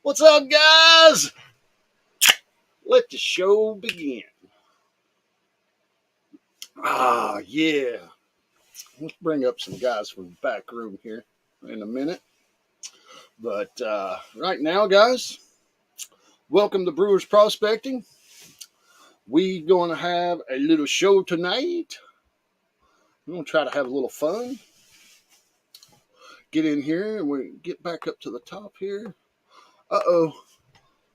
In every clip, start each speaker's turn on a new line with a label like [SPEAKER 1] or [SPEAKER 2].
[SPEAKER 1] What's up, guys? Let the show begin. Yeah. Let's bring up some guys from the back room here in a minute. But right now, guys, welcome to Brewers Prospecting. We going to have a little show tonight. We're going to try to have a little fun. Get in here and we get back up to the top here. Uh-oh.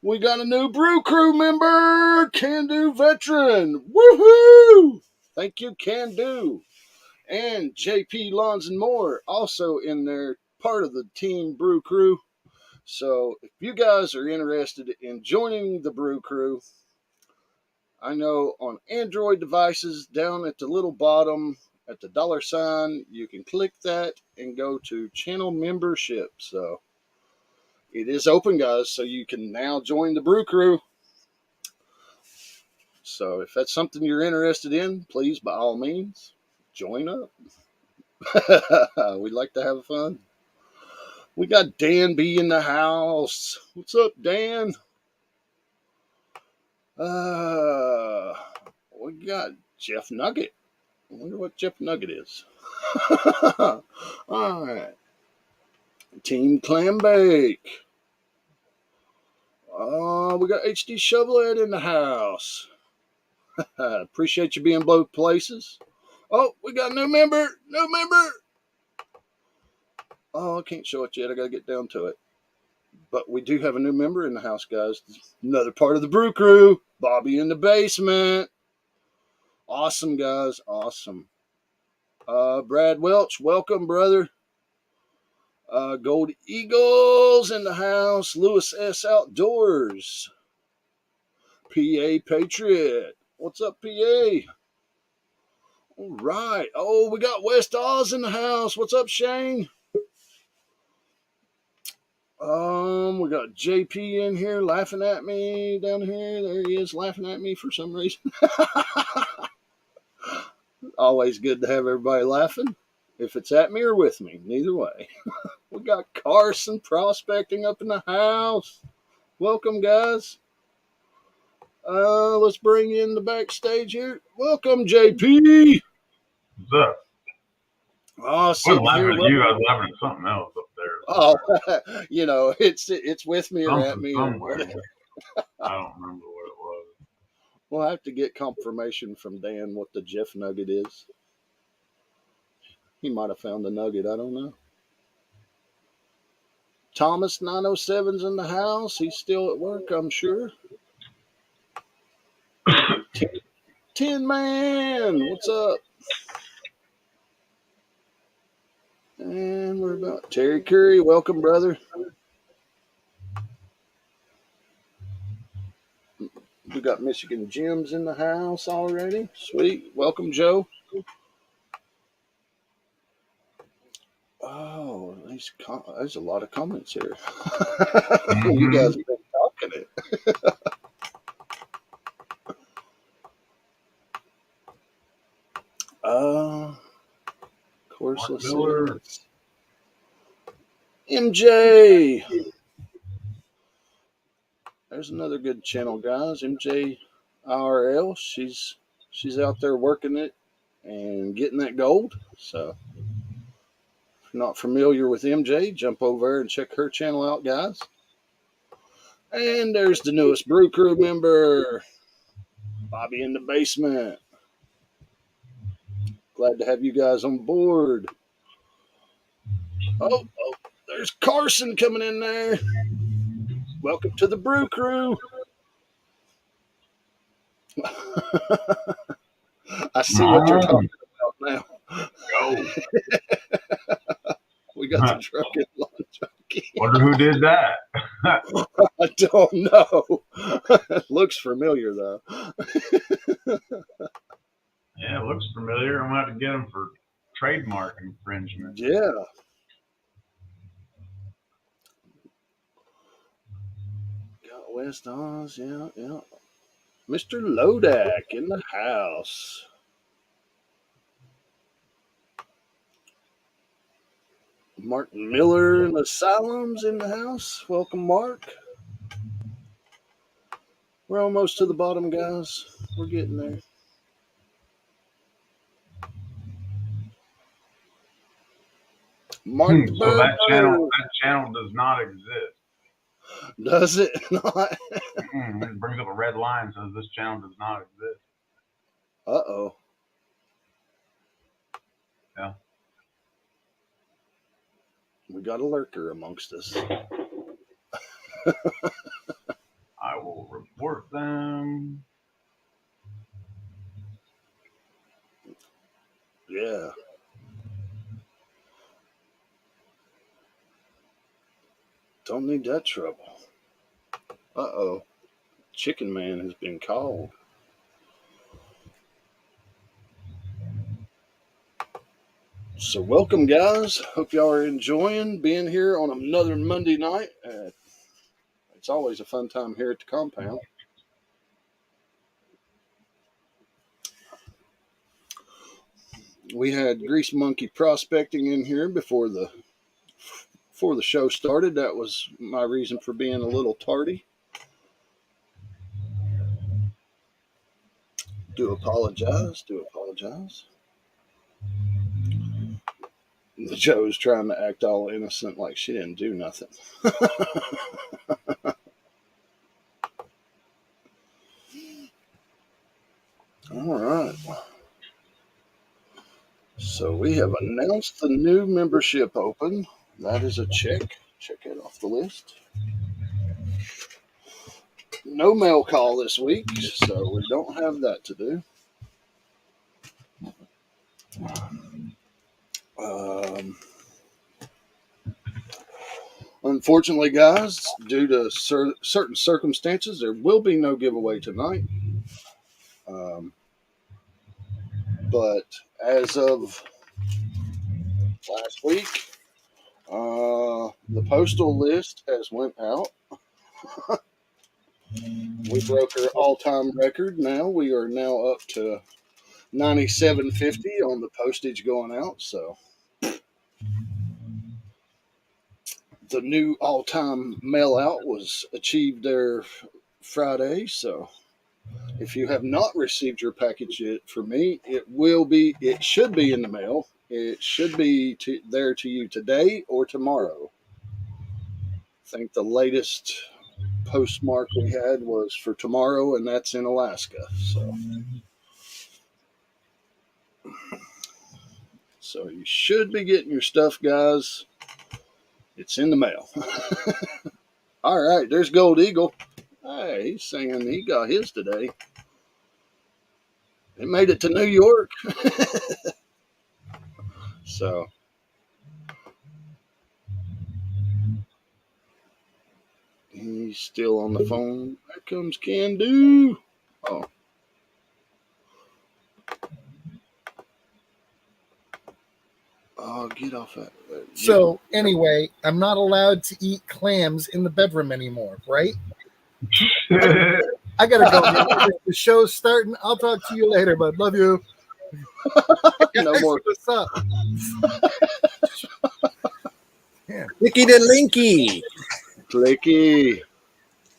[SPEAKER 1] We got a new Brew Crew member, Can Do Veteran. Woohoo! Thank you, Can Do. And JP Lawns and More also in there, part of the Team Brew Crew. So if you guys are interested in joining the Brew Crew, I know on Android devices down at the little bottom at the $sign, you can click that and go to channel membership. So it is open, guys, so you can now join the Brew Crew. So if that's something you're interested in, please, by all means, join up. We'd like to have fun. We got Dan B in the house. What's up, Dan? We got Jeff Nugget. I wonder what Jeff Nugget is. All right. Team Clambake. We got HD Shovelhead in the house. Appreciate you being both places. Oh, we got a new member. New member. Oh, I can't show it yet. I got to get down to it. But we do have a new member in the house, guys. Another part of the Brew Crew. Bobby in the basement. Awesome, guys. Awesome. Brad Welch, welcome, brother. Gold Eagles in the house. Lewis S. Outdoors. PA Patriot. What's up, PA? All right. Oh, we got West Oz in the house. What's up, Shane? We got JP in here laughing at me down here. There he is laughing at me for some reason. Always good to have everybody laughing. If it's at me or with me, neither way. We got Carson prospecting up in the house. Welcome, guys. Let's bring in the backstage here. Welcome, JP.
[SPEAKER 2] What's up?
[SPEAKER 1] Oh,
[SPEAKER 2] I
[SPEAKER 1] so
[SPEAKER 2] wasn't laughing
[SPEAKER 1] here.
[SPEAKER 2] at you. I was laughing at something else up there.
[SPEAKER 1] Oh, it's with me or at
[SPEAKER 2] Something
[SPEAKER 1] me or
[SPEAKER 2] somewhere.
[SPEAKER 1] whatever.
[SPEAKER 2] I don't remember what it was.
[SPEAKER 1] We'll have to get confirmation from Dan what the Jeff Nugget is. He might have found the nugget. I don't know. Thomas 907's in the house. He's still at work, I'm sure. Tin Man, what's up? And we're about Terry Curry. Welcome, brother. We got Michigan Jim's in the house already. Sweet. Welcome, Joe. Oh, there's a lot of comments here. You guys have been talking it. Of course, let's see. MJ. There's another good channel, guys. MJ IRL. She's out there working it and getting that gold. So if you're not familiar with MJ, jump over there and check her channel out, guys. And there's the newest Brew Crew member, Bobby in the basement. Glad to have you guys on board. Oh, there's Carson coming in there. Welcome to the Brew Crew. I see what you're talking about now.
[SPEAKER 2] Go.
[SPEAKER 1] We got the drunken lawn junkie.
[SPEAKER 2] Wonder who did that.
[SPEAKER 1] I don't know. Looks familiar, though.
[SPEAKER 2] Yeah, it looks familiar. I'm going to have to get him for trademark infringement.
[SPEAKER 1] Yeah. Got West Oz, yeah. Mr. Lodak in the house. Martin Miller and Asylum's in the house. Welcome, Mark. We're almost to the bottom, guys. We're getting there. Mark the
[SPEAKER 2] So
[SPEAKER 1] Burger.
[SPEAKER 2] that channel does not exist.
[SPEAKER 1] Does it not?
[SPEAKER 2] It brings up a red line says this channel does not exist.
[SPEAKER 1] Uh-oh.
[SPEAKER 2] Yeah.
[SPEAKER 1] We got a lurker amongst us.
[SPEAKER 2] I will report them.
[SPEAKER 1] Yeah. Don't need that trouble. Uh-oh. Chicken Man has been called. So welcome, guys. Hope y'all are enjoying being here on another Monday night. It's always a fun time here at the compound. We had Grease Monkey prospecting in here before the show started. That was my reason for being a little tardy. Do apologize. Joe's trying to act all innocent like she didn't do nothing. All right. So we have announced the new membership open. That is a check. Check it off the list. No mail call this week, so we don't have that to do. Unfortunately, guys, due to certain circumstances, there will be no giveaway tonight. But as of last week, the postal list has went out. We broke our all-time record. Now we are now up to $97.50 on the postage going out. So the new all-time mail out was achieved there Friday. So if you have not received your package yet from me, it should be in the mail. It should be there to you today or tomorrow. I think the latest postmark we had was for tomorrow, and that's in Alaska. So you should be getting your stuff, guys. It's in the mail. All right, there's Gold Eagle. Hey, he's saying he got his today. It made it to New York. So he's still on the phone. Here comes Can Do. Oh, get off that.
[SPEAKER 3] So anyway, I'm not allowed to eat clams in the bedroom anymore, right? I gotta go. The show's starting. I'll talk to you later, bud. Love you.
[SPEAKER 1] No more.
[SPEAKER 3] What's up? Yeah.
[SPEAKER 4] Nicky the Linky.
[SPEAKER 1] Clicky.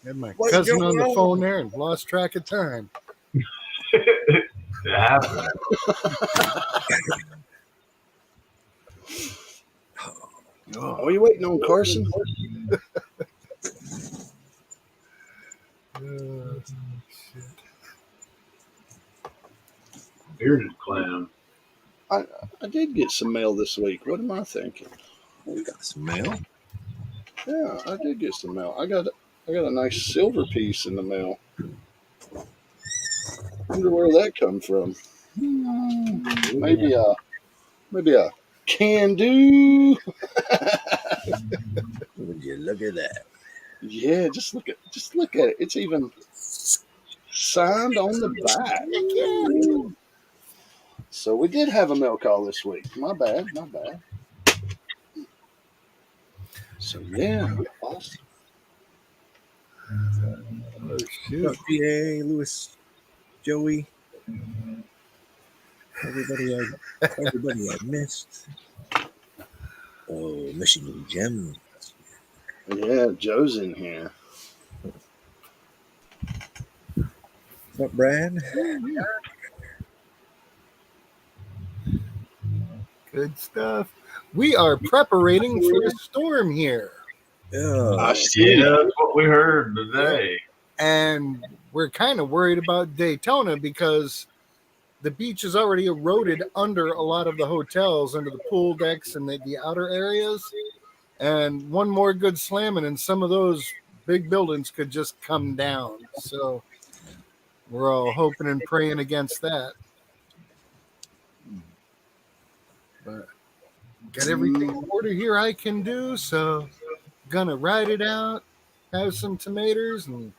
[SPEAKER 3] Had my
[SPEAKER 4] What's
[SPEAKER 3] cousin
[SPEAKER 4] going
[SPEAKER 3] on the
[SPEAKER 4] on?
[SPEAKER 3] phone there and lost track of time.
[SPEAKER 2] It happened.
[SPEAKER 1] Are you waiting on Carson?
[SPEAKER 2] Bearded clam.
[SPEAKER 1] I did get some mail this week. What am I thinking?
[SPEAKER 4] We got some mail.
[SPEAKER 1] Yeah, I did get some mail. I got a nice silver piece in the mail. Wonder where that come from. Maybe a Can Do.
[SPEAKER 4] Would you look at that?
[SPEAKER 1] Yeah, just look at it. It's even signed on the back. So we did have a mail call this week. My bad. So yeah, awesome.
[SPEAKER 3] Oh, shoot.
[SPEAKER 4] PA, Lewis, Joey, everybody I missed. Oh, Michigan Gem.
[SPEAKER 1] Yeah, Joe's in here.
[SPEAKER 4] What, Brad?
[SPEAKER 3] Good stuff. We are preparating for a storm here.
[SPEAKER 4] Oh,
[SPEAKER 1] I see.
[SPEAKER 2] Yeah, that's what we heard today.
[SPEAKER 3] And we're kind of worried about Daytona because the beach is already eroded under a lot of the hotels, under the pool decks and the outer areas. And one more good slamming, and some of those big buildings could just come down. So we're all hoping and praying against that. But got everything in order here I can do, so gonna ride it out, have some tomatoes, and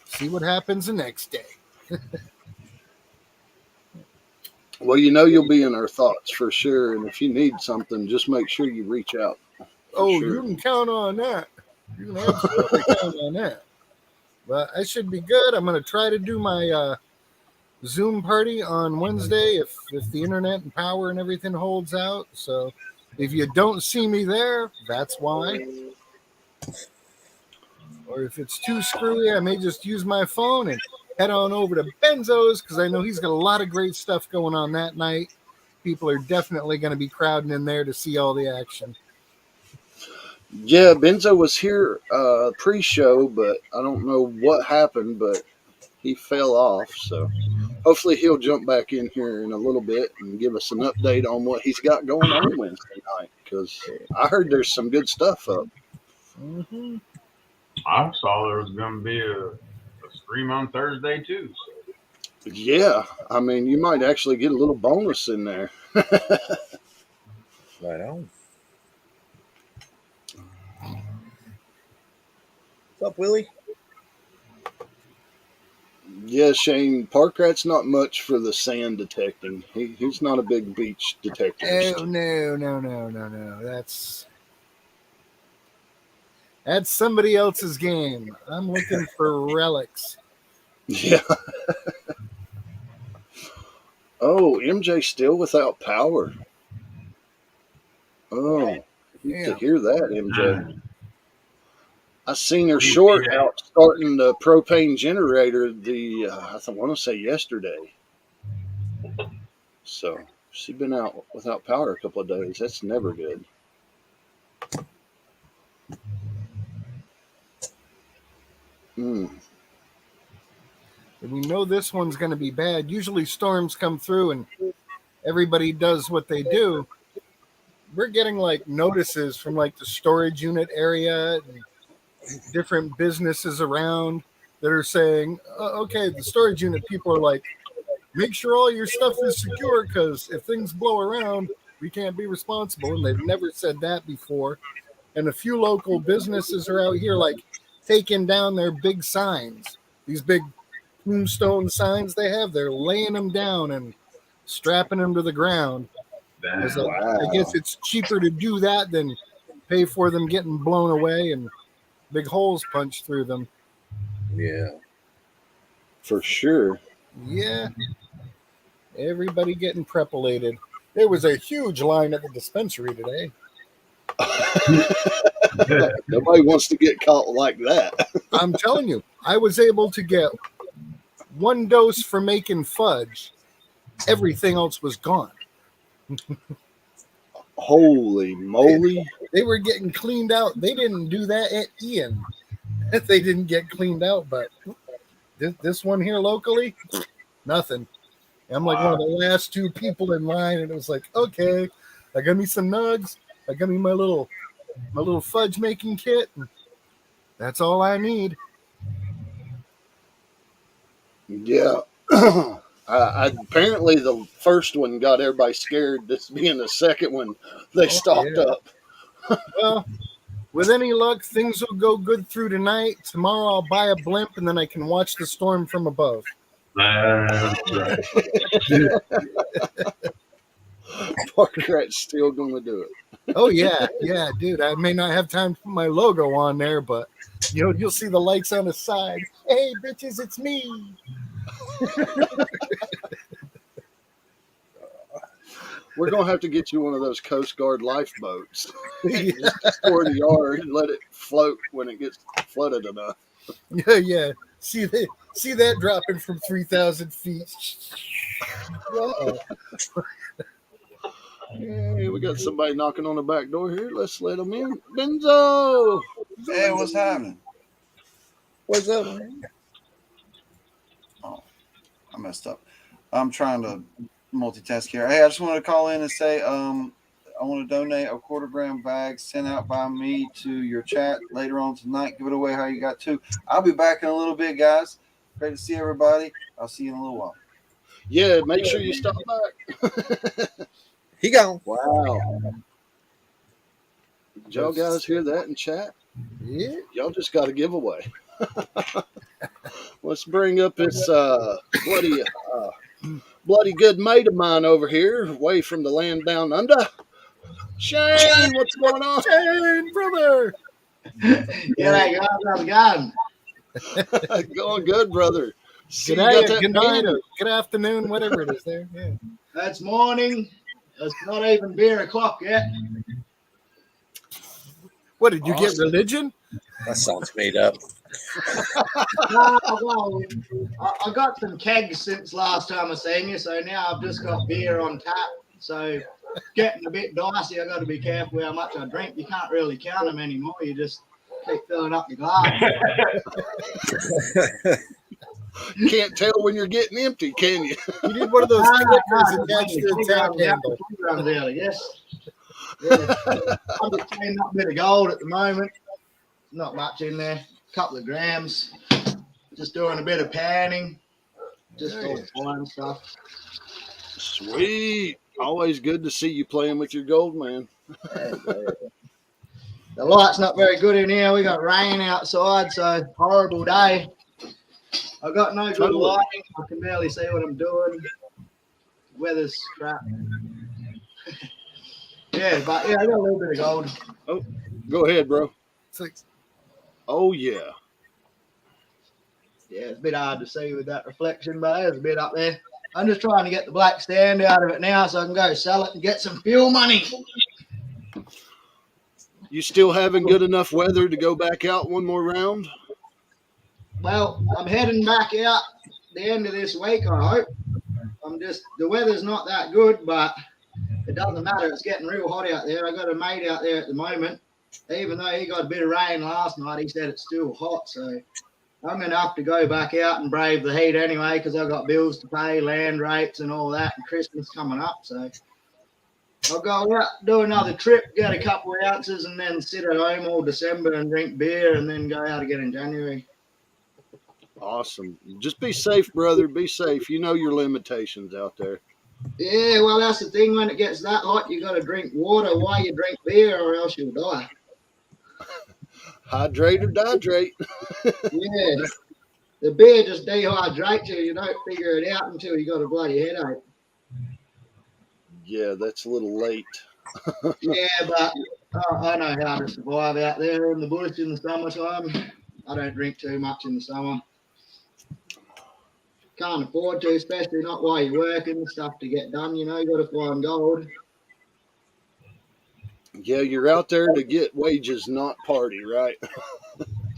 [SPEAKER 3] see what happens the next day.
[SPEAKER 1] Well, you know you'll be in our thoughts for sure, and if you need something, just make sure you reach out. For
[SPEAKER 3] Oh,
[SPEAKER 1] sure.
[SPEAKER 3] you can count on that. You can absolutely count on that. But I should be good. I'm gonna try to do my Zoom party on Wednesday if the internet and power and everything holds out. So if you don't see me there, that's why. Or if it's too screwy, I may just use my phone and head on over to Benzo's because I know he's got a lot of great stuff going on that night. People are definitely going to be crowding in there to see all the action.
[SPEAKER 1] Yeah, Benzo was here pre-show, but I don't know what happened, but he fell off. So hopefully he'll jump back in here in a little bit and give us an update on what he's got going on Wednesday night. Because I heard there's some good stuff up.
[SPEAKER 3] Mm-hmm.
[SPEAKER 2] I saw there was going to be a stream on Thursday too. So.
[SPEAKER 1] Yeah, I mean, you might actually get a little bonus in there.
[SPEAKER 4] right on. What's up, Willie?
[SPEAKER 1] Yeah, Shane, Parkrat's not much for the sand detecting. He's not a big beach detector.
[SPEAKER 3] Oh no. That's somebody else's game. I'm looking for relics.
[SPEAKER 1] Yeah. Oh, MJ still without power. Oh, I hate to hear that, MJ. I seen her short out starting the propane generator I want to say yesterday. So she's been out without power a couple of days. That's never good. Mm.
[SPEAKER 3] We know this one's going to be bad. Usually storms come through and everybody does what they do. We're getting like notices from like the storage unit area and different businesses around that are saying, okay, the storage unit people are like, make sure all your stuff is secure because if things blow around, we can't be responsible. And they've never said that before. And a few local businesses are out here like taking down their big signs, these big tombstone signs they have. They're laying them down and strapping them to the ground.
[SPEAKER 1] Wow.
[SPEAKER 3] I guess it's cheaper to do that than pay for them getting blown away and big holes punched through them.
[SPEAKER 4] Yeah.
[SPEAKER 1] For sure.
[SPEAKER 3] Yeah. Everybody getting preparated. There was a huge line at the dispensary today.
[SPEAKER 1] Nobody wants to get caught like that.
[SPEAKER 3] I'm telling you, I was able to get one dose for making fudge. Everything else was gone.
[SPEAKER 1] Holy moly.
[SPEAKER 3] They were getting cleaned out. They didn't do that at Ian. They didn't get cleaned out, but this one here locally, nothing. I'm like one of the last two people in line, and it was like, okay, I got me some nugs. I got me my little fudge making kit. And that's all I need.
[SPEAKER 1] Yeah. Apparently the first one got everybody scared. This being the second one, they stocked up.
[SPEAKER 3] Well, with any luck, things will go good through tonight. Tomorrow I'll buy a blimp, and then I can watch the storm from above.
[SPEAKER 2] That's right.
[SPEAKER 1] Parkrat's still going to do it.
[SPEAKER 3] Oh yeah, dude. I may not have time to put my logo on there, but you'll see the lights on the side. Hey, bitches, it's me.
[SPEAKER 1] We're going to have to get you one of those Coast Guard lifeboats. Just store the yard and let it float when it gets flooded enough.
[SPEAKER 3] Yeah. See See that dropping from 3,000 feet. Uh-oh.
[SPEAKER 1] Hey, we got somebody knocking on the back door here. Let's let them in. Benzo!
[SPEAKER 5] Hey, what's happening?
[SPEAKER 4] What's up, man?
[SPEAKER 5] Oh, I messed up. I'm trying to multitask here. Hey, I just wanted to call in and say, I want to donate a quarter-gram bag sent out by me to your chat later on tonight. Give it away how you got to. I'll be back in a little bit, guys. Great to see everybody. I'll see you in a little while.
[SPEAKER 1] Yeah, make sure you stop back.
[SPEAKER 4] He gone.
[SPEAKER 1] Wow. Did y'all guys hear that in chat?
[SPEAKER 3] Yeah.
[SPEAKER 1] Y'all just got a giveaway. Let's bring up this bloody good mate of mine over here, away from the land down under. Shane, what's going on?
[SPEAKER 3] Shane, brother.
[SPEAKER 6] G'day, guys. How's it going?
[SPEAKER 1] Going good, brother. See,
[SPEAKER 3] Good
[SPEAKER 1] you got
[SPEAKER 3] night,
[SPEAKER 1] that
[SPEAKER 3] good night,
[SPEAKER 1] pen.
[SPEAKER 3] or good afternoon, whatever it is there. Yeah.
[SPEAKER 6] It's morning. It's not even beer o'clock yet.
[SPEAKER 3] What, did you get
[SPEAKER 1] Awesome.
[SPEAKER 3] religion?
[SPEAKER 4] That sounds made up.
[SPEAKER 6] No, well, I got some kegs since last time I seen you, so now I've just got beer on tap. So getting a bit dicey. I got to be careful how much I drink. You can't really count them anymore. You just keep filling up your glass.
[SPEAKER 1] Can't tell when you're getting empty, can you?
[SPEAKER 3] You need one of those clippers attached to the tap handle.
[SPEAKER 6] Out, I guess. Yeah. I'm just cleaning up a bit of gold at the moment. Not much in there. A couple of grams. Just doing a bit of panning. Just all fine stuff.
[SPEAKER 1] Sweet. Always good to see you playing with your gold, man.
[SPEAKER 6] The light's not very good in here. We got rain outside, so horrible day. I've got no good
[SPEAKER 1] Totally.
[SPEAKER 6] lighting. I can barely see what I'm doing. Weather's crap. Yeah, but yeah, I got a little bit of gold.
[SPEAKER 1] Go ahead, bro.
[SPEAKER 3] It's like,
[SPEAKER 1] Oh, yeah.
[SPEAKER 6] Yeah, it's a bit hard to see with that reflection, but there's a bit up there. I'm just trying to get the black stand out of it now so I can go sell it and get some fuel money.
[SPEAKER 1] You still having good enough weather to go back out one more round?
[SPEAKER 6] Well, I'm heading back out the end of this week, I hope. The weather's not that good, but it doesn't matter. It's getting real hot out there. I got a mate out there at the moment. Even though he got a bit of rain last night, he said it's still hot. So I'm going to have to go back out and brave the heat anyway because I've got bills to pay, land rates and all that, and Christmas coming up. So I'll go out, do another trip, get a couple of ounces, and then sit at home all December and drink beer and then go out again in January.
[SPEAKER 1] Awesome. Just be safe, brother. Be safe. You know your limitations out there.
[SPEAKER 6] Yeah, well, that's the thing. When it gets that hot, you got to drink water while you drink beer or else you'll die.
[SPEAKER 1] Hydrate or dihydrate.
[SPEAKER 6] Yeah, the beer just dehydrates you. You don't figure it out until you got a bloody headache.
[SPEAKER 1] Yeah, that's a little late.
[SPEAKER 6] Yeah, but I know how to survive out there in the bush in the summertime. I don't drink too much in the summer. Can't afford to, especially not while you're working and stuff to get done. You know, you got to find gold.
[SPEAKER 1] Yeah, you're out there to get wages, not party, right?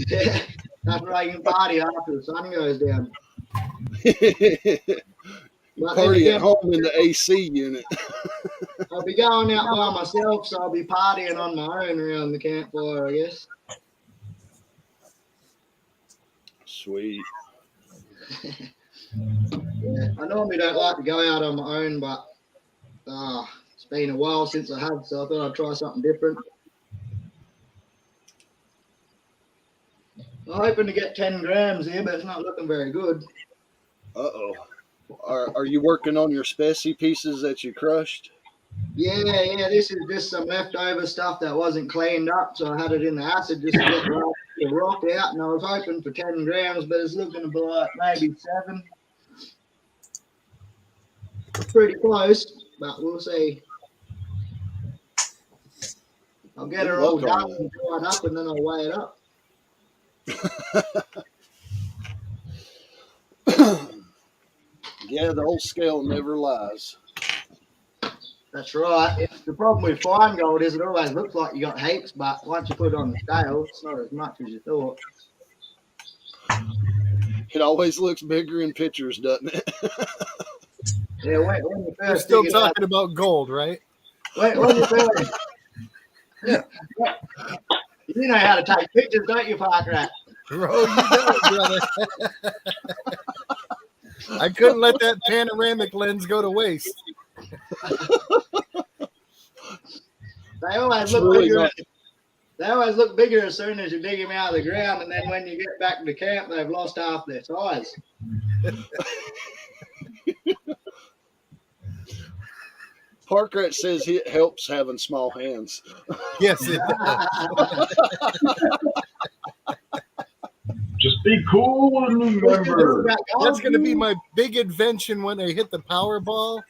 [SPEAKER 6] Yeah, that's why you can party after the sun goes down. But then
[SPEAKER 1] Party
[SPEAKER 6] again,
[SPEAKER 1] at home in the AC unit.
[SPEAKER 6] I'll be going out by myself, so I'll be partying on my own around the campfire, I guess.
[SPEAKER 1] Sweet.
[SPEAKER 6] Yeah, I normally don't like to go out on my own, but it's been a while since I have, so I thought I'd try something different. I'm hoping to get 10 grams here, but it's not looking very good.
[SPEAKER 1] Uh-oh. Are you working on your specie pieces that you crushed?
[SPEAKER 6] Yeah, this is just some leftover stuff that wasn't cleaned up, so I had it in the acid just to get the rock out, and I was hoping for 10 grams, but it's looking to be like maybe 7. Pretty close, but we'll see. I'll get her all done and dried up, and then I'll weigh it up.
[SPEAKER 1] Yeah, the old scale never lies.
[SPEAKER 6] That's right. The problem with fine gold is it always looks like you got heaps, but once you put it on the scale, it's not as much as you thought.
[SPEAKER 1] It always looks bigger in pictures, doesn't it?
[SPEAKER 6] Yeah, when you
[SPEAKER 3] We're
[SPEAKER 6] first
[SPEAKER 3] still
[SPEAKER 6] dig it out,
[SPEAKER 3] talking about gold, right?
[SPEAKER 6] when you first,
[SPEAKER 4] Yeah.
[SPEAKER 6] you know how to take pictures, don't you, Park Rat?
[SPEAKER 3] Bro, you know it, brother. I couldn't let that panoramic lens go to waste.
[SPEAKER 6] They always
[SPEAKER 1] It's
[SPEAKER 6] look
[SPEAKER 1] really
[SPEAKER 6] bigger.
[SPEAKER 1] not.
[SPEAKER 6] They always look bigger as soon as you dig them out of the ground, and then when you get back to camp, they've lost half their size.
[SPEAKER 1] Parkrat says it helps having small hands.
[SPEAKER 3] Yes, it does.
[SPEAKER 2] Just be cool and remember.
[SPEAKER 3] That's going to be my big invention when I hit the Powerball.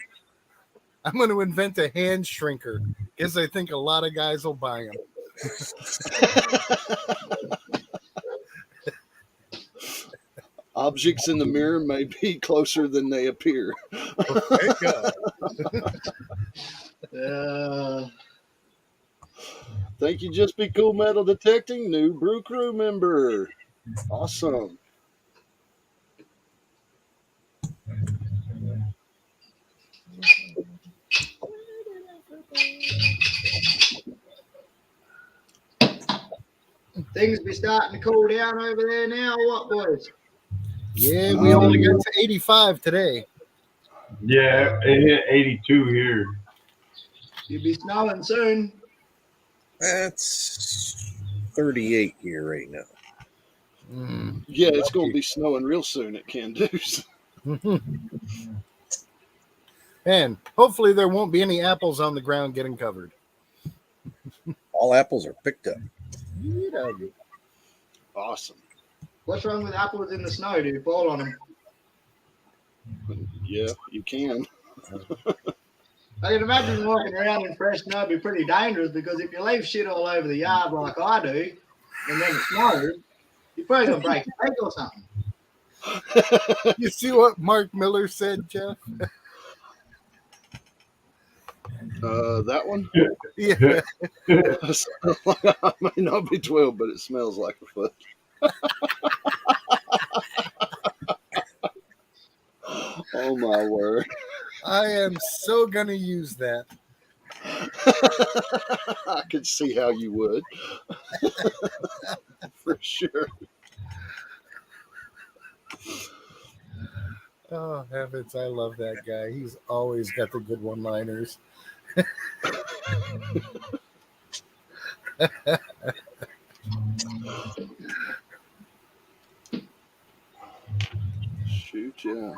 [SPEAKER 3] I'm going to invent a hand shrinker because I think a lot of guys will buy them.
[SPEAKER 1] Objects in the mirror may be closer than they appear.
[SPEAKER 3] Thank God.
[SPEAKER 1] Thank you, Just Be Cool Metal Detecting, new Brew Crew member. Awesome.
[SPEAKER 6] Things be starting to cool down over there now, or what, boys?
[SPEAKER 3] Yeah, we only got to 85 today.
[SPEAKER 2] Yeah, it hit 82 here.
[SPEAKER 6] You'll be snowing soon.
[SPEAKER 4] That's 38 here right now.
[SPEAKER 1] Yeah, it's going to be snowing real soon at Candu's.
[SPEAKER 3] And hopefully there won't be any apples on the ground getting covered.
[SPEAKER 4] All apples are picked up.
[SPEAKER 1] Awesome.
[SPEAKER 6] What's wrong with apples in the snow? Do you fall on them?
[SPEAKER 1] Yeah, you can.
[SPEAKER 6] I can imagine walking around in fresh snow would be pretty dangerous because if you leave shit all over the yard like I do, and then it snows, you're probably going to break a leg or something.
[SPEAKER 3] You see what Mark Miller said, Jeff?
[SPEAKER 1] That one?
[SPEAKER 3] Yeah.
[SPEAKER 1] I may not be 12, but it smells like a foot. Oh, my word.
[SPEAKER 3] I am so going to use that.
[SPEAKER 1] I could see how you would. For sure.
[SPEAKER 3] Oh, heavens, I love that guy. He's always got the good one-liners.
[SPEAKER 1] Shoot, yeah.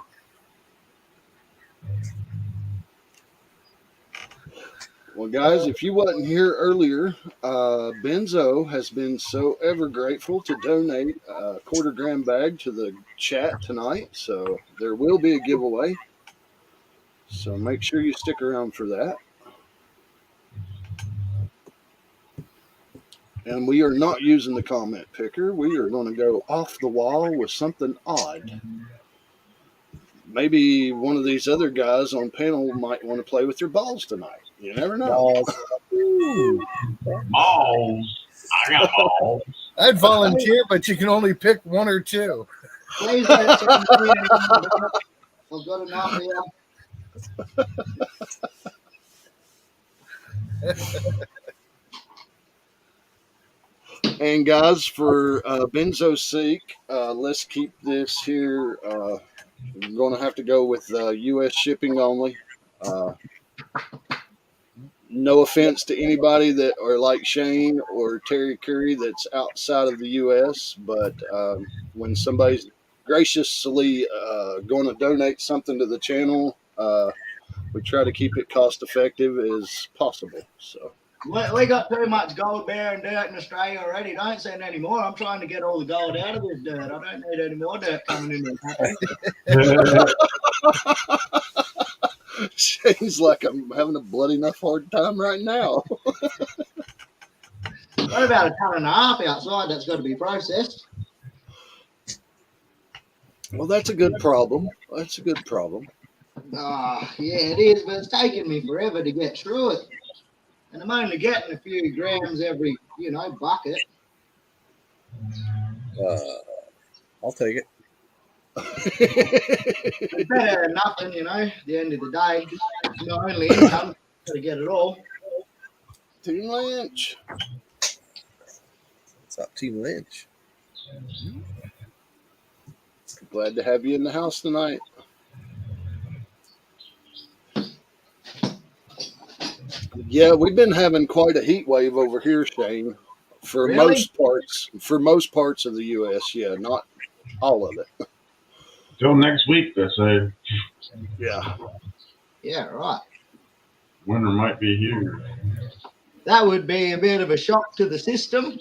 [SPEAKER 1] Well, guys, if you wasn't here earlier, Benzo has been so ever grateful to donate a quarter-gram bag to the chat tonight. So there will be a giveaway. So make sure you stick around for that. And we are not using the comment picker. We are going to go off the wall with something odd. Maybe one of these other guys on panel might want to play with your balls tonight. You never know.
[SPEAKER 2] Balls. I got balls.
[SPEAKER 3] I'd volunteer, but you can only pick one or two.
[SPEAKER 6] Please don't send me anymore. I've got enough here.
[SPEAKER 1] And guys, for Benzo's sake, let's keep this here. We're going to have to go with U.S. shipping only. No offense to anybody that are like Shane or Terry Curry that's outside of the U.S., but when somebody's graciously going to donate something to the channel, we try to keep it cost effective as possible. So.
[SPEAKER 6] We got too much gold bearing dirt in Australia already. Don't send any more. I'm trying to get all the gold out of this dirt. I don't need any more dirt coming in the country.
[SPEAKER 1] Shane's like, I'm having a bloody enough hard time right now.
[SPEAKER 6] What about a ton and a half outside that's got to be processed?
[SPEAKER 1] Well, that's a good problem. That's a good problem.
[SPEAKER 6] Yeah, it is, but it's taking me forever to get through it. And I'm only getting a few grams every, bucket.
[SPEAKER 4] I'll take it.
[SPEAKER 6] It's better than nothing, you know. At the end of the day, it's not only income, got to get it all.
[SPEAKER 1] Team Lynch.
[SPEAKER 4] What's up, Team Lynch?
[SPEAKER 1] Glad to have you in the house tonight. Yeah, we've been having quite a heat wave over here, Shane. For
[SPEAKER 6] Really?
[SPEAKER 1] most parts of the U.S. Yeah, not all of it.
[SPEAKER 2] Till next week, they say.
[SPEAKER 1] Yeah,
[SPEAKER 6] Yeah, right.
[SPEAKER 2] Winter might be here.
[SPEAKER 6] That would be a bit of a shock to the system.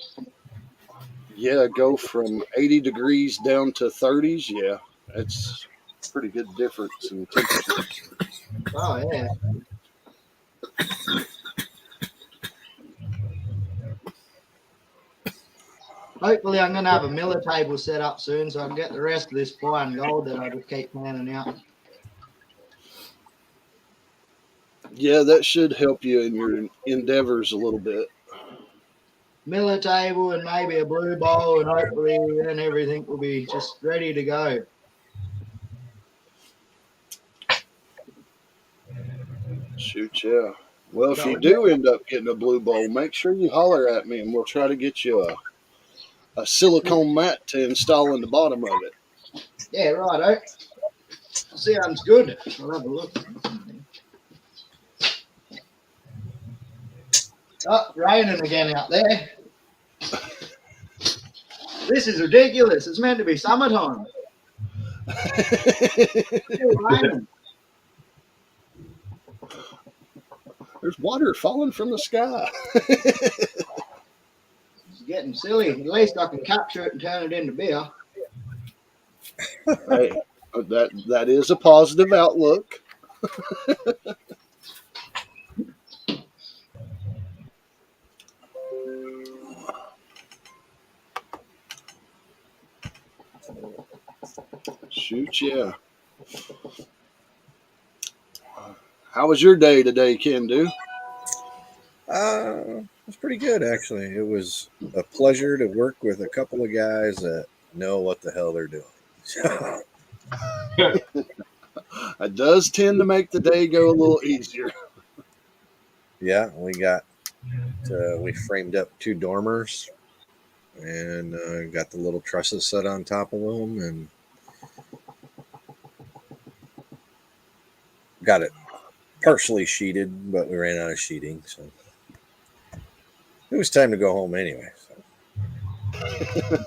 [SPEAKER 1] yeah. Go from 80 degrees down to 30s. Yeah, that's pretty good difference in temperature.
[SPEAKER 6] Oh, yeah. Hopefully, I'm going to have a miller table set up soon so I can get the rest of this fine gold that I just keep planning out.
[SPEAKER 1] Yeah, that should help you in your endeavors a little bit.
[SPEAKER 6] Miller table and maybe a blue bowl, and hopefully then everything will be just ready to go.
[SPEAKER 1] Shoot, yeah. Well, if
[SPEAKER 6] But
[SPEAKER 1] you do end up getting a blue bowl, make sure you holler at me and we'll try to get you a silicone mat to install in the bottom of it.
[SPEAKER 6] yeah, righto. Sounds good. I'll have a look. Oh, raining again out there. This is ridiculous. It's meant to be summertime. Still raining.
[SPEAKER 1] There's water falling from the sky.
[SPEAKER 6] It's getting silly. At least I can capture it and turn it into beer.
[SPEAKER 1] Hey, that is a positive outlook. Shoot, yeah. How was your day today, Ken?
[SPEAKER 4] It was pretty good, actually. It was a pleasure to work with a couple of guys that know what the hell they're doing.
[SPEAKER 1] It does tend to make the day go a little easier.
[SPEAKER 4] Yeah, we framed up 2 dormers and got the little trusses set on top of them and got it partially sheeted, but we ran out of sheeting, so it was time to go home anyway. So.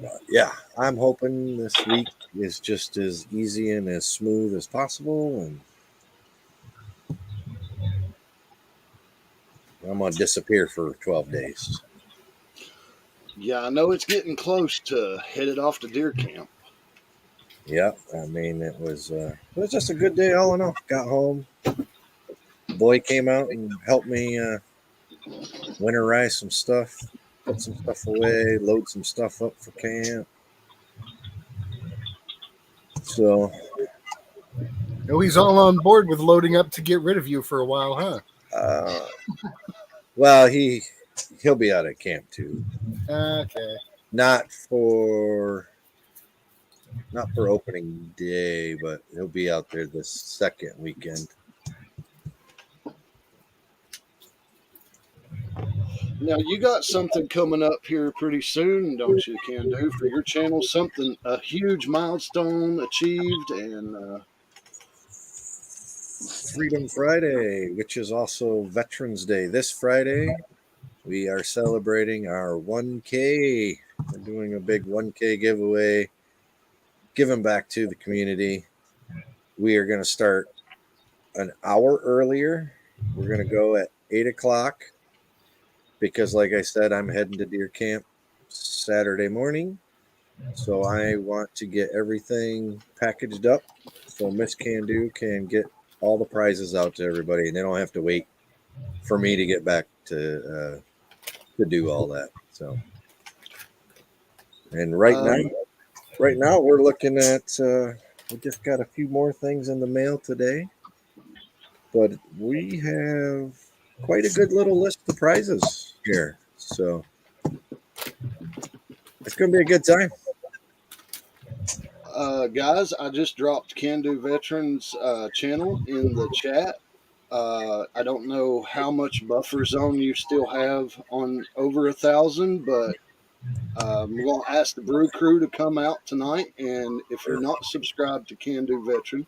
[SPEAKER 4] But yeah, I'm hoping this week is just as easy and as smooth as possible, and I'm gonna disappear for 12 days.
[SPEAKER 1] Yeah, I know it's getting close to headed off to deer camp.
[SPEAKER 4] Yeah, I mean it was just a good day all in all. Got home, boy came out and helped me winterize some stuff, put some stuff away, load some stuff up for camp. So,
[SPEAKER 3] No, he's all on board with loading up to get rid of you for a while, huh?
[SPEAKER 4] uh, well, he'll be out at camp too.
[SPEAKER 3] Okay.
[SPEAKER 4] Not for opening day, but he'll be out there this second weekend.
[SPEAKER 1] Now you got something coming up here pretty soon, don't you, Can Do, for your channel? Something, a huge milestone achieved, and
[SPEAKER 4] Freedom Friday, which is also Veterans Day. This Friday, we are celebrating our 1K. We're doing a big 1K giveaway, giving back to the community. We are going to start an hour earlier. We're going to go at 8 o'clock because, like I said, I'm heading to deer camp Saturday morning. So I want to get everything packaged up so Miss Can Do can get all the prizes out to everybody, and they don't have to wait for me to get back to do all that. So, and right now we're looking at we just got a few more things in the mail today, but we have quite a good little list of prizes here. So It's going to be a good time.
[SPEAKER 1] Guys, I just dropped Can Do Veterans channel in the chat. I don't know how much buffer zone you still have on over 1,000, but we're going to ask the Brew Crew to come out tonight. And if you're not subscribed to Can Do Veteran,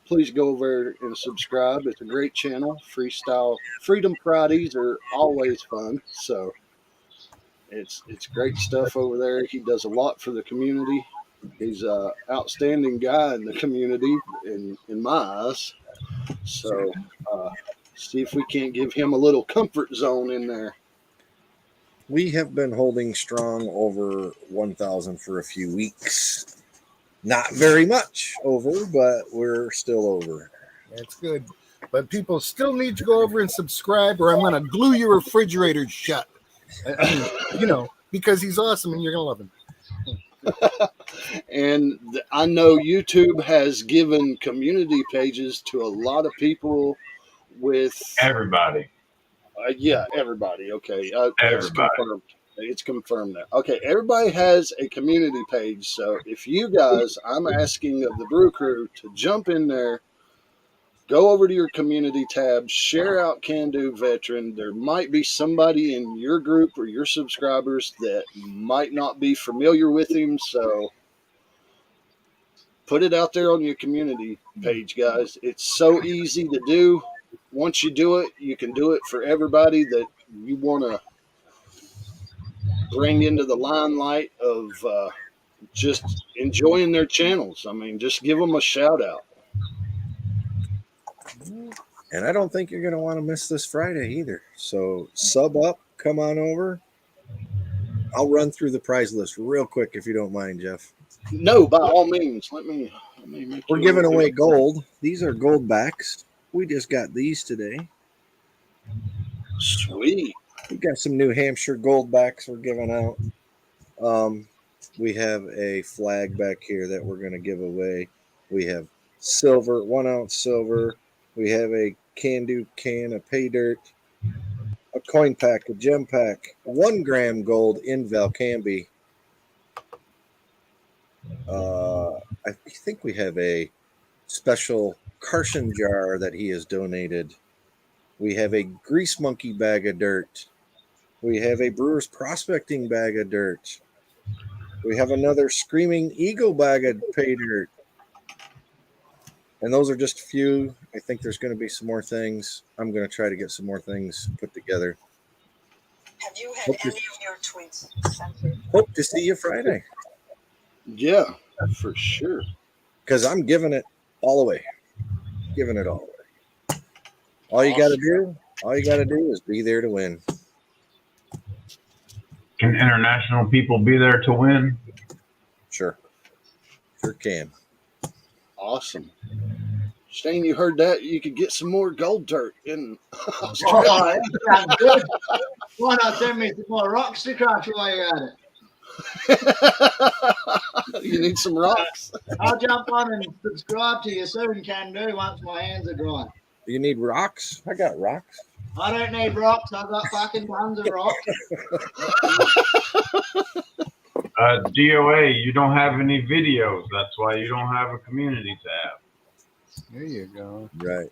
[SPEAKER 1] please go over and subscribe. It's a great channel. Freestyle Freedom Fridays are always fun. So it's great stuff over there. He does a lot for the community. He's a outstanding guy in the community in my eyes. So see if we can't give him a little comfort zone in there.
[SPEAKER 4] We have been holding strong over 1,000 for a few weeks. Not very much over, but we're still over.
[SPEAKER 3] That's good. But people still need to go over and subscribe, or I'm going to glue your refrigerator shut. I mean, because he's awesome and you're going to love him.
[SPEAKER 1] And I know YouTube has given community pages to a lot of people with
[SPEAKER 2] Everybody.
[SPEAKER 1] yeah, everybody. Okay, it's
[SPEAKER 2] Everybody.
[SPEAKER 1] confirmed. It's confirmed now. Okay, everybody has a community page. So if you guys, I'm asking of the Brew Crew to jump in there, go over to your community tab, share out Can Do Veteran. There might be somebody in your group or your subscribers that might not be familiar with him. So put it out there on your community page, guys. It's so easy to do. Once you do it, you can do it for everybody that you want to bring into the limelight of just enjoying their channels. I mean, just give them a shout out.
[SPEAKER 4] And I don't think you're going to want to miss this Friday either. So sub up, come on over. I'll run through the prize list real quick if you don't mind, Jeff.
[SPEAKER 1] No, by all means. Let me make
[SPEAKER 4] We're
[SPEAKER 1] you
[SPEAKER 4] giving
[SPEAKER 1] aware.
[SPEAKER 4] away gold. These are gold backs. We just got these today.
[SPEAKER 1] Sweet.
[SPEAKER 4] We've got some New Hampshire gold backs we're giving out. We have a flag back here that we're going to give away. We have silver, 1 ounce silver. We have a Can Do can of pay dirt, a coin pack, a gem pack, 1 gram gold in Valcamby. I think we have a special Carson jar that he has donated. We have a Grease Monkey bag of dirt. We have a Brewer's Prospecting bag of dirt. We have another Screaming Eagle bag of pay dirt. And those are just a few. I think there's going to be some more things. I'm going to try to get some more things put together.
[SPEAKER 7] Have you had any of your tweets censored?
[SPEAKER 4] Hope to see you Friday.
[SPEAKER 1] Yeah, for sure.
[SPEAKER 4] Because I'm giving it all away. Giving it all away. All you got to do is be there to win.
[SPEAKER 2] Can international people be there to win?
[SPEAKER 4] Sure can.
[SPEAKER 1] Awesome. Shane, you heard that? You could get some more gold dirt in
[SPEAKER 6] Oh, that's good. Why not send me some more rocks to crash while you're at it?
[SPEAKER 1] You need some rocks.
[SPEAKER 6] I'll jump on and subscribe to you soon, Can Do, once my hands are dry.
[SPEAKER 4] You need rocks? I got rocks.
[SPEAKER 6] I don't need rocks. I've got fucking tons of rocks.
[SPEAKER 2] DOA, you don't have any videos. That's why you don't have a community tab.
[SPEAKER 3] There you go.
[SPEAKER 4] Right.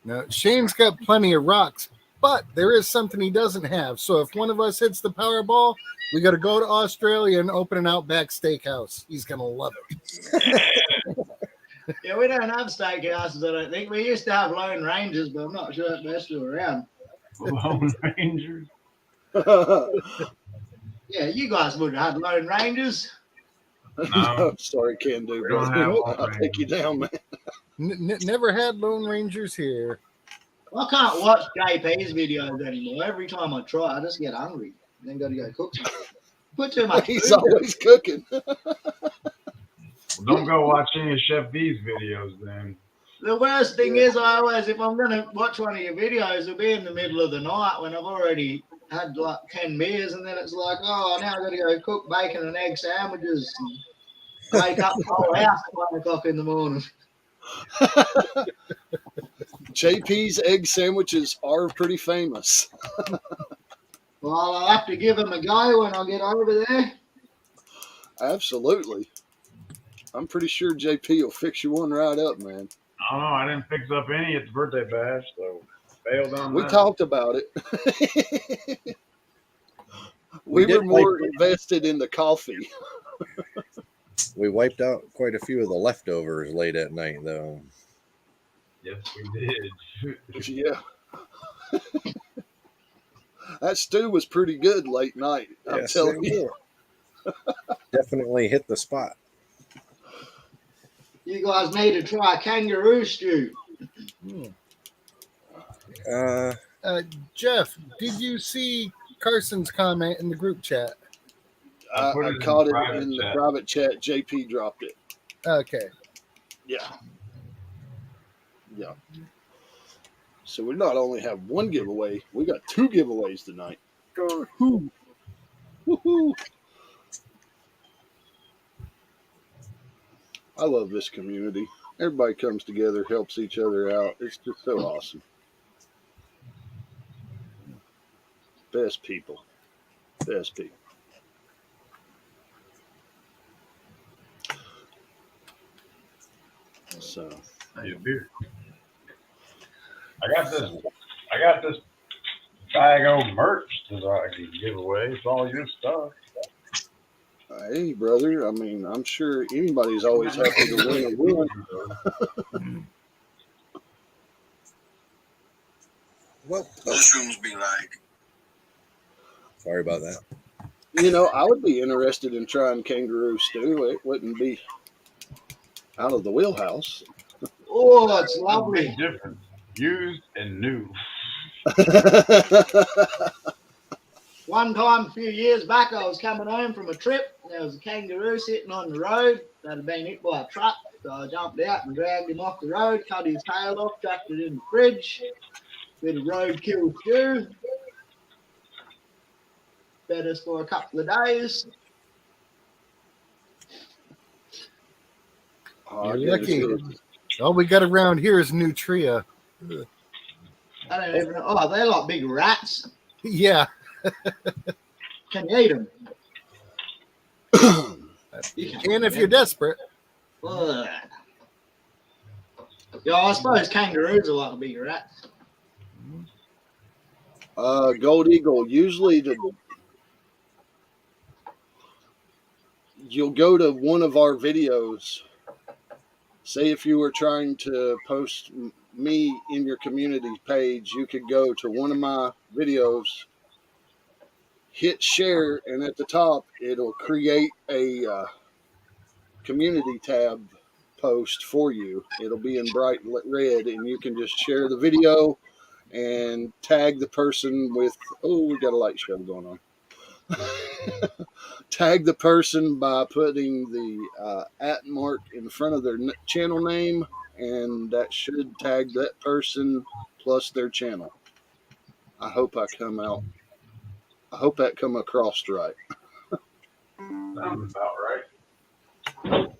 [SPEAKER 3] Now, Shane's got plenty of rocks, but there is something he doesn't have. So if one of us hits the Powerball, we got to go to Australia and open an Outback Steakhouse. He's going to love it.
[SPEAKER 6] Yeah, we don't have steakhouses, I don't think. We used to have Lone Rangers, but I'm not sure if they're still around.
[SPEAKER 2] Lone Rangers.
[SPEAKER 6] Yeah, you guys would have had Lone Rangers.
[SPEAKER 2] No.
[SPEAKER 1] Sorry, Can Do.
[SPEAKER 2] We don't have Lone
[SPEAKER 1] I'll take you down, man.
[SPEAKER 3] Never had Lone Rangers here.
[SPEAKER 6] I can't watch JP's videos anymore. Every time I try, I just get hungry. Then got to go cook something. Put too much
[SPEAKER 1] He's
[SPEAKER 6] food
[SPEAKER 1] always cooking.
[SPEAKER 2] Well, don't go watch any of Chef V's videos then.
[SPEAKER 6] The worst thing is, I always, if I'm going to watch one of your videos, it'll be in the middle of the night when I've already had like 10 beers, and then it's like, oh, now I've got to go cook bacon and egg sandwiches and wake up the whole house at 1 o'clock in the morning.
[SPEAKER 1] JP's egg sandwiches are pretty famous.
[SPEAKER 6] Well, I'll have to give him a go when I get over there.
[SPEAKER 1] Absolutely. I'm pretty sure JP will fix you one right up, man.
[SPEAKER 2] I don't know. I didn't fix up any at the birthday bash, so failed on
[SPEAKER 1] We
[SPEAKER 2] that.
[SPEAKER 1] talked about it.
[SPEAKER 4] We
[SPEAKER 1] We
[SPEAKER 4] did
[SPEAKER 1] were
[SPEAKER 4] wipe.
[SPEAKER 1] more invested in the coffee.
[SPEAKER 4] We wiped out quite a few of the leftovers late at night, though.
[SPEAKER 2] Yes, we did.
[SPEAKER 1] Yeah. That stew was pretty good late night, I'm
[SPEAKER 4] Yes, they
[SPEAKER 1] telling you.
[SPEAKER 4] were. Definitely hit the spot.
[SPEAKER 6] You guys need to try kangaroo stew.
[SPEAKER 3] Hmm.
[SPEAKER 4] Uh,
[SPEAKER 3] Jeff, did you see Carson's comment in the group chat?
[SPEAKER 2] I put
[SPEAKER 1] I
[SPEAKER 2] it in
[SPEAKER 1] caught it
[SPEAKER 2] private
[SPEAKER 1] in the
[SPEAKER 2] chat.
[SPEAKER 1] private chat. JP dropped it.
[SPEAKER 3] Okay.
[SPEAKER 1] Yeah. Yeah. So we not only have one giveaway, we got two giveaways tonight. Woohoo! Woohoo! I love this community. Everybody comes together, helps each other out. It's just so awesome. Best people. Best people. So
[SPEAKER 2] Hey, beer. I got this bag of merch that I can give away. It's all your stuff.
[SPEAKER 1] hey brother, I mean I'm sure anybody's always happy to win a win.
[SPEAKER 4] well,
[SPEAKER 7] Mushrooms be like.
[SPEAKER 4] sorry about that.
[SPEAKER 1] You know, I would be interested in trying kangaroo stew. It wouldn't be out of the wheelhouse.
[SPEAKER 6] Oh, it's
[SPEAKER 2] There's a
[SPEAKER 6] lovely.
[SPEAKER 2] big difference. Used and new.
[SPEAKER 6] One time, a few years back, I was coming home from a trip. And there was a kangaroo sitting on the road that had been hit by a truck. So I jumped out and dragged him off the road, cut his tail off, chucked it in the fridge. Bit of roadkill stew. Fed us for a couple of days.
[SPEAKER 1] Oh, I
[SPEAKER 3] You're
[SPEAKER 1] guarantee
[SPEAKER 3] lucky.
[SPEAKER 1] it.
[SPEAKER 3] All we got around here is nutria.
[SPEAKER 6] I don't even know. Oh, they're like big rats.
[SPEAKER 3] Yeah.
[SPEAKER 6] Can you eat them?
[SPEAKER 3] You can if you're desperate.
[SPEAKER 6] Ugh. Yeah, I suppose kangaroos are like big rats.
[SPEAKER 1] Gold Eagle, usually you'll go to one of our videos. Say if you were trying to post me in your community page, you could go to one of my videos, hit share, and at the top it'll create a community tab post for you. It'll be in bright red, and you can just share the video and tag the person with, oh, we got a light show going on. Tag the person by putting the at mark in front of their channel name, and that should tag that person plus their channel. I hope I come out. I hope that come across right.
[SPEAKER 2] Sounds about right.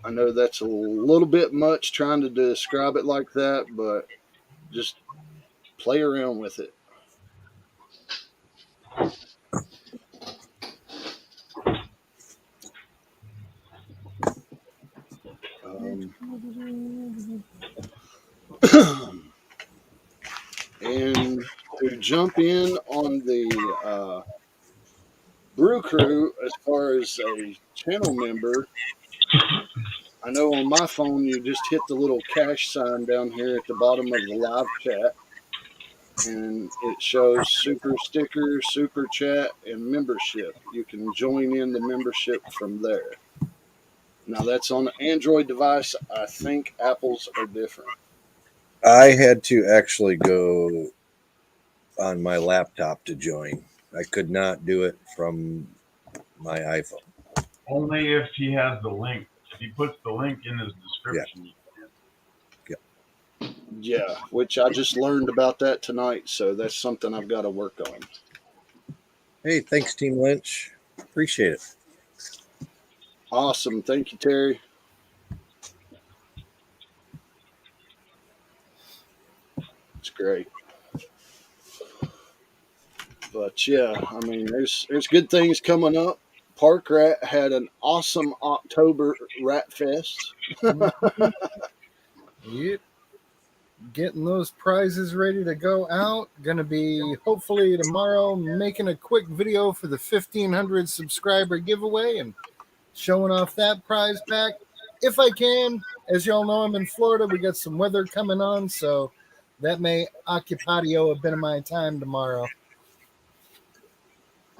[SPEAKER 1] I know that's a little bit much trying to describe it like that, but just play around with it. Um, and to jump in on the Brew Crew, as far as a channel member, I know on my phone you just hit the little cash sign down here at the bottom of the live chat, and it shows super sticker, super chat, and membership. You can join in the membership from there. Now that's on an Android device. I think Apple's are different.
[SPEAKER 4] I had to actually go on my laptop to join. I could not do it from my iPhone.
[SPEAKER 2] Only if he has the link. If he puts the link in his description.
[SPEAKER 1] Yeah, which I just learned about that tonight, so that's something I've got to work on.
[SPEAKER 4] Hey, thanks, Team Lynch. Appreciate it.
[SPEAKER 1] Awesome. Thank you, Terry. That's great. But yeah, I mean, there's good things coming up. Park Rat had an awesome October Rat Fest.
[SPEAKER 3] Mhm. Yep. Getting those prizes ready to go out. Gonna be hopefully tomorrow making a quick video for the 1,500 subscriber giveaway and showing off that prize pack if I can. As y'all know, I'm in Florida. We got some weather coming on, so that may occupy a bit of my time tomorrow.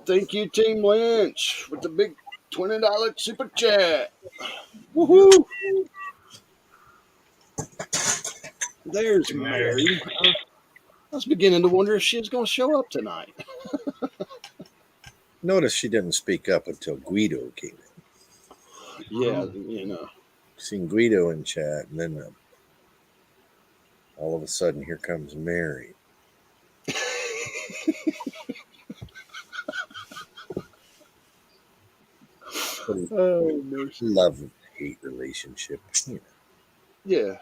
[SPEAKER 1] Thank you, Team Lynch, with the big $20 super chat. Woohoo! There's
[SPEAKER 2] There.
[SPEAKER 1] Mary. I was beginning to wonder if she was going to show up tonight.
[SPEAKER 4] Notice she didn't speak up until Guido came in.
[SPEAKER 1] Yeah, you know.
[SPEAKER 4] Seen Guido in chat, and then all of a sudden, here comes Mary.
[SPEAKER 1] Oh, mercy.
[SPEAKER 4] Love hate relationship. You know.
[SPEAKER 1] Yeah.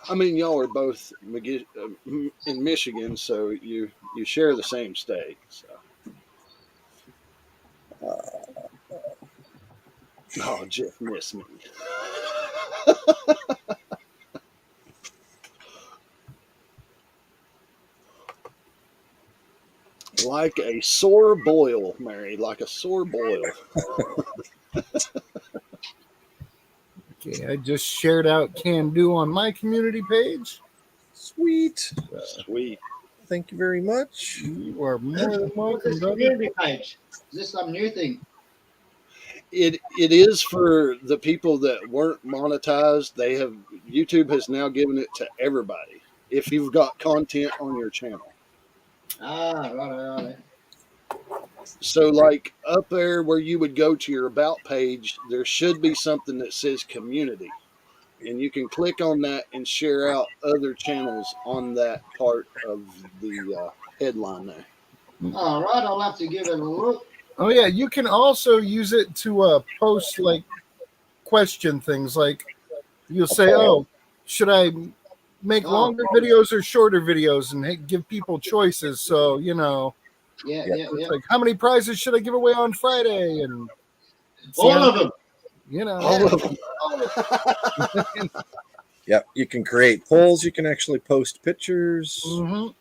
[SPEAKER 1] I mean, y'all are both in Michigan, so you share the same state. So. Oh, Jeff missed me. Like a sore boil, Mary, like a sore boil.
[SPEAKER 3] Okay, I just shared out Can Do on my community page.
[SPEAKER 4] Sweet.
[SPEAKER 1] Sweet.
[SPEAKER 4] Thank you very much.
[SPEAKER 3] You are more than
[SPEAKER 6] What's
[SPEAKER 3] welcome,
[SPEAKER 6] this
[SPEAKER 3] brother.
[SPEAKER 6] community page? Is this some new thing?
[SPEAKER 1] It is for the people that weren't monetized. YouTube has now given it to everybody if you've got content on your channel.
[SPEAKER 6] Ah, right.
[SPEAKER 1] So, like up there where you would go to your about page, there should be something that says community. And you can click on that and share out other channels on that part of the headline there.
[SPEAKER 6] All right, I'll have to give it a look.
[SPEAKER 3] Oh yeah, you can also use it to post like question things. Like you'll say, "Oh, should I make
[SPEAKER 6] Oh,
[SPEAKER 3] longer videos or shorter videos?" and give people choices. So
[SPEAKER 6] yeah.
[SPEAKER 3] it's like, how many prizes should I give away on Friday? And
[SPEAKER 6] All of them.
[SPEAKER 1] All of them.
[SPEAKER 4] Yep, you can create polls. You can actually post pictures,
[SPEAKER 3] Mhm.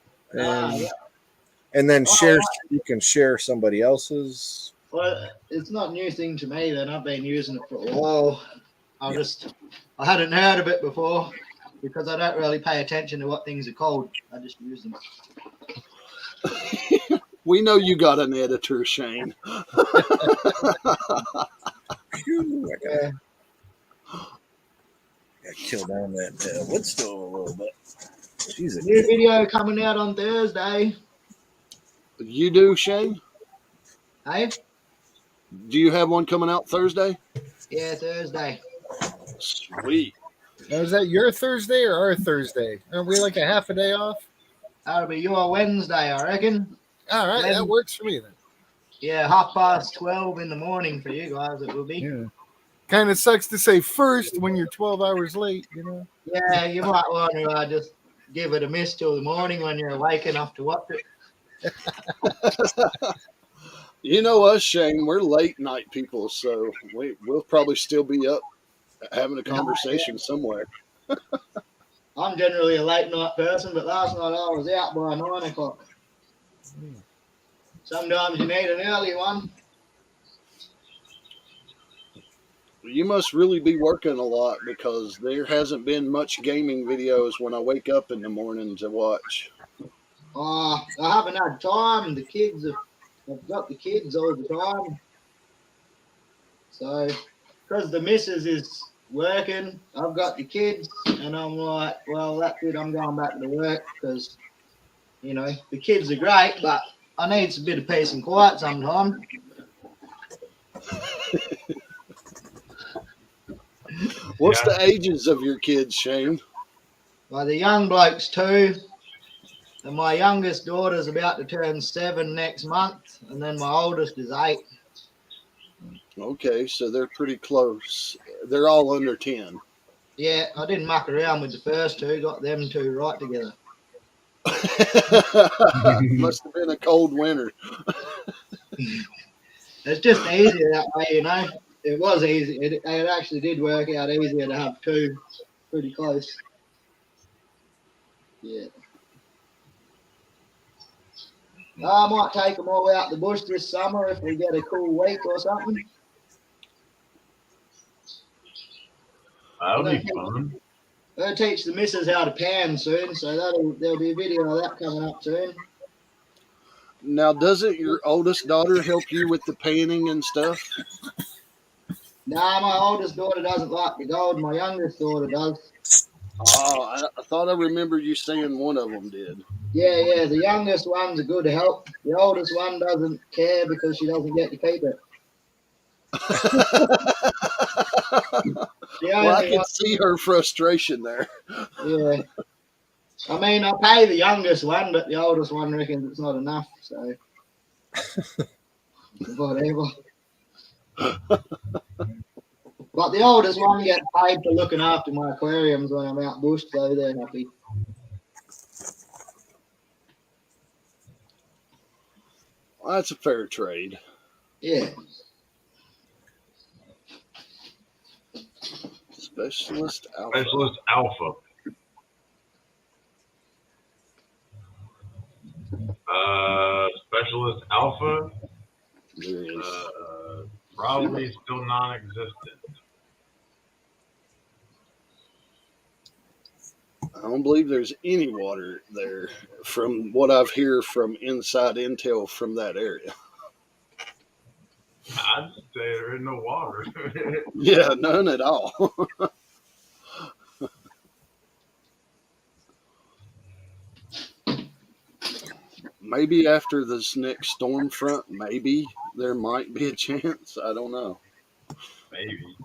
[SPEAKER 4] and then share. You can share somebody else's.
[SPEAKER 6] Well, it's not a new thing to me. Then I've been using it for a while. I hadn't heard of it before because I don't really pay attention to what things are called. I just use them.
[SPEAKER 1] We know you got an editor, Shane.
[SPEAKER 4] Phew, I got kill down that wood stove a little bit. She's a
[SPEAKER 6] New video coming out on Thursday.
[SPEAKER 1] You do, Shane?
[SPEAKER 6] Hey?
[SPEAKER 1] Do you have one coming out Thursday?
[SPEAKER 6] Yeah, Thursday.
[SPEAKER 1] Sweet.
[SPEAKER 3] Now, is that your Thursday or our Thursday? Aren't we like a half a day off?
[SPEAKER 6] That'll be your Wednesday, I reckon.
[SPEAKER 3] All right, that works for me then.
[SPEAKER 6] Yeah, 12:30 in the morning for you guys. It will be.
[SPEAKER 3] Yeah. Kind of sucks to say first when you're 12 hours late,
[SPEAKER 6] Yeah, you might want to just give it a miss till the morning when you're awake enough to watch it.
[SPEAKER 1] You know us, Shane. We're late night people, so we'll probably still be up having a conversation somewhere.
[SPEAKER 6] I'm generally a late night person, but last night I was out by 9 o'clock. Sometimes you need an early one.
[SPEAKER 1] You must really be working a lot because there hasn't been much gaming videos when I wake up in the morning to watch.
[SPEAKER 6] I haven't had time. I've got the kids all the time. So, because the missus is working, I've got the kids, and I'm like, well, that's it. I'm going back to work because, the kids are great, but I need a bit of peace and quiet sometimes.
[SPEAKER 1] What's the ages of your kids, Shane?
[SPEAKER 6] Well, the young bloke's 2, and my youngest daughter's about to turn 7 next month, and then my oldest is 8.
[SPEAKER 1] Okay, so they're pretty close. They're all under 10.
[SPEAKER 6] Yeah, I didn't muck around with the first two. Got them two right together.
[SPEAKER 1] Must have been a cold winter.
[SPEAKER 6] It's just easier that way, you know. It was easy. It actually did work out easier to have two pretty close. Yeah. I might take them all out the bush this summer if we get a cool week or something.
[SPEAKER 2] That'll
[SPEAKER 6] I'm
[SPEAKER 2] be fun.
[SPEAKER 6] going to teach the missus how to pan soon, so there'll be a video of that coming up soon.
[SPEAKER 1] Now, doesn't your oldest daughter help you with the panning and stuff?
[SPEAKER 6] Nah, my oldest daughter doesn't like the gold. My youngest daughter does.
[SPEAKER 1] Oh, I thought I remembered you saying one of them did.
[SPEAKER 6] Yeah. The youngest one's a good help. The oldest one doesn't care because she doesn't get to keep it.
[SPEAKER 1] Well, I can see her frustration there.
[SPEAKER 6] Yeah. I mean, I pay the youngest one, but the oldest one reckons it's not enough. So, whatever. But the oldest one gets paid for looking after my aquariums when I'm out bush, so they're happy.
[SPEAKER 1] Well, that's a fair trade.
[SPEAKER 6] Yeah.
[SPEAKER 1] Specialist Alpha.
[SPEAKER 2] Specialist Alpha. Specialist Alpha.
[SPEAKER 1] There is.
[SPEAKER 2] Probably still non-existent.
[SPEAKER 1] I don't believe there's any water there from what I've heard from inside intel from that area.
[SPEAKER 2] I'd say there is no water.
[SPEAKER 1] Yeah, none at all. Maybe after this next storm front, maybe there might be a chance. I don't know.
[SPEAKER 2] Maybe.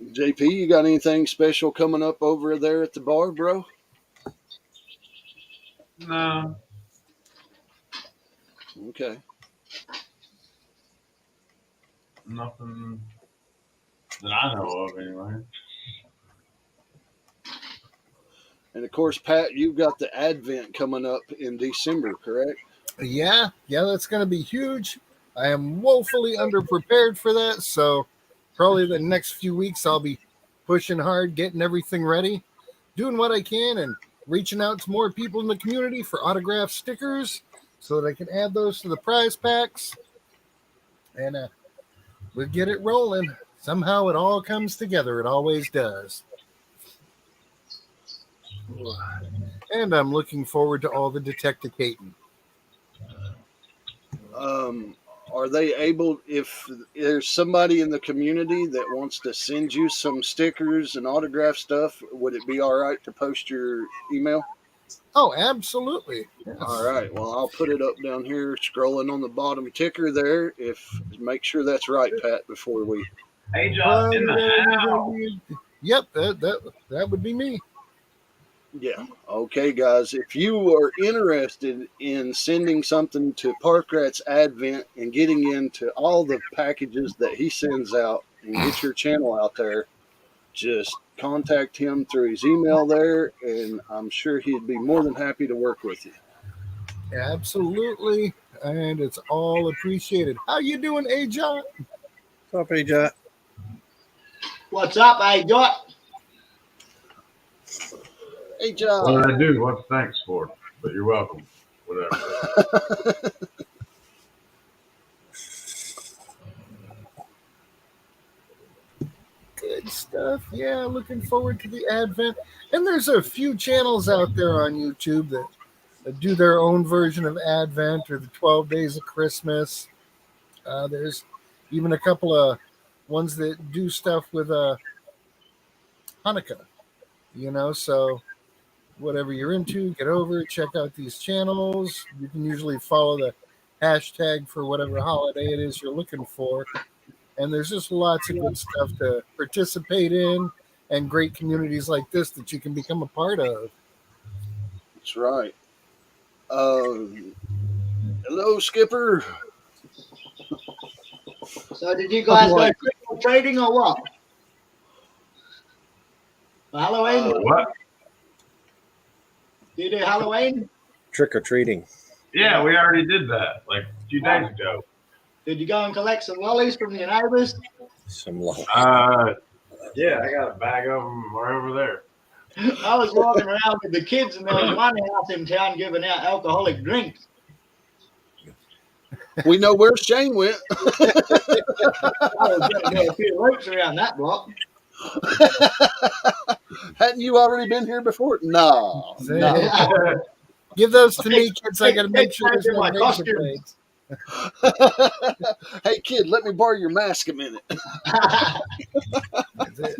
[SPEAKER 1] JP, you got anything special coming up over there at the bar, bro?
[SPEAKER 2] No.
[SPEAKER 1] Okay.
[SPEAKER 2] Nothing that I know of, anyway.
[SPEAKER 1] And of course, Pat, you've got the Advent coming up in December, correct?
[SPEAKER 3] Yeah, that's going to be huge. I am woefully underprepared for that, so probably the next few weeks I'll be pushing hard, getting everything ready, doing what I can, and reaching out to more people in the community for autograph stickers so that I can add those to the prize packs. And we'll get it rolling. Somehow it all comes together. It always does. And I'm looking forward to all the detecticating.
[SPEAKER 1] Are they able, if there's somebody in the community that wants to send you some stickers and autograph stuff, would it be all right to post your email?
[SPEAKER 3] Oh, absolutely. Yes.
[SPEAKER 1] All right. Well, I'll put it up down here, scrolling on the bottom ticker there. Make sure that's right, Pat, before we.
[SPEAKER 2] Hey, John, in the house.
[SPEAKER 3] Yep, that would be me.
[SPEAKER 1] Yeah. Okay, guys. If you are interested in sending something to Park Rat's Advent and getting into all the packages that he sends out and get your channel out there, just contact him through his email there, and I'm sure he'd be more than happy to work with you.
[SPEAKER 3] Absolutely. And it's all appreciated. How you doing, AJ?
[SPEAKER 4] What's up, AJ?
[SPEAKER 6] What's up, AJ?
[SPEAKER 1] Hey, John.
[SPEAKER 2] What did I do? What's thanks for? But you're welcome. Whatever.
[SPEAKER 3] Good stuff. Yeah, looking forward to the Advent. And there's a few channels out there on YouTube that do their own version of Advent or the 12 Days of Christmas. There's even a couple of ones that do stuff with Hanukkah. So whatever you're into, get over, check out these channels. You can usually follow the hashtag for whatever holiday it is you're looking for. And there's just lots of good stuff to participate in and great communities like this that you can become a part of.
[SPEAKER 1] That's right. Hello, Skipper.
[SPEAKER 6] So did you guys go
[SPEAKER 3] like-
[SPEAKER 6] trick or treating or what? For Halloween?
[SPEAKER 2] What?
[SPEAKER 6] Do you do Halloween?
[SPEAKER 4] Trick or treating.
[SPEAKER 2] Yeah, we already did that like a few days ago.
[SPEAKER 6] Did you go and collect some lollies from your neighbours?
[SPEAKER 4] Some low.
[SPEAKER 2] Yeah, I got a bag of them right over there.
[SPEAKER 6] I was walking around with the kids, and there was one house in town giving out alcoholic drinks.
[SPEAKER 1] We know where Shane went.
[SPEAKER 6] I was going to do a few loops around that block.
[SPEAKER 1] Hadn't you already been here before? No.
[SPEAKER 6] Yeah.
[SPEAKER 3] Give those to me, kids. I got to
[SPEAKER 6] Hey,
[SPEAKER 3] make sure
[SPEAKER 6] hey,
[SPEAKER 3] there's no
[SPEAKER 6] my
[SPEAKER 3] razor
[SPEAKER 6] costumes.
[SPEAKER 3] blades.
[SPEAKER 1] Hey, kid, let me borrow your mask a minute.
[SPEAKER 3] That's it.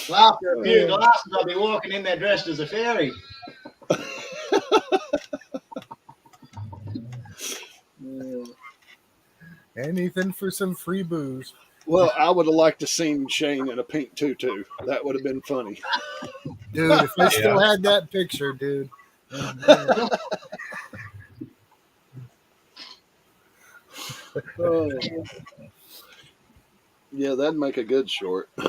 [SPEAKER 6] Well, after a few glasses, I'll be walking in there dressed as a fairy.
[SPEAKER 3] Anything for some free booze.
[SPEAKER 1] Well, I would have liked to seen Shane in a pink tutu. That would have been funny.
[SPEAKER 3] Dude, if I still had that picture, dude.
[SPEAKER 1] Oh. Yeah, that'd make a good short.
[SPEAKER 6] I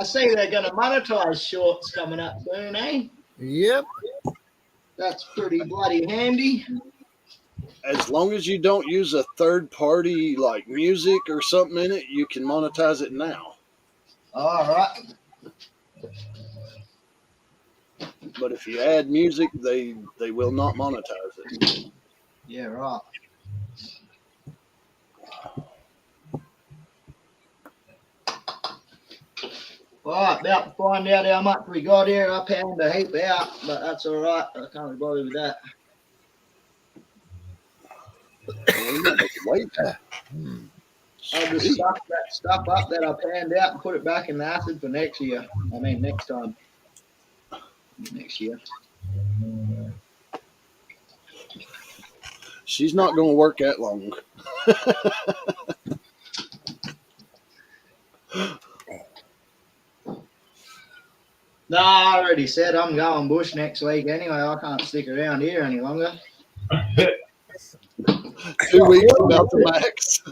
[SPEAKER 6] see they're going to monetize shorts coming up soon, eh?
[SPEAKER 3] Yep.
[SPEAKER 6] That's pretty bloody handy.
[SPEAKER 1] As long as you don't use a third party like music or something in it, you can monetize it now.
[SPEAKER 6] All right.
[SPEAKER 1] But if you add music, they will not monetize it.
[SPEAKER 6] Yeah, right. All right, about to find out how much we got here. I pound a heap out, but that's all right. I can't be bothered with that.
[SPEAKER 1] Wait.
[SPEAKER 6] I'll just suck that stuff up that I panned out and put it back in the acid for next year. I mean, next time. Next year.
[SPEAKER 1] She's not going to work that long.
[SPEAKER 6] No, I already said I'm going bush next week anyway. I can't stick around here any longer.
[SPEAKER 1] 2 weeks about the max.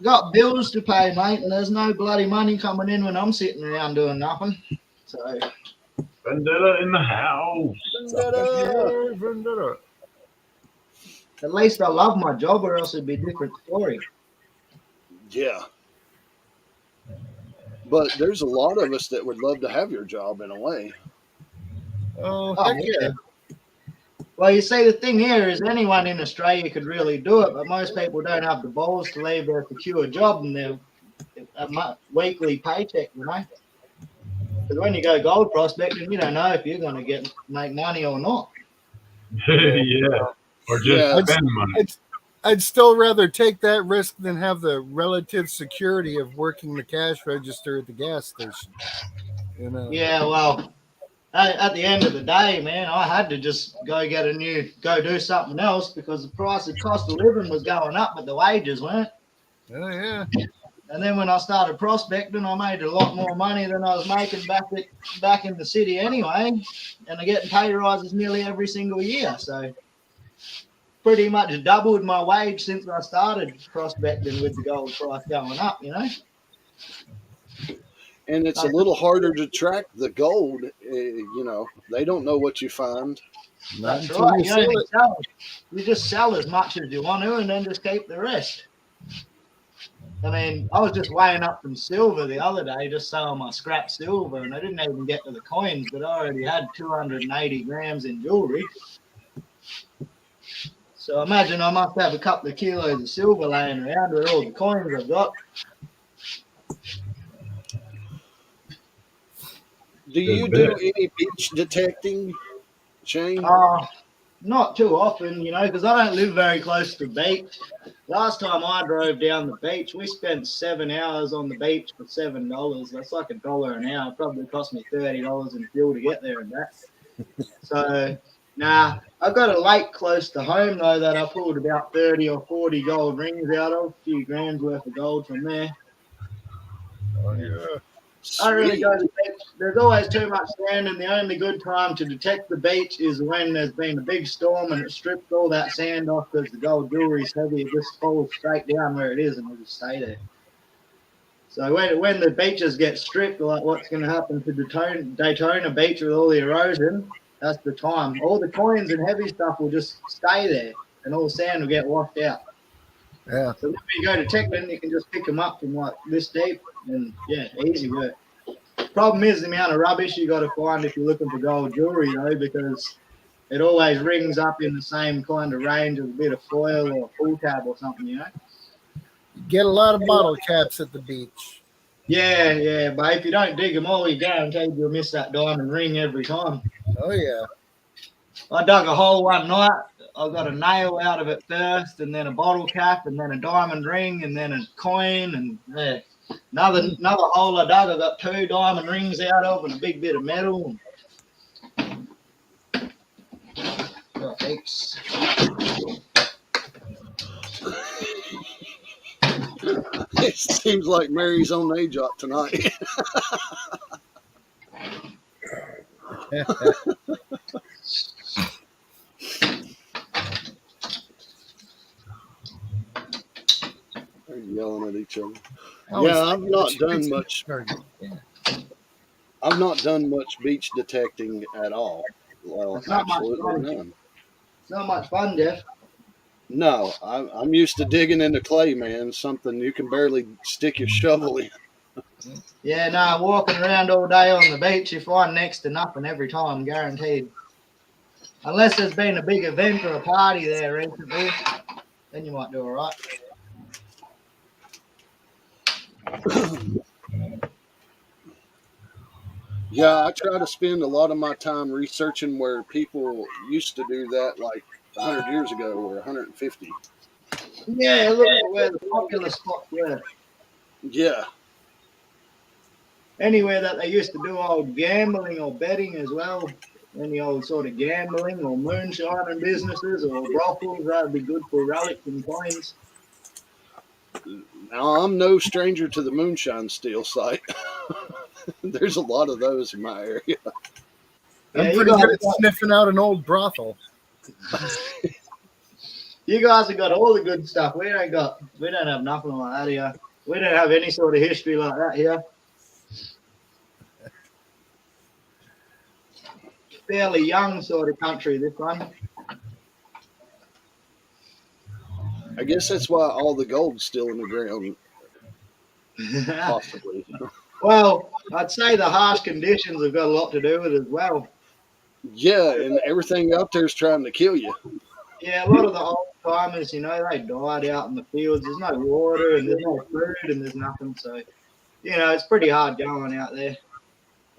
[SPEAKER 6] Got bills to pay, mate, and there's no bloody money coming in when I'm sitting around doing nothing. So
[SPEAKER 2] Vendetta in the house.
[SPEAKER 6] at least I love my job, or else it'd be a different story.
[SPEAKER 1] Yeah. But there's a lot of us that would love to have your job in a way.
[SPEAKER 3] Oh,
[SPEAKER 6] Oh,
[SPEAKER 3] heck
[SPEAKER 6] yeah.
[SPEAKER 3] yeah.
[SPEAKER 6] Well, you see, the thing here is anyone in Australia could really do it, but most people don't have the balls to leave their secure job and their weekly paycheck, you know. Because when you go gold prospecting, you don't know if you're going to make money or not.
[SPEAKER 2] Yeah. Or just
[SPEAKER 1] Yeah.
[SPEAKER 2] spend money.
[SPEAKER 3] I'd still rather take that risk than have the relative security of working the cash register at the gas station. You know.
[SPEAKER 6] Yeah, well, at the end of the day, man, I had to just go do something else because the cost of living was going up, but the wages weren't.
[SPEAKER 3] Oh yeah.
[SPEAKER 6] And then when I started prospecting, I made a lot more money than I was making back in the city anyway, and I'm getting pay rises nearly every single year. So pretty much doubled my wage since I started prospecting with the gold price going up, you know.
[SPEAKER 1] And it's a little harder to track the gold. You know, they don't know what you find.
[SPEAKER 3] Not
[SPEAKER 6] That's
[SPEAKER 3] until
[SPEAKER 6] right.
[SPEAKER 3] you
[SPEAKER 6] You
[SPEAKER 3] sell
[SPEAKER 6] only
[SPEAKER 3] it.
[SPEAKER 6] sell it. You just sell as much as you want to and then just keep the rest. I mean, I was just weighing up some silver the other day, just selling my scrap silver, and I didn't even get to the coins, but I already had 280 grams in jewelry. So imagine I must have a couple of kilos of silver laying around with all the coins I've got.
[SPEAKER 1] Do you do any beach detecting, Shane?
[SPEAKER 6] Not too often, you know, because I don't live very close to the beach. Last time I drove down the beach, we spent 7 hours on the beach for $7. That's like $1 an hour. It probably cost me $30 in fuel to get there and back. So, nah, I've got a lake close to home, though, that I pulled about 30 or 40 gold rings out of, a few grams worth of gold from there.
[SPEAKER 3] Oh, yeah.
[SPEAKER 6] I really
[SPEAKER 1] Sweet.
[SPEAKER 6] go to the beach. There's always too much sand, and the only good time to detect the beach is when there's been a big storm and it strips all that sand off because the gold jewelry's heavy. It just falls straight down where it is and will just stay there. So when the beaches get stripped, like what's going to happen to Daytona Beach with all the erosion, that's the time. All the coins and heavy stuff will just stay there, and all the sand will get washed out.
[SPEAKER 3] Yeah.
[SPEAKER 6] So when you go to Techland, you can just pick them up from like this deep, and yeah, easy work. Problem is the amount of rubbish you got to find if you're looking for gold jewelry, though, because it always rings up in the same kind of range as a bit of foil or a pull tab or something, you know.
[SPEAKER 3] You get a lot of bottle caps at the beach.
[SPEAKER 6] Yeah, yeah, but if you don't dig them all, you're guaranteed you'll miss that diamond ring every time.
[SPEAKER 3] Oh, yeah.
[SPEAKER 6] I dug a hole one night. I got a nail out of it first, and then a bottle cap, and then a diamond ring, and then a coin, and yeah. Another hole I dug. I got 2 diamond rings out of, and a big bit of metal. Got heaps.
[SPEAKER 1] It seems like Mary's on a job tonight. They're yelling at each other.
[SPEAKER 3] I always
[SPEAKER 1] Yeah,
[SPEAKER 3] think that she fixed it. Yeah.
[SPEAKER 1] I've not done much beach detecting at all. Well,
[SPEAKER 6] It's not much
[SPEAKER 1] absolutely
[SPEAKER 6] fun.
[SPEAKER 1] none.
[SPEAKER 6] It's not much fun, Jeff.
[SPEAKER 1] No, I'm used to digging into clay, man. Something you can barely stick your shovel in.
[SPEAKER 6] Yeah, no, walking around all day on the beach, you find next to nothing every time, guaranteed. Unless there's been a big event or a party there recently, then you might do all right.
[SPEAKER 1] Yeah, I try to spend a lot of my time researching where people used to do that like 100 years ago or 150.
[SPEAKER 6] Yeah, look for where the popular spots were.
[SPEAKER 1] Yeah,
[SPEAKER 6] Anywhere that they used to do old gambling or betting as well. Any old sort of gambling or moonshining businesses or brothels, that would be good for relics and coins.
[SPEAKER 1] now I'm no stranger to the moonshine steel site. There's a lot of those in my area.
[SPEAKER 6] Yeah,
[SPEAKER 3] I'm pretty good at sniffing out an old brothel.
[SPEAKER 6] You guys have got all the good stuff. We don't have nothing like that here. We don't have any sort of history like that here. Fairly young sort of country, this one.
[SPEAKER 1] I guess that's why all the gold's still in the ground, possibly.
[SPEAKER 6] Well, I'd say the harsh conditions have got a lot to do with it as well.
[SPEAKER 1] Yeah, and everything up there is trying to kill you.
[SPEAKER 6] Yeah, a lot of the old timers, you know, they died out in the fields. There's no water and there's no food and there's nothing. So, you know, it's pretty hard going out there.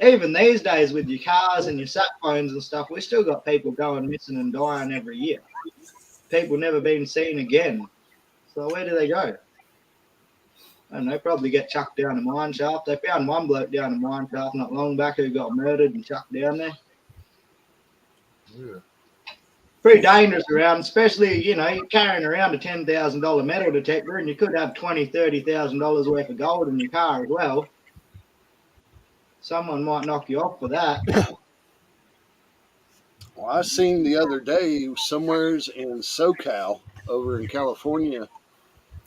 [SPEAKER 6] Even these days with your cars and your sat phones and stuff, we still got people going missing and dying every year. People never been seen again. So where do they go? I don't know, probably get chucked down a mine shaft. They found one bloke down a mine shaft not long back who got murdered and chucked down there.
[SPEAKER 3] Yeah.
[SPEAKER 6] Pretty dangerous around, especially, you know, you're carrying around a $10,000 metal detector and you could have $20,000, $30,000 worth of gold in your car as well. Someone might knock you off for that.
[SPEAKER 1] Well, I seen the other day somewheres in SoCal over in California,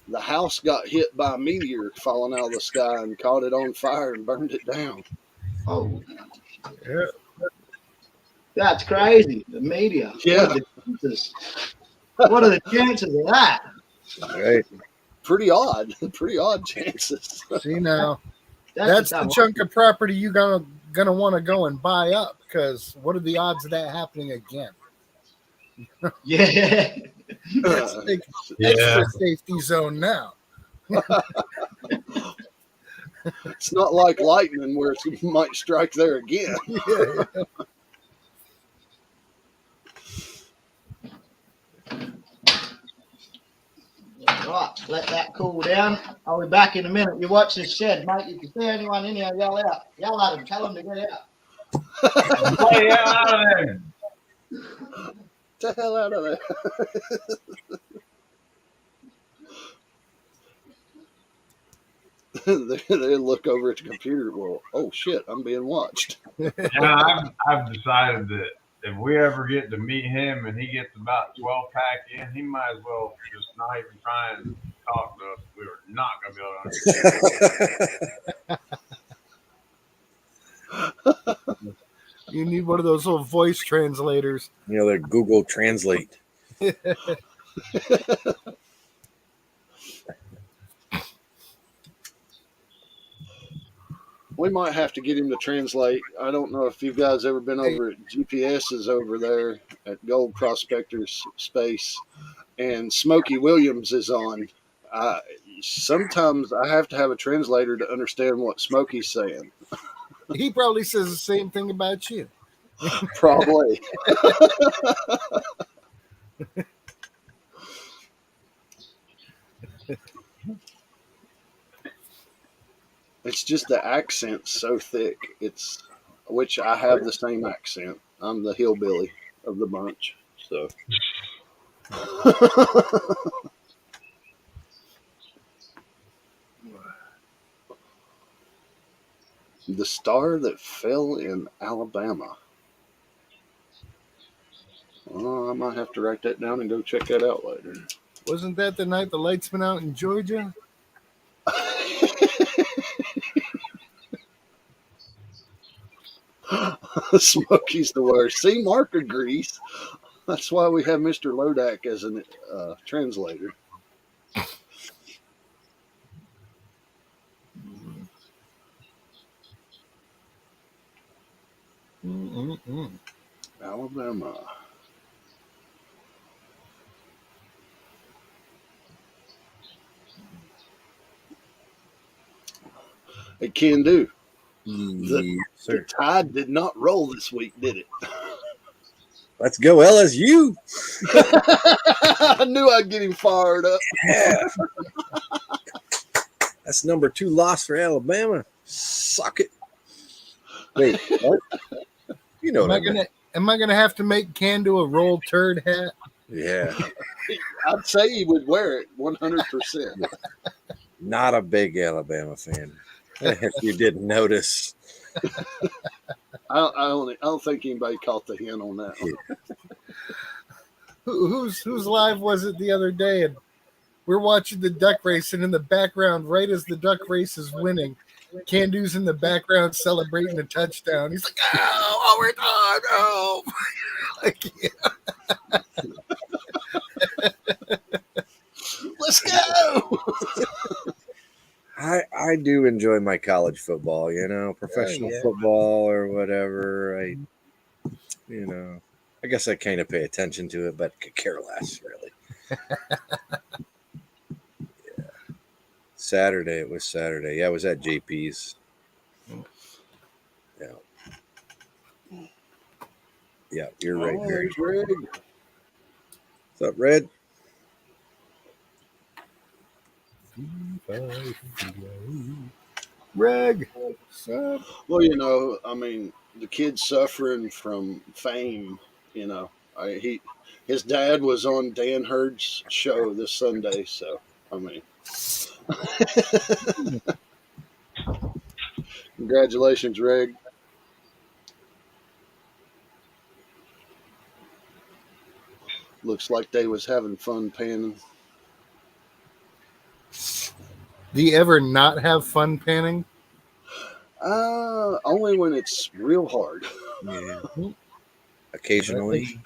[SPEAKER 1] the house got hit by a meteor falling out of the sky and caught it on fire and burned it down.
[SPEAKER 6] Oh,
[SPEAKER 3] Yeah.
[SPEAKER 6] that's crazy. The media.
[SPEAKER 1] Yeah.
[SPEAKER 6] What are the chances of that?
[SPEAKER 4] Right.
[SPEAKER 1] Pretty odd. Pretty odd chances.
[SPEAKER 3] See now, that's the chunk of property you gonna want to go and buy up, because what are the odds of that happening again?
[SPEAKER 6] Yeah.
[SPEAKER 3] That's like extra safety zone now.
[SPEAKER 1] It's not like lightning where it might strike there again.
[SPEAKER 3] Yeah.
[SPEAKER 6] Right, let that cool down. I'll be back in a minute. You watch this shed, mate. If you see anyone in here, yell out. Yell at them. Tell them to get out.
[SPEAKER 2] Get out of there.
[SPEAKER 1] Get the hell out of there. they look over at the computer. Well, oh shit, I'm being watched.
[SPEAKER 2] I've decided that if we ever get to meet him and he gets about 12 pack in, he might as well just not even try and talk to us. We are not going to be able to understand.
[SPEAKER 3] You need one of those little voice translators.
[SPEAKER 4] The Google Translate.
[SPEAKER 1] We might have to get him to translate. I don't know if you guys ever been over at GPS's over there at Gold Prospectors Space, and Smokey Williams is on. I, Sometimes I have to have a translator to understand what Smokey's saying.
[SPEAKER 3] He probably says the same thing about you.
[SPEAKER 1] Probably. It's just the accent's so thick. Which I have the same accent. I'm the hillbilly of the bunch. So the star that fell in Alabama. Oh, I might have to write that down and go check that out later.
[SPEAKER 3] Wasn't that the night the lights went out in Georgia?
[SPEAKER 1] Smokey's the worst. See, Mark agrees. That's why we have Mr. Lodak as a translator. Alabama. It can do. The tide did not roll this week, did it?
[SPEAKER 4] Let's go LSU.
[SPEAKER 1] I knew I'd get him fired up.
[SPEAKER 4] Yeah. That's number 2 loss for Alabama. Suck it. Wait, what? You know
[SPEAKER 3] Am I gonna have to make Can do a roll turd hat?
[SPEAKER 4] Yeah.
[SPEAKER 1] I'd say he would wear it 100%.
[SPEAKER 4] Not a big Alabama fan. If you didn't notice.
[SPEAKER 1] I don't think anybody caught the hint on that one.
[SPEAKER 3] Whose live was it the other day? And we're watching the duck race, and in the background, right as the duck race is winning, Candu's in the background celebrating a touchdown. He's like, "Oh, we're done! Oh!" Like,
[SPEAKER 1] Let's go!
[SPEAKER 4] I do enjoy my college football, professional football or whatever. I guess I kind of pay attention to it, but could care less, really. Yeah. Saturday, it was Saturday. Yeah, I was at JP's. Yeah. Yeah, you're right, Gary. What's up, Red?
[SPEAKER 3] Reg.
[SPEAKER 1] Well, the kid's suffering from fame. His dad was on Dan Hurd's show this Sunday, so congratulations, Reg. Looks like they was having fun panning.
[SPEAKER 3] Do you ever not have fun panning?
[SPEAKER 1] Only when it's real hard.
[SPEAKER 4] Yeah. Occasionally.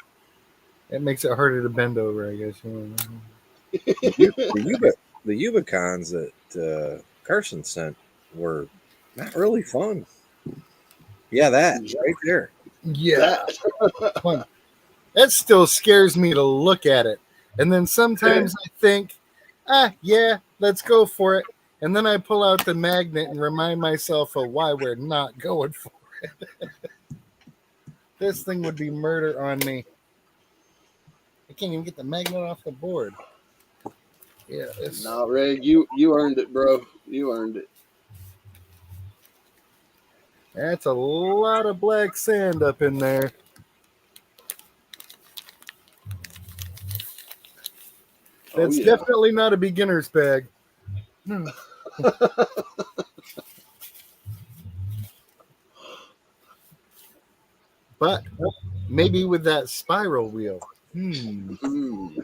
[SPEAKER 3] It makes it harder to bend over, I guess.
[SPEAKER 4] The Ubicons that Carson sent were not really fun. Yeah, that right there.
[SPEAKER 3] Yeah. Fun. That still scares me to look at it. And then sometimes I think, yeah, let's go for it. And then I pull out the magnet and remind myself of why we're not going for it. This thing would be murder on me. I can't even get the magnet off the board. Yeah.
[SPEAKER 1] No, Reg, you earned it, bro. You earned it.
[SPEAKER 3] That's a lot of black sand up in there. That's definitely not a beginner's bag. No. But maybe with that spiral wheel.
[SPEAKER 1] Maybe.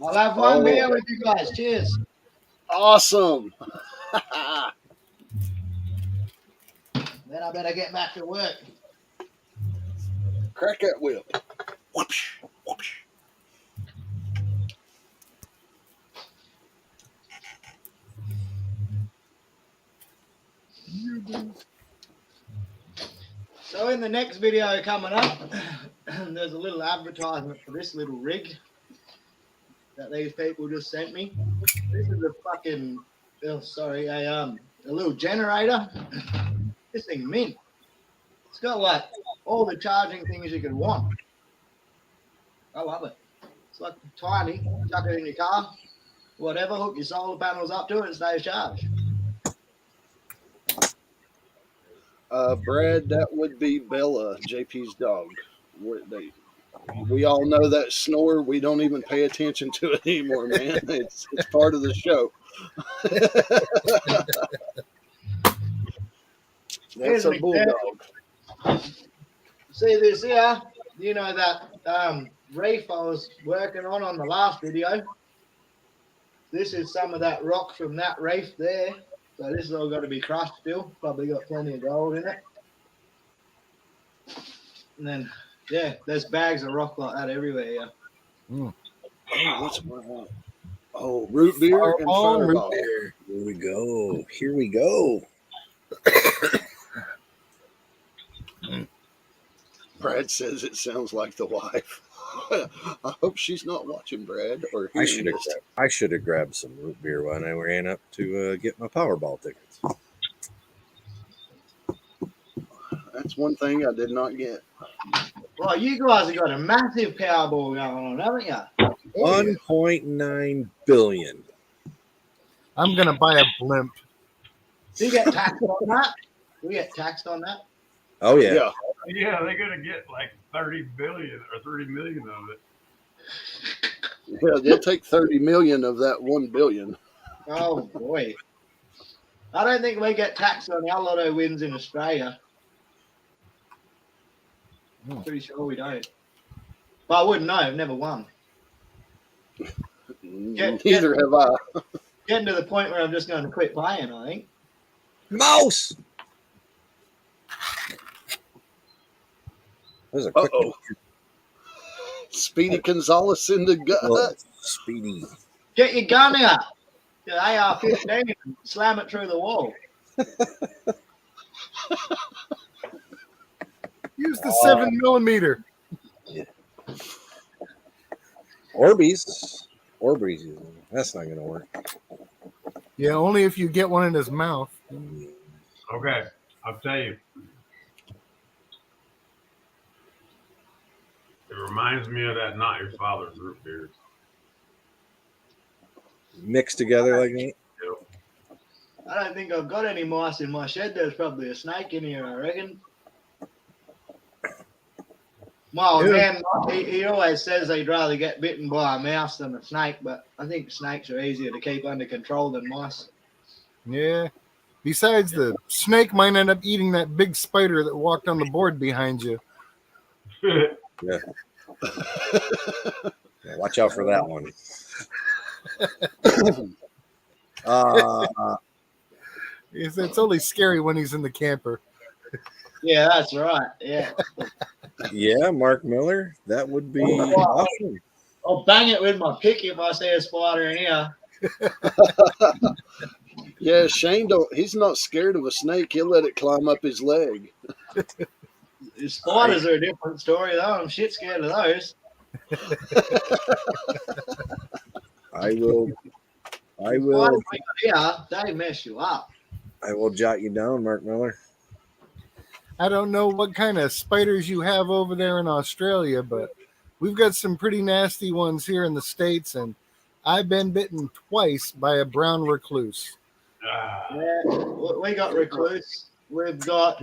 [SPEAKER 6] I'll have one
[SPEAKER 1] Oh.
[SPEAKER 6] beer with you guys. Cheers.
[SPEAKER 1] Awesome.
[SPEAKER 6] Then I better get back to work.
[SPEAKER 1] Crack that whip. Whoopsh, whoopsh.
[SPEAKER 6] So in the next video coming up, there's a little advertisement for this little rig that these people just sent me. This is a fucking, a little generator. This thing mint. It's got like all the charging things you could want. I love it. It's like tiny. Chuck it in your car, whatever. Hook your solar panels up to it and stays charged.
[SPEAKER 1] Brad, that would be Bella, JP's dog. We all know that snore. We don't even pay attention to it anymore, man. It's part of the show. That's a bulldog.
[SPEAKER 6] See this here? You know that reef I was working on the last video? This is some of that rock from that reef there. So this is all got to be crushed still. Probably got plenty of gold in it. And then, yeah, there's bags of rock like that everywhere. Yeah.
[SPEAKER 1] Oh, what's what I want? Oh, root beer and fireball.
[SPEAKER 4] Here we go. Here we go.
[SPEAKER 1] Brad says it sounds like the wife. I hope she's not watching, Brad. Or
[SPEAKER 4] I should have grabbed some root beer when I ran up to get my Powerball tickets.
[SPEAKER 1] That's one thing I did not get.
[SPEAKER 6] Well, you guys have got a massive Powerball going on, haven't you?
[SPEAKER 4] 1.9 billion.
[SPEAKER 3] I'm gonna buy a blimp.
[SPEAKER 6] Do you get taxed on that? Do we get taxed on that?
[SPEAKER 4] Oh yeah.
[SPEAKER 2] Yeah, they're gonna get like 30 billion or 30 million of it.
[SPEAKER 1] Yeah, they'll take 30 million of that 1 billion.
[SPEAKER 6] Oh boy. I don't think we get taxed on our lotto wins in Australia. I'm pretty sure we don't. But I wouldn't know. I've never won.
[SPEAKER 1] Neither have I.
[SPEAKER 6] Getting to the point where I'm just going to quit playing, I think.
[SPEAKER 4] Mouse. There's a quick
[SPEAKER 1] Speedy Gonzalez in the gut.
[SPEAKER 4] Speedy.
[SPEAKER 6] Get your gun out. Get AR-15 and slam it through the wall.
[SPEAKER 3] Use the 7mm.
[SPEAKER 4] Yeah. Orbeez. That's not gonna work.
[SPEAKER 3] Yeah, only if you get one in his mouth.
[SPEAKER 2] Okay, I'll tell you. It reminds me of that Not Your Father's root beer.
[SPEAKER 4] Mixed together like that.
[SPEAKER 6] I don't think I've got any mice in my shed. There's probably a snake in here, I reckon. Well, man, he always says he'd rather get bitten by a mouse than a snake, but I think snakes are easier to keep under control than mice.
[SPEAKER 3] Yeah. Besides, the snake might end up eating that big spider that walked on the board behind you.
[SPEAKER 4] Yeah. Watch out for that one.
[SPEAKER 3] It's only scary when he's in the camper.
[SPEAKER 6] Yeah, that's right. Yeah.
[SPEAKER 4] Yeah, Mark Miller. That would be awesome.
[SPEAKER 6] I'll bang it with my pick if I see a spider in here.
[SPEAKER 1] Yeah, Shane he's not scared of a snake. He'll let it climb up his leg.
[SPEAKER 6] The spiders are a different story, though. I'm shit scared of those.
[SPEAKER 4] I will.
[SPEAKER 6] Spiders here, they mess you up.
[SPEAKER 4] I will jot you down, Mark Miller.
[SPEAKER 3] I don't know what kind of spiders you have over there in Australia, but we've got some pretty nasty ones here in the States, and I've been bitten twice by a brown recluse.
[SPEAKER 6] Yeah, we got recluse. We've got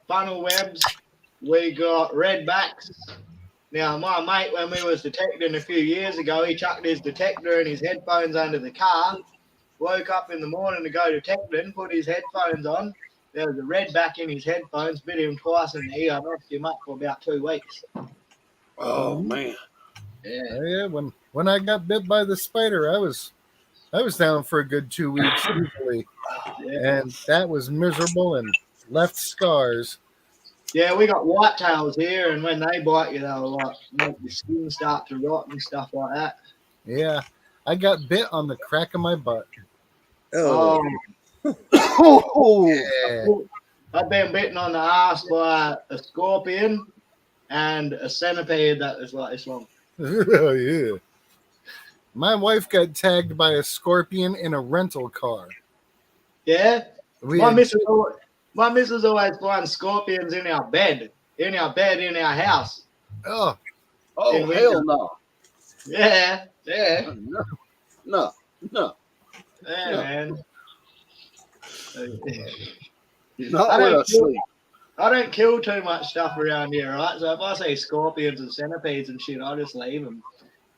[SPEAKER 6] funnel webs. We got redbacks. Now, my mate, when we was detecting a few years ago, he chucked his detector and his headphones under the car, woke up in the morning to go detecting, put his headphones on. There was a red back in his headphones, bit him twice in the ear, knocked him up for about 2 weeks.
[SPEAKER 1] Oh man.
[SPEAKER 6] Yeah.
[SPEAKER 3] Oh, yeah, when I got bit by the spider, I was down for a good 2 weeks easily,
[SPEAKER 6] Yeah.
[SPEAKER 3] and that was miserable and left scars.
[SPEAKER 6] Yeah, we got whitetails here, and when they bite you, they'll like make your skin start to rot and stuff like that.
[SPEAKER 3] Yeah, I got bit on the crack of my butt.
[SPEAKER 4] Oh,
[SPEAKER 6] Oh,
[SPEAKER 1] Oh,
[SPEAKER 3] Yeah.
[SPEAKER 6] I've been bitten on the ass by a scorpion and a centipede that was like this long.
[SPEAKER 3] Oh, yeah. My wife got tagged by a scorpion in a rental car.
[SPEAKER 6] Yeah,
[SPEAKER 3] We
[SPEAKER 6] my
[SPEAKER 3] had
[SPEAKER 6] missus, my missus always finds scorpions in our bed, in our house
[SPEAKER 3] oh,
[SPEAKER 6] in
[SPEAKER 1] oh
[SPEAKER 6] winter.
[SPEAKER 1] hell no.
[SPEAKER 6] Yeah, yeah,
[SPEAKER 1] No, no, no,
[SPEAKER 6] yeah,
[SPEAKER 1] no.
[SPEAKER 6] man.
[SPEAKER 1] Not
[SPEAKER 6] I
[SPEAKER 1] when
[SPEAKER 6] don't
[SPEAKER 1] I
[SPEAKER 6] kill,
[SPEAKER 1] sleep.
[SPEAKER 6] I don't kill too much stuff around here, right? So if I see scorpions and centipedes and shit, I just leave them.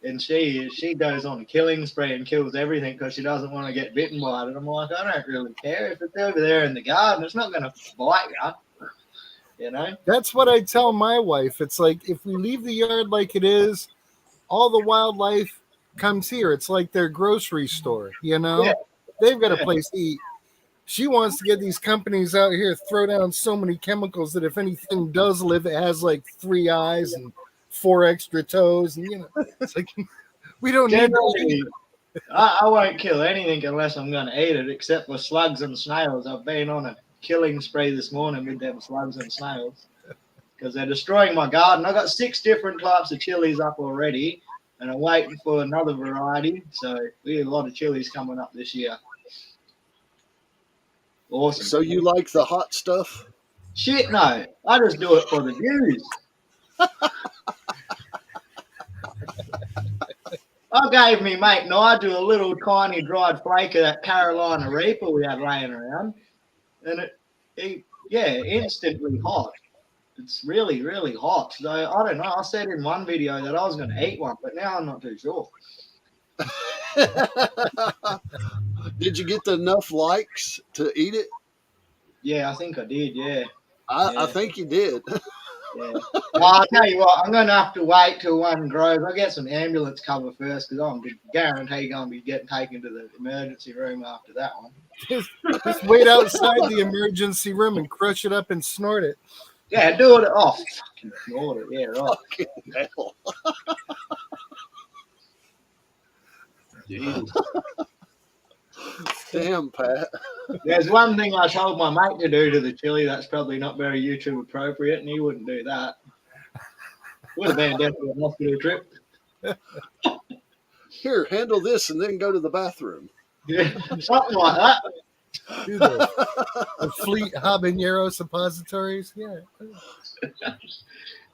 [SPEAKER 6] And she goes on a killing spree and kills everything because she doesn't want to get bitten by it. And I'm like, I don't really care if it's over there in the garden. It's not going to bite you know.
[SPEAKER 3] that's what I tell my wife. It's like if we leave the yard like it is, all the wildlife comes here. It's like their grocery store, you
[SPEAKER 6] Yeah,
[SPEAKER 3] know? They've got a
[SPEAKER 6] yeah.
[SPEAKER 3] place to eat. She wants to get these companies out here throw down so many chemicals that if anything does live, it has like 3 eyes and 4 extra toes, and it's like we don't need that.
[SPEAKER 6] Generally, I won't kill anything unless I'm going to eat it, except for slugs and snails. I've been on a killing spree this morning with them slugs and snails because they're destroying my garden. I've got 6 different types of chilies up already, and I'm waiting for another variety. So we have a lot of chilies coming up this year. Awesome.
[SPEAKER 1] So you like the hot stuff?
[SPEAKER 6] Shit, no. I just do it for the views. I gave me mate Nigel a little tiny dried flake of that Carolina Reaper we had laying around, and instantly hot. It's really, really hot. So I don't know. I said in one video that I was going to eat one, but now I'm not too sure.
[SPEAKER 1] Did you get enough likes to eat it?
[SPEAKER 6] Yeah, I think I did. Yeah,
[SPEAKER 1] I think you did.
[SPEAKER 6] yeah. Well, I'll tell you what. I'm going to have to wait till one grows. I'll get some ambulance cover first because I'm guaranteed going to be getting taken to the emergency room after that one.
[SPEAKER 3] Just wait outside the emergency room and crush it up and snort it.
[SPEAKER 6] Yeah, do it off. Fucking snort it. Yeah, right.
[SPEAKER 1] Fucking hell.
[SPEAKER 6] Jesus.
[SPEAKER 1] Damn, Pat.
[SPEAKER 6] There's one thing I told my mate to do to the chili that's probably not very YouTube appropriate, and he wouldn't do that. Would have been definitely a hospital trip.
[SPEAKER 1] Here, handle this and then go to the bathroom.
[SPEAKER 6] Yeah, something like that.
[SPEAKER 3] Do the Fleet habanero suppositories. Yeah.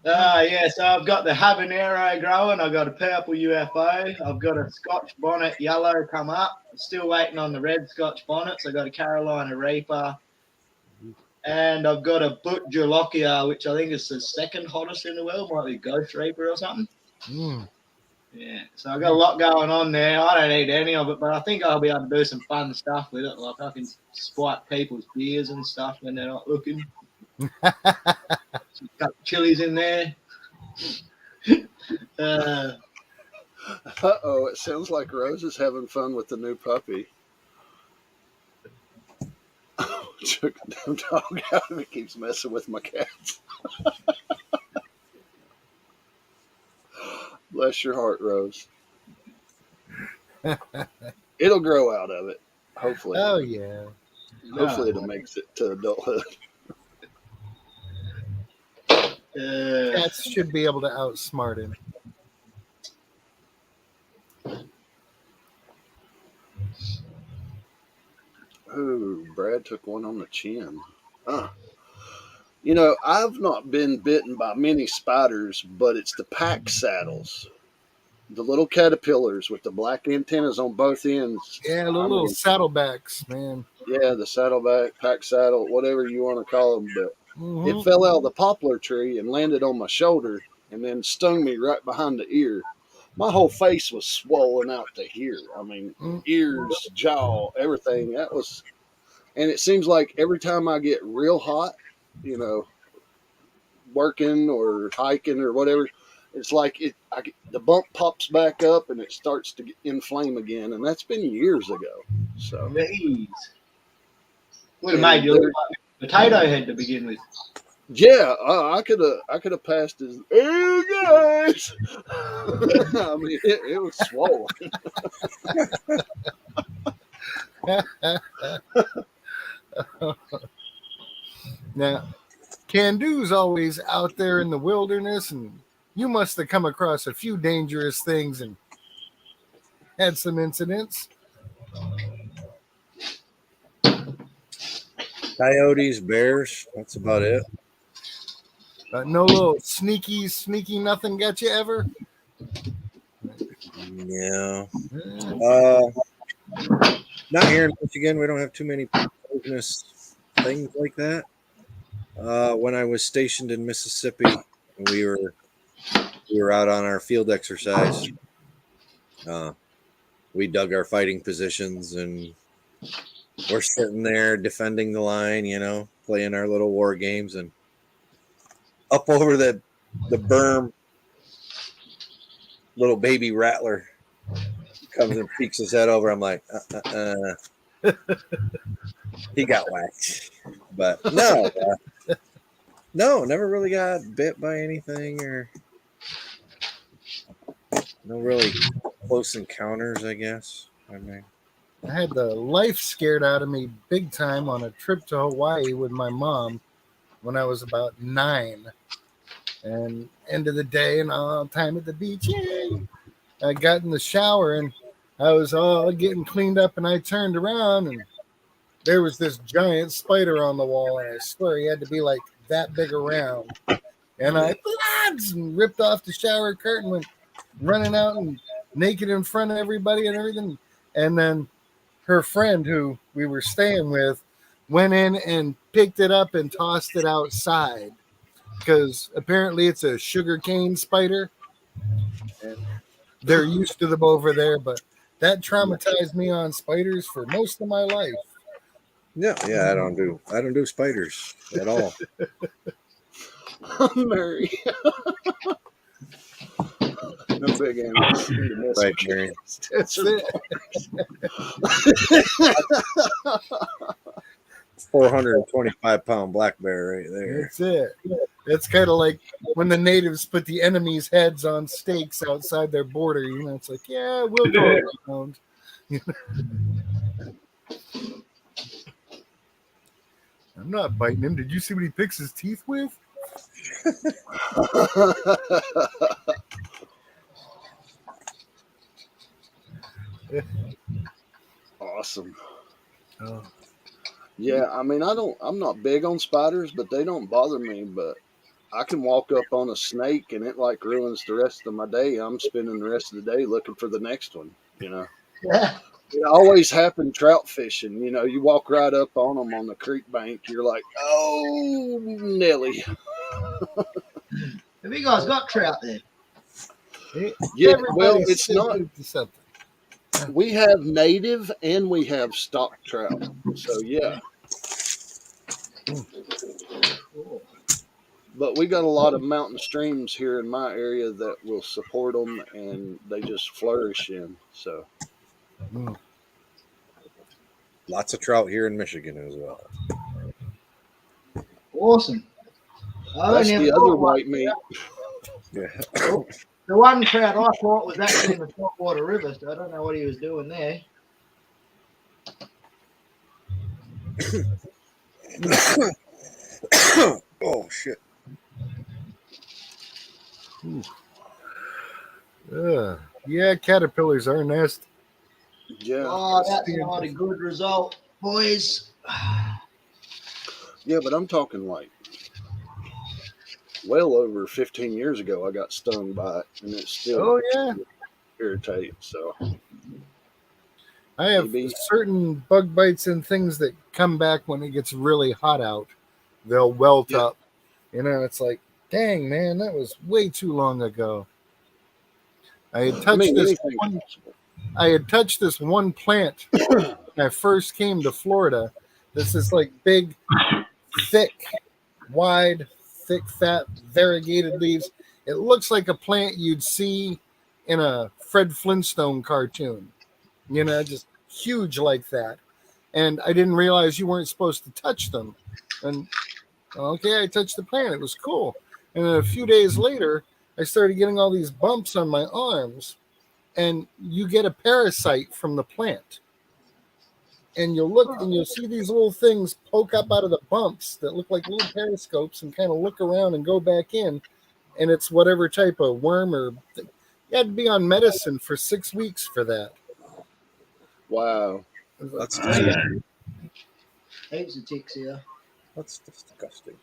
[SPEAKER 6] Yeah, so I've got the habanero growing. I've got a purple UFO. I've got a Scotch bonnet yellow come up. Still waiting on the red Scotch bonnets. I've got a Carolina Reaper. And I've got a Butjolokia, which I think is the second hottest in the world. Might be Ghost Reaper or something.
[SPEAKER 3] Mm.
[SPEAKER 6] Yeah, so I've got a lot going on there. I don't eat any of it, but I think I'll be able to do some fun stuff with it. Like I can spike people's beers and stuff when they're not looking. Got chilies in there.
[SPEAKER 1] Uh-oh, it sounds like Rose is having fun with the new puppy. Took a damn dog out and it keeps messing with my cats. Bless your heart, Rose. It'll grow out of it. Hopefully.
[SPEAKER 3] Oh yeah.
[SPEAKER 1] Hopefully it'll make it to adulthood.
[SPEAKER 3] Cats should be able to outsmart him.
[SPEAKER 1] Ooh, Brad took one on the chin. You know, I've not been bitten by many spiders, but it's the pack saddles. The little caterpillars with the black antennas on both ends.
[SPEAKER 3] Yeah, little saddlebacks, man.
[SPEAKER 1] Yeah, the saddleback, pack saddle, whatever you want to call them. But
[SPEAKER 3] Mm-hmm.
[SPEAKER 1] it fell out of the poplar tree and landed on my shoulder, and then stung me right behind the ear. My whole face was swollen out to here. I mean, ears, jaw, everything. That was, and it seems like every time I get real hot, you know, working or hiking or whatever, it's like the bump pops back up and it starts to inflame again, and that's been years ago. So,
[SPEAKER 6] Jeez. Would have
[SPEAKER 1] and
[SPEAKER 6] made you look like a potato head to begin with.
[SPEAKER 1] yeah, I could have passed as, hey guys. I mean, it was swollen.
[SPEAKER 3] Now, Candu's always out there in the wilderness, and you must have come across a few dangerous things and had some incidents.
[SPEAKER 4] Coyotes, bears. That's about it.
[SPEAKER 3] No little sneaky nothing got you ever?
[SPEAKER 4] Yeah.
[SPEAKER 3] Uh,
[SPEAKER 4] Not here in Michigan. We don't have too many poisonous things like that. When I was stationed in Mississippi, we were out on our field exercise. We dug our fighting positions and we're sitting there defending the line, playing our little war games, and up over the berm, little baby rattler comes and peeks his head over. I'm like, he got whacked. But no, never really got bit by anything or no really close encounters, I guess. I mean,
[SPEAKER 3] I had the life scared out of me big time on a trip to Hawaii with my mom when I was about 9. And end of the day and all time at the beach, yay! I got in the shower and I was all getting cleaned up, and I turned around and there was this giant spider on the wall, and I swear he had to be like that big around. And I and ripped off the shower curtain, went running out and naked in front of everybody and everything. And then her friend who we were staying with went in and picked it up and tossed it outside because apparently it's a sugarcane spider. And they're used to them over there, but that traumatized me on spiders for most of my life.
[SPEAKER 4] yeah, I don't do spiders at all.
[SPEAKER 1] Mary. No big animals.
[SPEAKER 4] Right, Mary.
[SPEAKER 3] That's it.
[SPEAKER 4] 425-pound black bear right there.
[SPEAKER 3] That's it. It's kind of like when the natives put the enemy's heads on stakes outside their border. It's like, yeah, we'll go around. I'm not biting him. Did you see what he picks his teeth with?
[SPEAKER 1] Awesome.
[SPEAKER 3] Oh.
[SPEAKER 1] Yeah, I mean, I'm not big on spiders, but they don't bother me. But I can walk up on a snake and it like ruins the rest of my day. I'm spending the rest of the day looking for the next one.
[SPEAKER 6] Yeah.
[SPEAKER 1] It always happened trout fishing. You walk right up on them on the creek bank. You're like, oh, Nelly.
[SPEAKER 6] Have you guys got trout there?
[SPEAKER 1] Yeah, well,
[SPEAKER 3] Everybody's
[SPEAKER 1] it's not.
[SPEAKER 3] sensitive to something.
[SPEAKER 1] We have native and we have stock trout. So, yeah.
[SPEAKER 6] Cool.
[SPEAKER 1] But we got a lot of mountain streams here in my area that will support them, and they just flourish in. So,
[SPEAKER 4] Lots of trout here in Michigan as well.
[SPEAKER 6] Awesome.
[SPEAKER 1] that's the other white meat.
[SPEAKER 4] Yeah.
[SPEAKER 6] The one trout I thought was actually in the saltwater river, so I don't know what he was doing there.
[SPEAKER 4] Oh shit.
[SPEAKER 3] Yeah, caterpillars are nasty.
[SPEAKER 1] Yeah.
[SPEAKER 6] Oh, that's not a good result, boys.
[SPEAKER 1] Yeah, but I'm talking like well over 15 years ago I got stung by it, and it's still irritating. So
[SPEAKER 3] I have certain bug bites and things that come back when it gets really hot out. They'll welt up. It's like Dang, man, that was way too long ago. I had
[SPEAKER 1] I
[SPEAKER 3] touched
[SPEAKER 1] mean,
[SPEAKER 3] this
[SPEAKER 1] anything
[SPEAKER 3] one.
[SPEAKER 1] possible.
[SPEAKER 3] I had touched this one plant when I first came to Florida. This is like big, thick, wide, thick, fat, variegated leaves. It looks like a plant you'd see in a Fred Flintstone cartoon. Just huge like that. And I didn't realize you weren't supposed to touch them. And okay, I touched the plant. It was cool. And then a few days later, I started getting all these bumps on my arms. And you get a parasite from the plant. And you'll look and you'll see these little things poke up out of the bumps that look like little periscopes and kind of look around and go back in. And it's whatever type of worm or you had to be on medicine for 6 weeks for that.
[SPEAKER 1] Wow.
[SPEAKER 4] That's
[SPEAKER 6] Hey,
[SPEAKER 4] disgusting.
[SPEAKER 6] heaps of ticks here.
[SPEAKER 4] That's disgusting.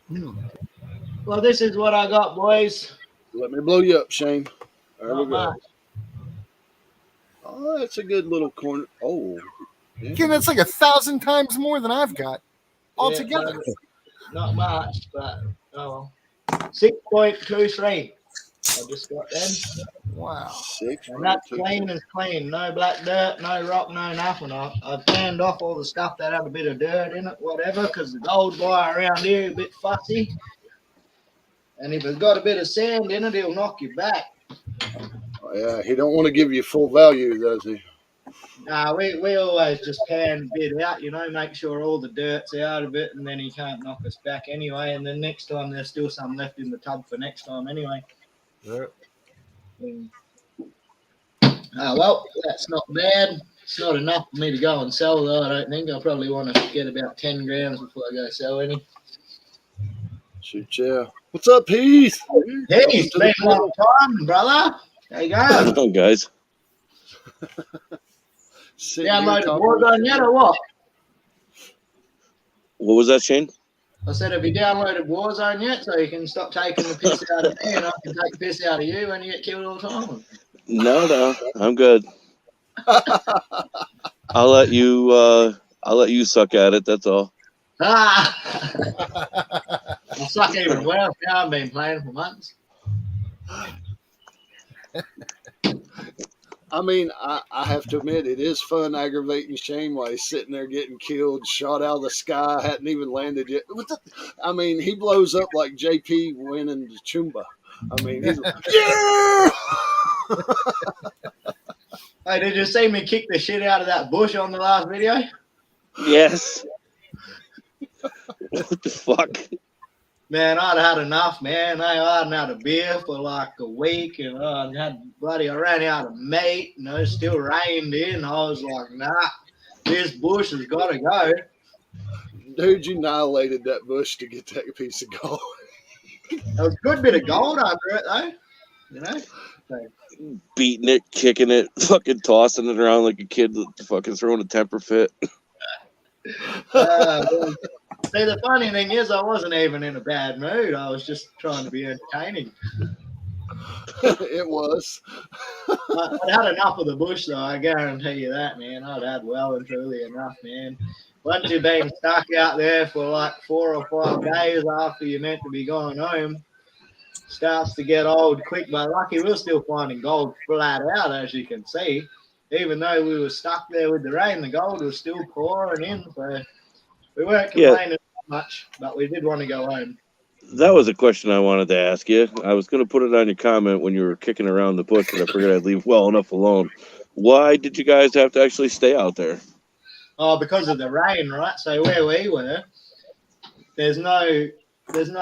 [SPEAKER 6] Well, this is what I got, boys.
[SPEAKER 1] Let me blow you up, Shane. There
[SPEAKER 6] Not
[SPEAKER 1] we go.
[SPEAKER 6] much.
[SPEAKER 1] Oh, that's a good little corner. Oh, yeah.
[SPEAKER 3] Again, that's like 1,000 times more than I've got altogether.
[SPEAKER 6] Yeah, not much, but oh well. 6.23. I just got them.
[SPEAKER 3] Wow.
[SPEAKER 6] And that's
[SPEAKER 1] 6.2.
[SPEAKER 6] clean as clean. No black dirt, no rock, no nothing. I've tanned off all the stuff that had a bit of dirt in it, whatever, because the gold wire around here is a bit fussy. And if it's got a bit of sand in it, it'll knock you back.
[SPEAKER 1] Oh, yeah, he don't want to give you full value, does he?
[SPEAKER 6] Nah, we always just pan a bit out, make sure all the dirt's out of it, and then he can't knock us back anyway. And then next time there's still some left in the tub for next time anyway.
[SPEAKER 3] Yeah.
[SPEAKER 6] Well, that's not bad. It's not enough for me to go and sell, though, I don't think. I probably want to get about 10 grams before I go sell any.
[SPEAKER 1] Shoot, yeah. What's up, Heath?
[SPEAKER 6] Hey,
[SPEAKER 1] Welcome
[SPEAKER 6] it's
[SPEAKER 1] to
[SPEAKER 6] been
[SPEAKER 1] the
[SPEAKER 6] a long
[SPEAKER 1] channel.
[SPEAKER 6] time, brother. How you
[SPEAKER 8] How's
[SPEAKER 6] going?
[SPEAKER 8] it going, guys?
[SPEAKER 1] Sitting here
[SPEAKER 6] Downloaded
[SPEAKER 1] talking
[SPEAKER 6] Warzone
[SPEAKER 1] with
[SPEAKER 6] yet
[SPEAKER 1] you.
[SPEAKER 6] or what?
[SPEAKER 8] What was that, Shane?
[SPEAKER 6] I said, have you downloaded Warzone yet so you can stop taking the piss out of me and I can take the piss out of you when you get killed all the time?
[SPEAKER 8] No, I'm good. I'll let you suck at it. That's all.
[SPEAKER 6] Ah! I suck even worse now. I've been playing for months.
[SPEAKER 1] I mean, I have to admit, it is fun aggravating Shane while he's sitting there getting killed, shot out of the sky, hadn't even landed yet. I mean, he blows up like JP winning the Chumba. I mean, he's yeah!
[SPEAKER 6] Hey, did you see me kick the shit out of that bush on the last video?
[SPEAKER 8] Yes. What the fuck?
[SPEAKER 6] Man, I'd had enough, man. I hadn't had a beer for like a week, and I ran out of meat, and it still rained in. I was like, nah, this bush has got to go.
[SPEAKER 1] Dude, you annihilated that bush to get that piece of gold.
[SPEAKER 6] There was a good bit of gold under it, though. So,
[SPEAKER 8] Beating it, kicking it, fucking tossing it around like a kid fucking throwing a temper fit.
[SPEAKER 6] well, see, the funny thing is, I wasn't even in a bad mood. I was just trying to be entertaining.
[SPEAKER 1] It was.
[SPEAKER 6] I'd had enough of the bush, though. I guarantee you that, man. I'd had well and truly enough, man. Once you've been stuck out there for like 4 or 5 days after you're meant to be going home, starts to get old quick. But lucky, we're still finding gold flat out, as you can see. Even though we were stuck there with the rain, the gold was still pouring in. So we weren't complaining much, but we did want to go home.
[SPEAKER 8] That was a question I wanted to ask you. I was going to put it on your comment when you were kicking around the bush, but I figured I'd leave well enough alone. Why did you guys have to actually stay out there?
[SPEAKER 6] Oh, because of the rain, right? So where we were, there's no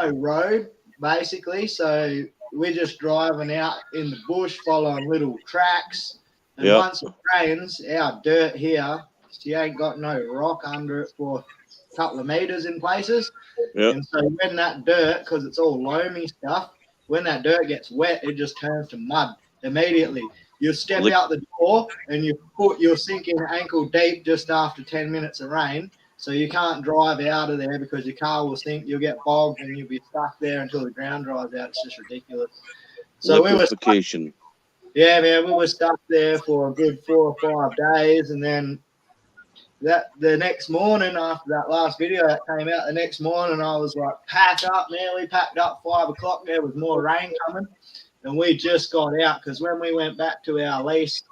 [SPEAKER 6] road basically. So we're just driving out in the bush, following little tracks. And
[SPEAKER 8] Yep.
[SPEAKER 6] once it rains, our dirt here, you ain't got no rock under it for a couple of meters in places.
[SPEAKER 8] Yep.
[SPEAKER 6] And so when that dirt, because it's all loamy stuff, when that dirt gets wet, it just turns to mud immediately. You step out the door and you're sinking ankle deep just after 10 minutes of rain. So you can't drive out of there because your car will sink. You'll get bogged and you'll be stuck there until the ground dries out. It's just ridiculous. So
[SPEAKER 8] Liquefaction.
[SPEAKER 6] yeah, man, we were stuck there for a good 4 or 5 days, and then that the next morning after that last video that came out, the next morning I was like, pack up, man. We packed up 5 o'clock. There was more rain coming, and we just got out because when we went back to our lease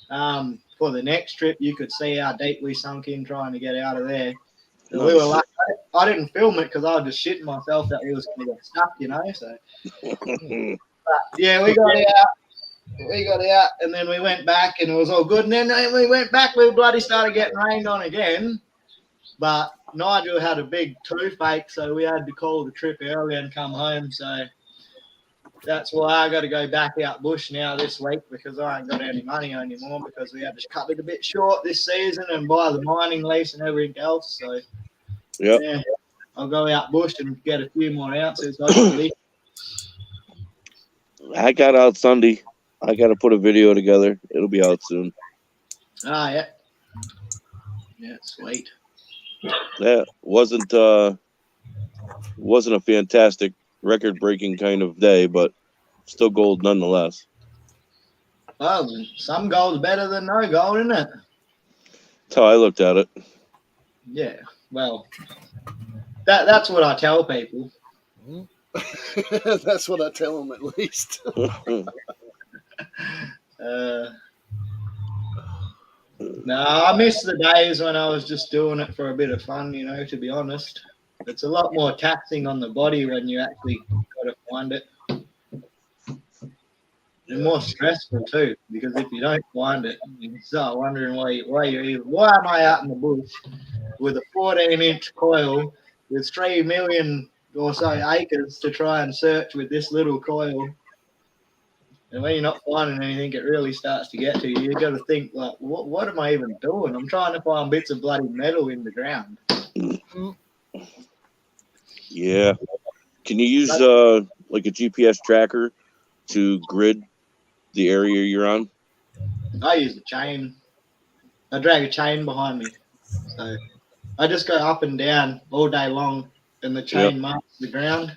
[SPEAKER 6] for the next trip, you could see how deep we sunk in trying to get out of there. And we were like, I didn't film it because I was just shitting myself that we was going to get stuck, you know. So, but yeah, we got out. We got out, and then we went back, and it was all good. And then we went back, we bloody started getting rained on again. But Nigel had a big toothache, so we had to call the trip early and come home. So that's why I got to go back out bush now this week because I ain't got any money anymore because we had to cut it a bit short this season and buy the mining lease and everything else. So yeah, I'll go out bush and get a few more ounces, hopefully.
[SPEAKER 8] I got out Sunday. I got to put a video together. It'll be out soon.
[SPEAKER 6] Ah, yeah. Yeah, sweet.
[SPEAKER 8] That wasn't a fantastic record-breaking kind of day, but still gold nonetheless.
[SPEAKER 6] Well, some gold's better than no gold, isn't it?
[SPEAKER 8] That's how I looked at it.
[SPEAKER 6] Yeah, well, that's what I tell people.
[SPEAKER 1] That's what I tell them, at least.
[SPEAKER 6] No, I miss the days when I was just doing it for a bit of fun, you know, to be honest. It's a lot more taxing on the body when you actually got to find it. And more stressful too, because if you don't find it, you start wondering why am I out in the bush with a 14-inch coil with 3 million or so acres to try and search with this little coil. And when you're not finding anything, it really starts to get to you. You got to think, like, what am I even doing? I'm trying to find bits of bloody metal in the ground.
[SPEAKER 8] Yeah. Can you use like a GPS tracker to grid the area you're on?
[SPEAKER 6] I use a chain. I drag a chain behind me. So I just go up and down all day long, and the chain marks the ground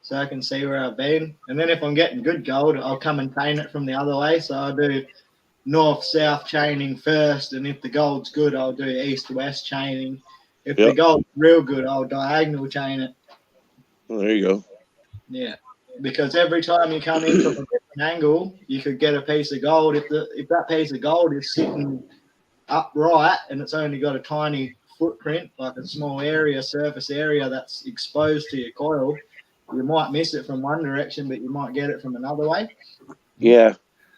[SPEAKER 6] so I can see where I've been. And then if I'm getting good gold, I'll come and chain it from the other way. So I'll do north-south chaining first, and if the gold's good, I'll do east-west chaining. If the gold's real good, I'll diagonal chain it.
[SPEAKER 8] Well, there you go.
[SPEAKER 6] Yeah, because every time you come in from a different angle, you could get a piece of gold. If that piece of gold is sitting upright and it's only got a tiny footprint, like a small surface area that's exposed to your coil, you might miss it from one direction, but you might get it from another way.
[SPEAKER 8] Yeah.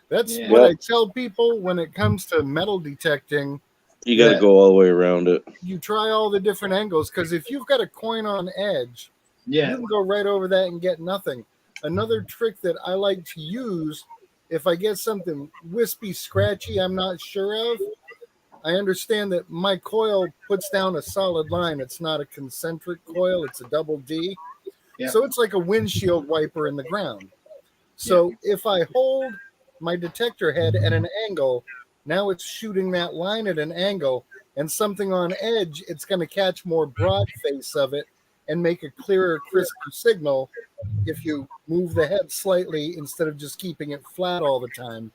[SPEAKER 3] That's what I tell people when it comes to metal detecting.
[SPEAKER 8] You got to go all the way around it.
[SPEAKER 3] You try all the different angles, because if you've got a coin on edge, you can go right over that and get nothing. Another trick that I like to use, if I get something wispy, scratchy, I'm not sure of, I understand that my coil puts down a solid line. It's not a concentric coil. It's a double D. Yeah. So it's like a windshield wiper in the ground. So if I hold my detector head at an angle, now it's shooting that line at an angle, and something on edge, it's going to catch more broad face of it and make a clearer, crisper signal if you move the head slightly instead of just keeping it flat all the time.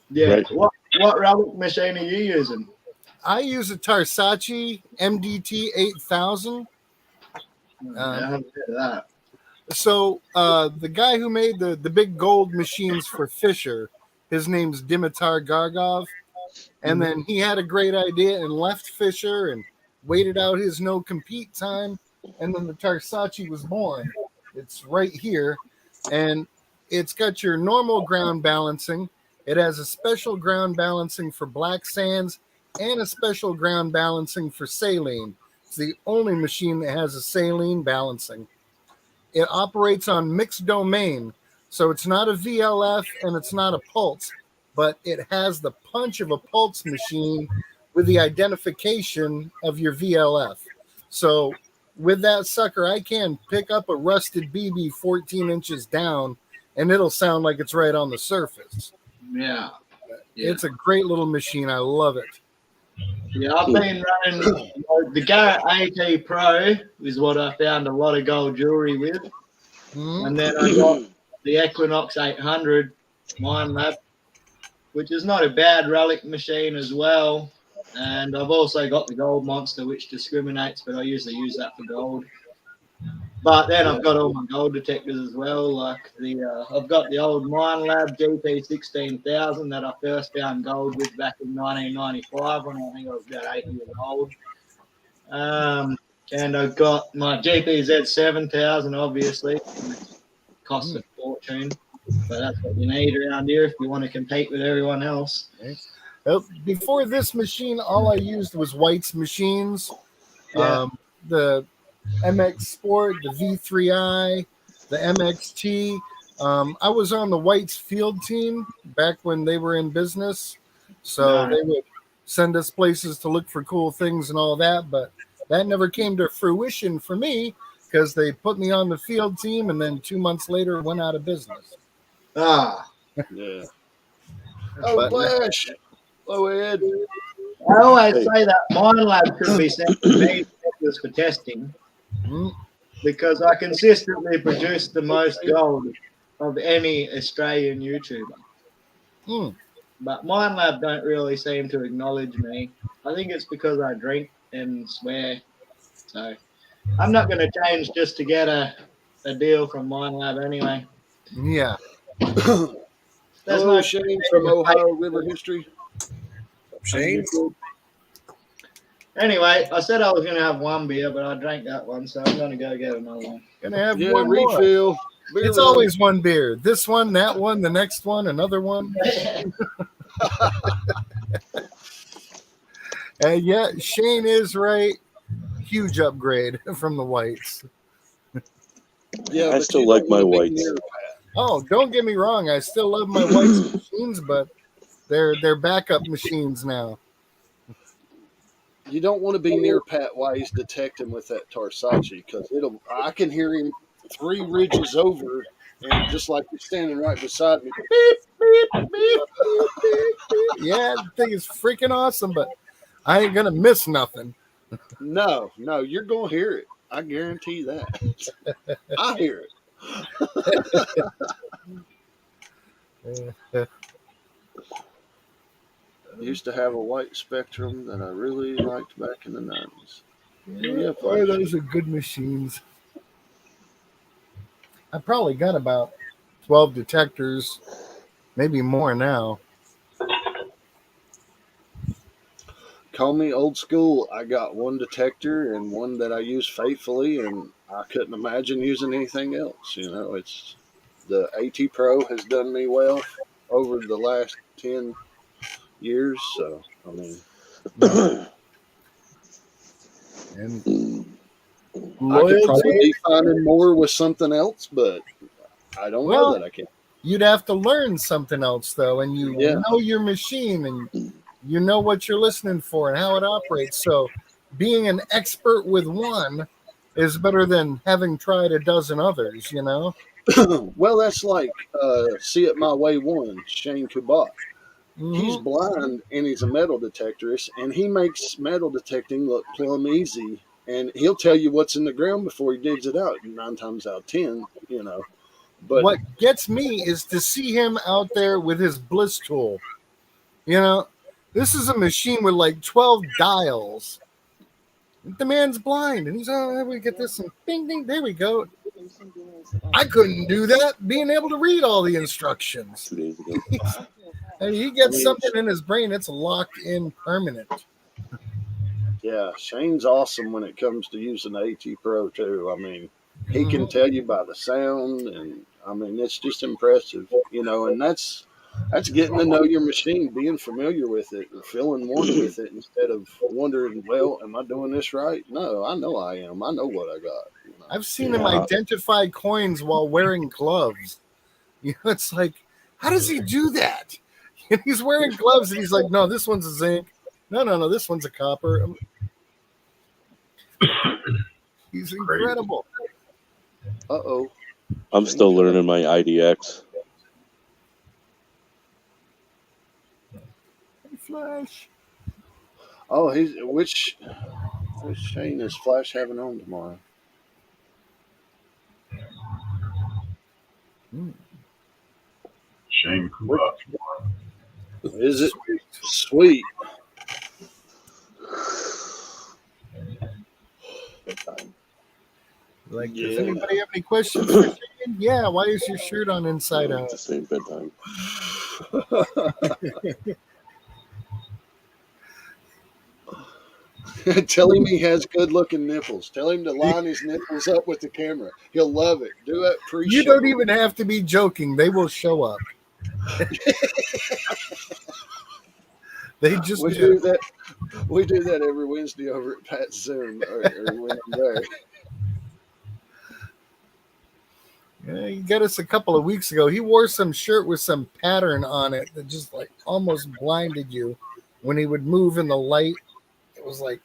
[SPEAKER 6] Yeah. Right. What relic machine are you using?
[SPEAKER 3] I use a Tarsace MDT 8000.
[SPEAKER 6] I haven't heard of that.
[SPEAKER 3] So the guy who made the big gold machines for Fisher, his name's Dimitar Gargov. And then he had a great idea and left Fisher and waited out his no-compete time. And then the Tarsace was born. It's right here. And it's got your normal ground balancing. It has a special ground balancing for black sands and a special ground balancing for saline. It's the only machine that has a saline balancing. It operates on mixed domain, so it's not a VLF and it's not a pulse, but it has the punch of a pulse machine with the identification of your VLF. So with that sucker, I can pick up a rusted BB 14 inches down, and it'll sound like it's right on the surface.
[SPEAKER 6] Yeah.
[SPEAKER 3] It's a great little machine. I love it.
[SPEAKER 6] Yeah, I've been running the Garrett AT Pro is what I found a lot of gold jewelry with. And then I got the Equinox 800 Mine Lab, which is not a bad relic machine as well. And I've also got the gold monster, which discriminates, but I usually use that for gold. But then I've got all my gold detectors as well. Like I've got the old Mine Lab GP 16,000 that I first found gold with back in 1995 when I think I was about 8 years old. And I've got my GPZ 7,000, obviously, which costs a fortune, but that's what you need around here if you want to compete with everyone else.
[SPEAKER 3] Before this machine, all I used was White's machines.
[SPEAKER 6] Yeah.
[SPEAKER 3] The MX Sport, the V3i, the MXT. I was on the White's field team back when they were in business. So
[SPEAKER 6] Nice.
[SPEAKER 3] they would send us places to look for cool things and all that. But that never came to fruition for me because they put me on the field team and then 2 months later went out of business.
[SPEAKER 6] Ah.
[SPEAKER 1] Yeah. Oh,
[SPEAKER 3] But
[SPEAKER 1] Flash. Hello, Ed.
[SPEAKER 6] I always say that Mine Lab should be sent to me for testing because I consistently produce the most gold of any Australian YouTuber. But Mine Lab don't really seem to acknowledge me. I think it's because I drink and swear. So I'm not going to change just to get a deal from Mine Lab anyway.
[SPEAKER 3] yeah.
[SPEAKER 6] There's
[SPEAKER 1] Hello,
[SPEAKER 6] no
[SPEAKER 1] Shane from Ohio River History.
[SPEAKER 4] Shane?
[SPEAKER 6] Anyway, I said I was going to have one beer, but I drank that one, so I'm going to go get another one.
[SPEAKER 3] Gonna have
[SPEAKER 1] Yeah,
[SPEAKER 3] one more.
[SPEAKER 1] refill. Beer
[SPEAKER 3] It's
[SPEAKER 1] run.
[SPEAKER 3] always one beer. This one, that one, the next one, another one. Yeah, Shane is right. Huge upgrade from the Whites.
[SPEAKER 1] Yeah,
[SPEAKER 8] I
[SPEAKER 1] but
[SPEAKER 8] still
[SPEAKER 1] you
[SPEAKER 8] like
[SPEAKER 1] don't
[SPEAKER 8] my
[SPEAKER 1] want to be
[SPEAKER 8] Whites.
[SPEAKER 1] near
[SPEAKER 3] Oh, don't get me wrong. I still love my Whites machines, but they're backup machines now.
[SPEAKER 1] You don't want to be near Pat Wise detecting with that Tarsace because I can hear him 3 ridges over, and just like you're standing right beside me. Beep, beep, beep.
[SPEAKER 3] Yeah, the thing is freaking awesome, but I ain't gonna miss nothing.
[SPEAKER 1] No, you're gonna hear it. I guarantee that. I hear it. Used to have a white Spectrum that I really liked back in the 90s. Yeah,
[SPEAKER 3] Boy, those are good machines. I probably got about 12 detectors, maybe more now.
[SPEAKER 1] Call me old school. I got one detector and one that I use faithfully, and I couldn't imagine using anything else. It's the AT Pro has done me well over the last 10 years. So, I mean,
[SPEAKER 3] And
[SPEAKER 1] I could
[SPEAKER 3] loyalty.
[SPEAKER 1] probably be finding more with something else, but I don't know
[SPEAKER 3] Well,
[SPEAKER 1] that I can.
[SPEAKER 3] you'd have to learn something else though, and you
[SPEAKER 1] Yeah.
[SPEAKER 3] know your machine and you know what you're listening for and how it operates. So being an expert with one is better than having tried a dozen others, you know?
[SPEAKER 1] Well, that's like See It My Way one, Shane Kubat. He's
[SPEAKER 3] Mm-hmm.
[SPEAKER 1] blind and he's a metal detectorist, and he makes metal detecting look plumb easy. And he'll tell you what's in the ground before he digs it out 9 times out of 10. But
[SPEAKER 3] What gets me is to see him out there with his bliss tool. You know, this is a machine with like 12 dials. The man's blind, and he's, oh, we get this, and bing, bing, there we go. I couldn't do that, being able to read all the instructions.
[SPEAKER 8] 2 days ago.
[SPEAKER 3] And he gets something in his brain that's locked in permanent.
[SPEAKER 1] yeah, Shane's awesome when it comes to using the AT Pro too. I mean, he can tell you by the sound, and I mean it's just impressive. And that's getting to know your machine, being familiar with it, and feeling one with it instead of wondering, well, am I doing this right? No, I know I am. I know what I got.
[SPEAKER 3] I've seen him identify coins while wearing gloves. It's like, how does he do that? And he's wearing gloves, and he's like, no, this one's a zinc. No, this one's a copper. He's incredible.
[SPEAKER 1] Uh-oh.
[SPEAKER 8] I'm still learning my IDX.
[SPEAKER 3] Hey, Flash.
[SPEAKER 1] Oh, which Shane is Flash having on tomorrow?
[SPEAKER 2] Shane Kubat.
[SPEAKER 1] Is it sweet?
[SPEAKER 3] Like, does
[SPEAKER 1] Yeah.
[SPEAKER 3] anybody have any questions for Shane? Yeah, why is your shirt on inside out?
[SPEAKER 8] Just ain't bedtime.
[SPEAKER 1] Tell him he has good looking nipples. Tell him to line his nipples up with the camera. He'll love it. Do it
[SPEAKER 3] You
[SPEAKER 1] pre-show.
[SPEAKER 3] don't even have to be joking. They will show up. They just
[SPEAKER 1] We do that. We do that every Wednesday over at Pat's Zoom, or when I'm there.
[SPEAKER 3] Yeah, he got us a couple of weeks ago. He wore some shirt with some pattern on it that just like almost blinded you when he would move in the light. It was like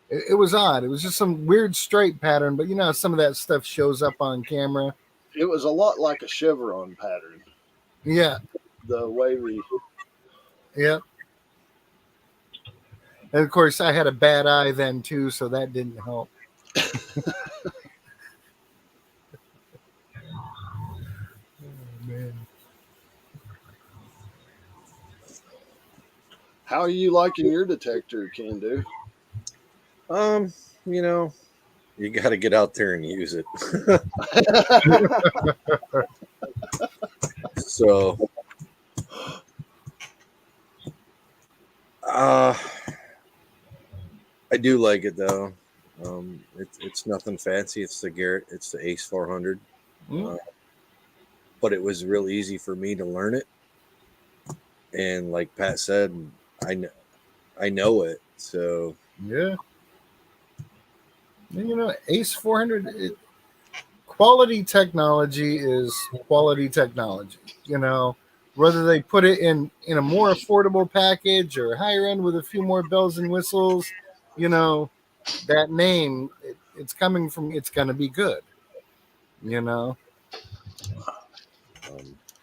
[SPEAKER 3] it was odd. It was just some weird stripe pattern, but you know how some of that stuff shows up on camera.
[SPEAKER 1] It was a lot like a chevron pattern.
[SPEAKER 3] Yeah,
[SPEAKER 1] The wavy.
[SPEAKER 3] yeah. And of course, I had a bad eye then too, so that didn't help. Oh, man.
[SPEAKER 1] How are you liking your detector, Can-Do?
[SPEAKER 4] You know, you got to get out there and use it. So, I do like it though. It's nothing fancy. It's the Garrett. It's the Ace 400. But it was real easy for me to learn it. And like Pat said, I know it. So
[SPEAKER 3] Yeah. And, you know, Ace 400, quality technology is quality technology. You know, whether they put it in a more affordable package or higher end with a few more bells and whistles, you know, that name, it's coming from, it's going to be good. You know,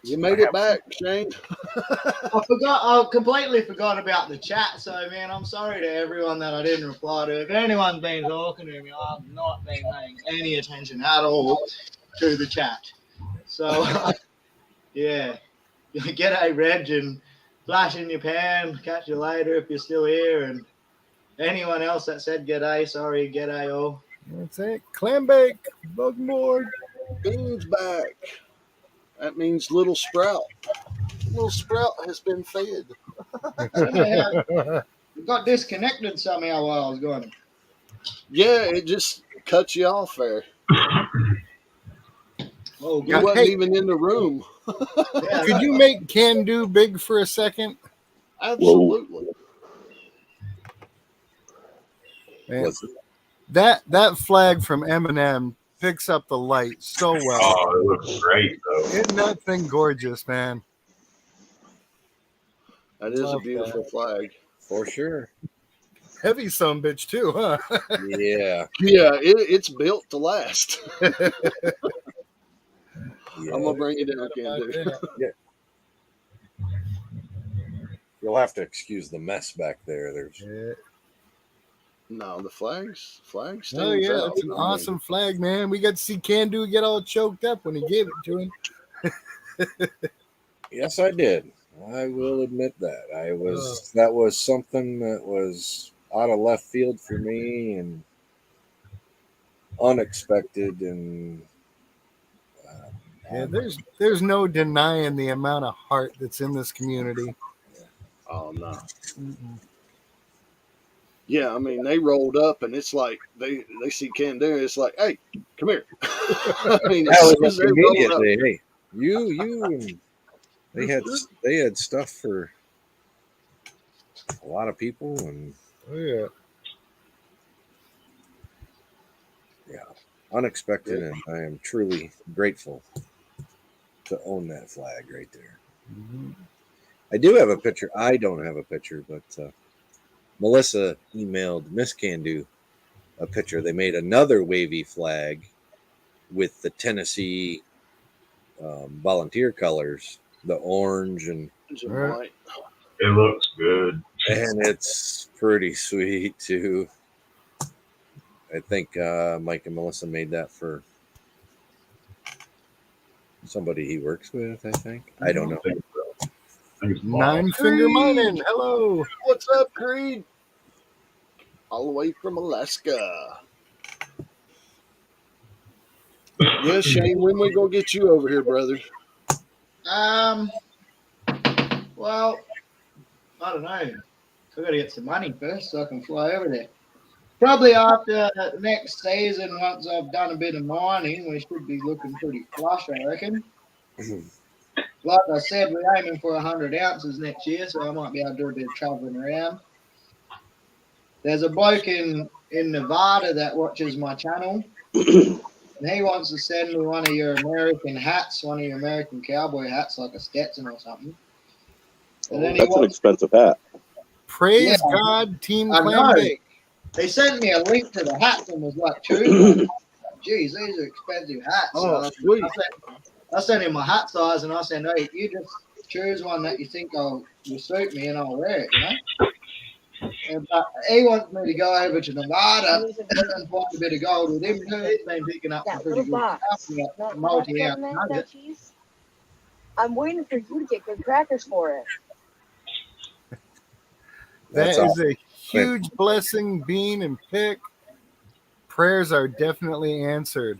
[SPEAKER 1] You made it back, Shane.
[SPEAKER 6] I completely forgot about the chat. So, man, I'm sorry to everyone that I didn't reply to. If anyone's been talking to me, I've not been paying any attention at all to the chat. So, yeah, g'day, Reg, and flash in your pan. Catch you later if you're still here. And anyone else that said g'day, sorry, g'day all.
[SPEAKER 3] that's it. Clam bake, Bugmore.
[SPEAKER 1] Beans back. That means Little Sprout. Little Sprout has been fed.
[SPEAKER 6] It got disconnected somehow while I was gone.
[SPEAKER 1] Yeah, it just cut you off there.
[SPEAKER 6] Oh,
[SPEAKER 1] He
[SPEAKER 6] good.
[SPEAKER 1] wasn't
[SPEAKER 3] Hey.
[SPEAKER 1] even in the room.
[SPEAKER 6] Yeah,
[SPEAKER 3] Could you make Can-Do big for a second?
[SPEAKER 1] Absolutely.
[SPEAKER 3] Man,
[SPEAKER 4] was
[SPEAKER 3] that flag from Eminem picks up the light so well.
[SPEAKER 2] Oh, it looks great though.
[SPEAKER 3] Isn't that thing gorgeous, man?
[SPEAKER 1] That is a
[SPEAKER 3] Love
[SPEAKER 1] beautiful flag.
[SPEAKER 4] for sure.
[SPEAKER 3] Heavy son bitch too, huh?
[SPEAKER 4] Yeah.
[SPEAKER 1] Yeah, it's built to last.
[SPEAKER 4] Yeah.
[SPEAKER 1] I'm gonna bring it in, Can-Do.
[SPEAKER 4] You'll have to excuse the mess back there. There's
[SPEAKER 1] No, the flags
[SPEAKER 3] Oh
[SPEAKER 1] stands
[SPEAKER 3] yeah,
[SPEAKER 1] out.
[SPEAKER 3] that's an awesome flag, man. We got to see Can-Do get all choked up when he gave it to him.
[SPEAKER 4] Yes, I did. I will admit that. That was something that was out of left field for me and unexpected, and
[SPEAKER 3] Yeah, there's no denying the amount of heart that's in this community.
[SPEAKER 1] Oh no. Yeah, I mean they rolled up and it's like they see Can-Do. It's like, hey, come here. I mean, as soon as they rolled up,
[SPEAKER 4] immediately, hey, you, and they had stuff for a lot of people, and
[SPEAKER 3] Oh yeah.
[SPEAKER 4] unexpected, and I am truly grateful to own that flag right there. I do have a picture. I don't have a picture, but Melissa emailed Miss Can-Do a picture. They made another wavy flag with the Tennessee volunteer colors, the orange and
[SPEAKER 1] white.
[SPEAKER 2] It looks good.
[SPEAKER 4] it's pretty sweet too. I think Mike and Melissa made that for somebody he works with. I think. I don't know.
[SPEAKER 3] Nine finger mining. Hello.
[SPEAKER 1] What's up, Creed? All the way from Alaska. Yeah, Shane, when we gonna get you over here, brother?
[SPEAKER 6] Well, I don't know. I got to get some money first so I can fly over there. Probably after next season, once I've done a bit of mining, we should be looking pretty flush, I reckon. Like I said, we're aiming for 100 ounces next year, so I might be able to do a bit of traveling around. There's a bloke in Nevada that watches my channel, and he wants to send me one of your American hats, one of your American cowboy hats, like a Stetson or something. And then he
[SPEAKER 8] That's an
[SPEAKER 6] wants,
[SPEAKER 8] expensive hat.
[SPEAKER 3] Praise
[SPEAKER 6] Yeah.
[SPEAKER 3] God, Team
[SPEAKER 6] I
[SPEAKER 3] Clam
[SPEAKER 6] know.
[SPEAKER 3] Bake.
[SPEAKER 6] He sent me a link to the hats and was like, choose one. Geez, these are expensive hats.
[SPEAKER 1] Oh,
[SPEAKER 6] So
[SPEAKER 1] sweet.
[SPEAKER 6] I sent him my hat size and I said, hey, you just choose one that you think will suit me and I'll wear it, you know? But he wants me to go over to Nevada and find a bit of gold with him too. He's been picking up some pretty good stuff, like multi-ounce nuggets.
[SPEAKER 7] I'm waiting for you to get good crackers for it.
[SPEAKER 3] That
[SPEAKER 4] That's
[SPEAKER 3] is
[SPEAKER 4] awesome.
[SPEAKER 3] a huge blessing, Bean and Pick. Prayers are definitely answered.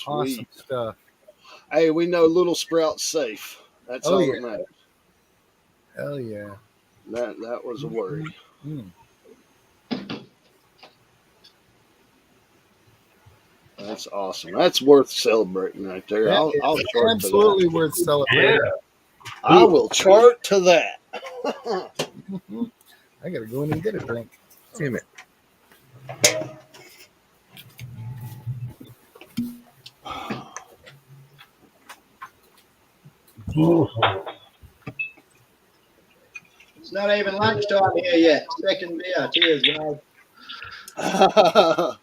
[SPEAKER 3] Awesome
[SPEAKER 1] Sweet.
[SPEAKER 3] stuff.
[SPEAKER 1] Hey, we know Little Sprout's safe. That's
[SPEAKER 3] Oh,
[SPEAKER 1] all
[SPEAKER 3] yeah.
[SPEAKER 1] that matters.
[SPEAKER 3] Hell yeah.
[SPEAKER 1] That was a worry.
[SPEAKER 3] Mm.
[SPEAKER 1] That's awesome. That's worth celebrating right there.
[SPEAKER 3] That
[SPEAKER 1] I'll
[SPEAKER 3] is
[SPEAKER 1] chart to
[SPEAKER 3] absolutely
[SPEAKER 1] that.
[SPEAKER 3] worth celebrating.
[SPEAKER 1] I will chart to that.
[SPEAKER 3] I gotta go in and get a drink.
[SPEAKER 4] Damn it.
[SPEAKER 6] It's not even lunchtime here yet. Second beer. Cheers, guys.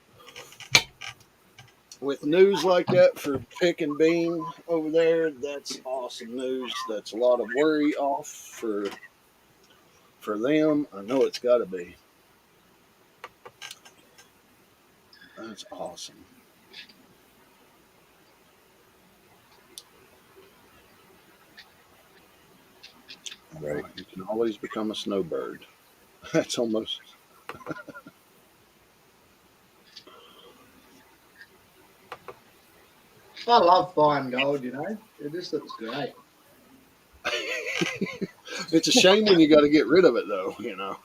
[SPEAKER 1] With news like that for Pick and Bean over there, that's awesome news. That's a lot of worry off for them. I know it's got to be. That's awesome.
[SPEAKER 4] Right.
[SPEAKER 1] You can always become a snowbird. That's almost.
[SPEAKER 6] I love fine gold, you know. It just looks great.
[SPEAKER 1] It's a shame when you got to get rid of it, though. You know.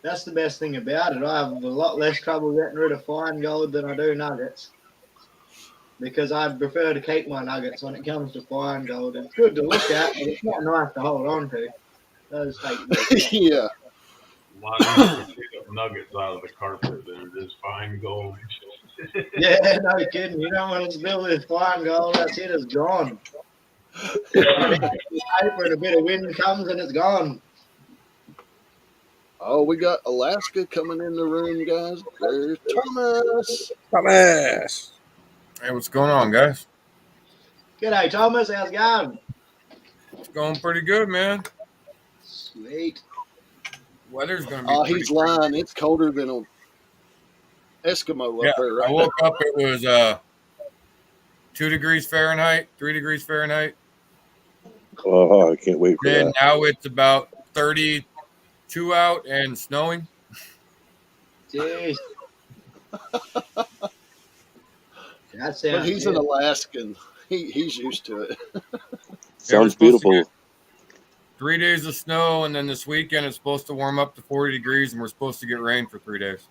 [SPEAKER 6] That's the best thing about it. I have a lot less trouble getting rid of fine gold than I do nuggets. Because I prefer to keep my nuggets when it comes to fine gold. It's good to look at, but it's not nice to hold on to. Those take
[SPEAKER 1] Yeah.
[SPEAKER 2] A lot easier to pick up nuggets out of the carpet than it is fine gold.
[SPEAKER 6] Yeah, no kidding. You don't want to spill this fine gold. That's it. It's gone. Paper and a bit of wind comes and it's gone.
[SPEAKER 1] Oh, we got Alaska coming in the room, guys. There's Thomas.
[SPEAKER 4] Thomas.
[SPEAKER 9] Hey, what's going on, guys?
[SPEAKER 6] G'day, Thomas. How's it going?
[SPEAKER 9] It's going pretty good, man.
[SPEAKER 6] Sweet.
[SPEAKER 9] Weather's gonna be.
[SPEAKER 1] Oh,
[SPEAKER 9] pretty
[SPEAKER 1] he's lying. It's colder than an Eskimo
[SPEAKER 9] Yeah,
[SPEAKER 1] up there right
[SPEAKER 9] I woke up. It was 2 degrees Fahrenheit, 3 degrees Fahrenheit.
[SPEAKER 8] Oh, I can't wait for
[SPEAKER 9] Then
[SPEAKER 8] that.
[SPEAKER 9] now it's about 32 out and snowing.
[SPEAKER 6] Jeez. That sounds
[SPEAKER 1] But he's
[SPEAKER 6] good.
[SPEAKER 1] an Alaskan. He's used to it.
[SPEAKER 8] Sounds
[SPEAKER 9] supposed to
[SPEAKER 8] beautiful.
[SPEAKER 9] get 3 days of snow, and then this weekend it's supposed to warm up to 40 degrees, and we're supposed to get rain for 3 days.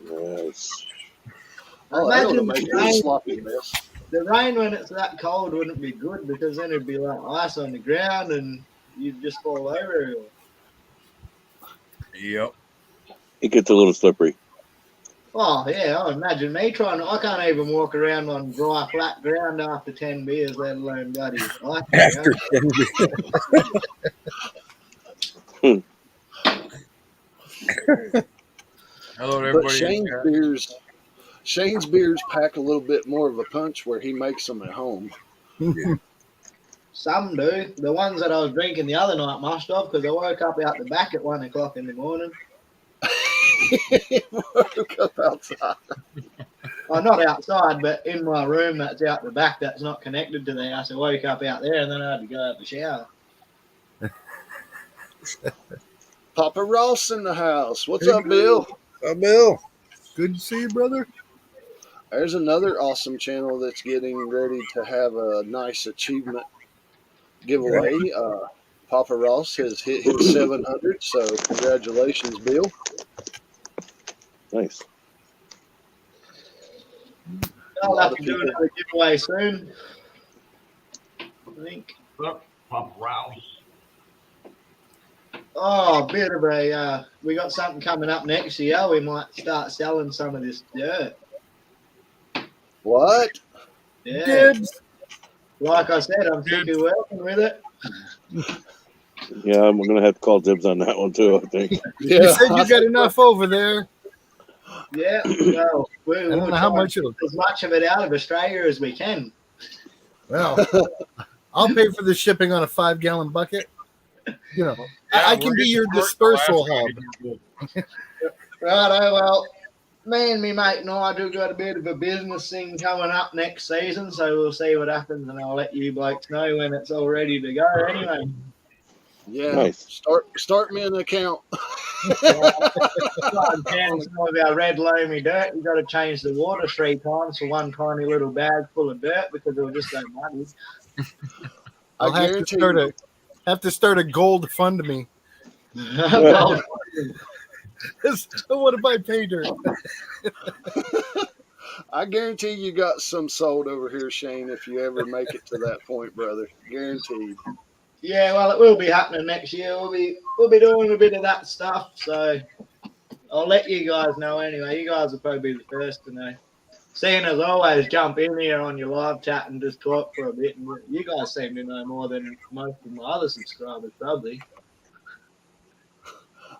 [SPEAKER 8] Yes.
[SPEAKER 1] Oh, that
[SPEAKER 6] Imagine
[SPEAKER 1] would make
[SPEAKER 6] the
[SPEAKER 1] it a
[SPEAKER 6] rain.
[SPEAKER 1] sloppy mess.
[SPEAKER 6] The rain when it's that cold wouldn't be good because then it'd be like ice on the ground and you'd just fall over.
[SPEAKER 9] Yep.
[SPEAKER 8] It gets a little slippery.
[SPEAKER 6] Oh yeah, I imagine me trying. I can't even walk around on dry, flat ground after 10 beers, let alone bloody ice.
[SPEAKER 4] After 10
[SPEAKER 9] Hello, to
[SPEAKER 1] But
[SPEAKER 9] everybody.
[SPEAKER 1] Shane's beers pack a little bit more of a punch where he makes them at home.
[SPEAKER 6] Some do. The ones that I was drinking the other night must have because I woke up out the back at 1 o'clock in the morning.
[SPEAKER 1] Woke up outside.
[SPEAKER 6] Oh, not outside, but in my room that's out the back that's not connected to the house. I woke up out there and then I had to go have a shower.
[SPEAKER 1] Papa Ross in the house. What's up, Bill?
[SPEAKER 4] Bill.
[SPEAKER 3] Good to see you, brother.
[SPEAKER 1] There's another awesome channel that's getting ready to have a nice achievement giveaway. Papa Ross has hit his 700, so congratulations, Bill.
[SPEAKER 8] Nice.
[SPEAKER 6] I'll
[SPEAKER 1] lot
[SPEAKER 6] have
[SPEAKER 1] of
[SPEAKER 6] to do
[SPEAKER 1] people-
[SPEAKER 6] another giveaway soon. I think.
[SPEAKER 2] What's up, Papa Rouse?
[SPEAKER 6] Oh, a bit of a. We got something coming up next year. We might start selling some of this dirt.
[SPEAKER 1] What?
[SPEAKER 6] Yeah.
[SPEAKER 3] Dibs.
[SPEAKER 6] Like I said, I'm sick of working with it.
[SPEAKER 8] Yeah, I'm gonna have to call dibs on that one too. I think.
[SPEAKER 1] Yeah,
[SPEAKER 3] You said you got enough over there.
[SPEAKER 6] Yeah. Well,
[SPEAKER 3] I don't know how much it'll.
[SPEAKER 6] as much of it out of Australia as we can.
[SPEAKER 3] Well, I'll pay for the shipping on a 5-gallon bucket. You know, I can be your dispersal hub.
[SPEAKER 6] Righto, well, me and me mate and I do got a bit of a business thing coming up next season, so we'll see what happens, and I'll let you blokes know when it's all ready to go. Anyway,
[SPEAKER 1] Yeah.
[SPEAKER 8] Nice.
[SPEAKER 1] Start me an account.
[SPEAKER 6] some of our red loamy dirt, you got to change the water 3 times for one tiny little bag full of dirt because it'll just go muddy.
[SPEAKER 3] I'll
[SPEAKER 1] I
[SPEAKER 3] have to
[SPEAKER 1] guarantee
[SPEAKER 3] start a gold fund me.
[SPEAKER 6] Well,
[SPEAKER 3] What if I pay dirt?
[SPEAKER 1] I guarantee you got some sold over here, Shane, if you ever make it to that point, brother. Guaranteed.
[SPEAKER 6] yeah, well, it will be happening next year. We'll be doing a bit of that stuff, so I'll let you guys know anyway. You guys will probably be the first to know. Seeing as always, jump in here on your live chat and just talk for a bit. And you guys seem to know more than most of my other subscribers, probably.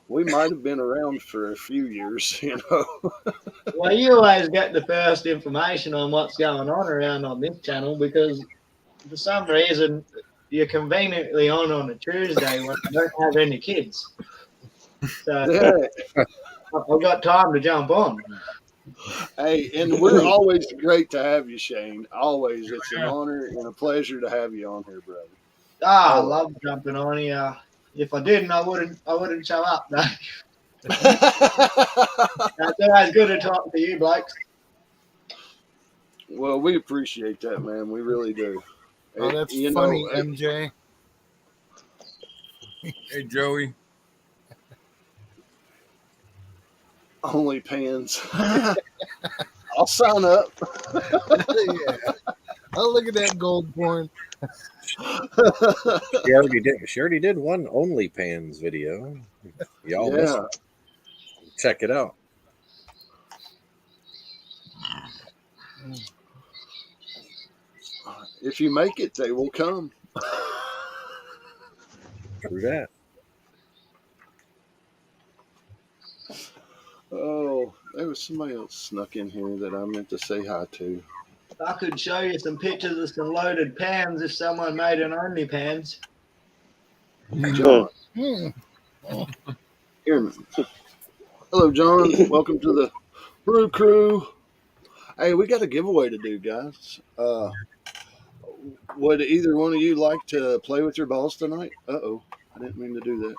[SPEAKER 1] We might have been around for a few years, you know.
[SPEAKER 6] Well, you always get the first information on what's going on around on this channel because for some reason you're conveniently on a Tuesday when you don't have any kids. So
[SPEAKER 1] Yeah.
[SPEAKER 6] I've got time to jump on.
[SPEAKER 1] Hey, and we're always great to have you, Shane. Always. It's an honor and a pleasure to have you on here, brother.
[SPEAKER 6] I love jumping on here. If I didn't, I wouldn't show up. No. It's always good to talk to you, blokes.
[SPEAKER 1] Well, we appreciate that, man. We really do.
[SPEAKER 3] Oh, that's
[SPEAKER 1] You
[SPEAKER 3] funny,
[SPEAKER 1] know,
[SPEAKER 3] MJ.
[SPEAKER 9] Hey, Joey.
[SPEAKER 1] only pans. I'll sign up.
[SPEAKER 3] Yeah. Oh, look at that gold porn.
[SPEAKER 4] She already did one OnlyPans video. Y'all missed
[SPEAKER 1] Yeah.
[SPEAKER 4] it. Check it out.
[SPEAKER 1] If you make it, they will come.
[SPEAKER 4] True that.
[SPEAKER 1] Oh, there was somebody else snuck in here that I meant to say hi to.
[SPEAKER 6] I could show you some pictures of some loaded pans if someone made an OnlyPans.
[SPEAKER 1] John.
[SPEAKER 3] Hmm.
[SPEAKER 1] Here. Hello, John. Welcome to the Brew Crew. Hey, we got a giveaway to do, guys. Would either one of you like to play with your balls tonight? Uh-oh. I didn't mean to do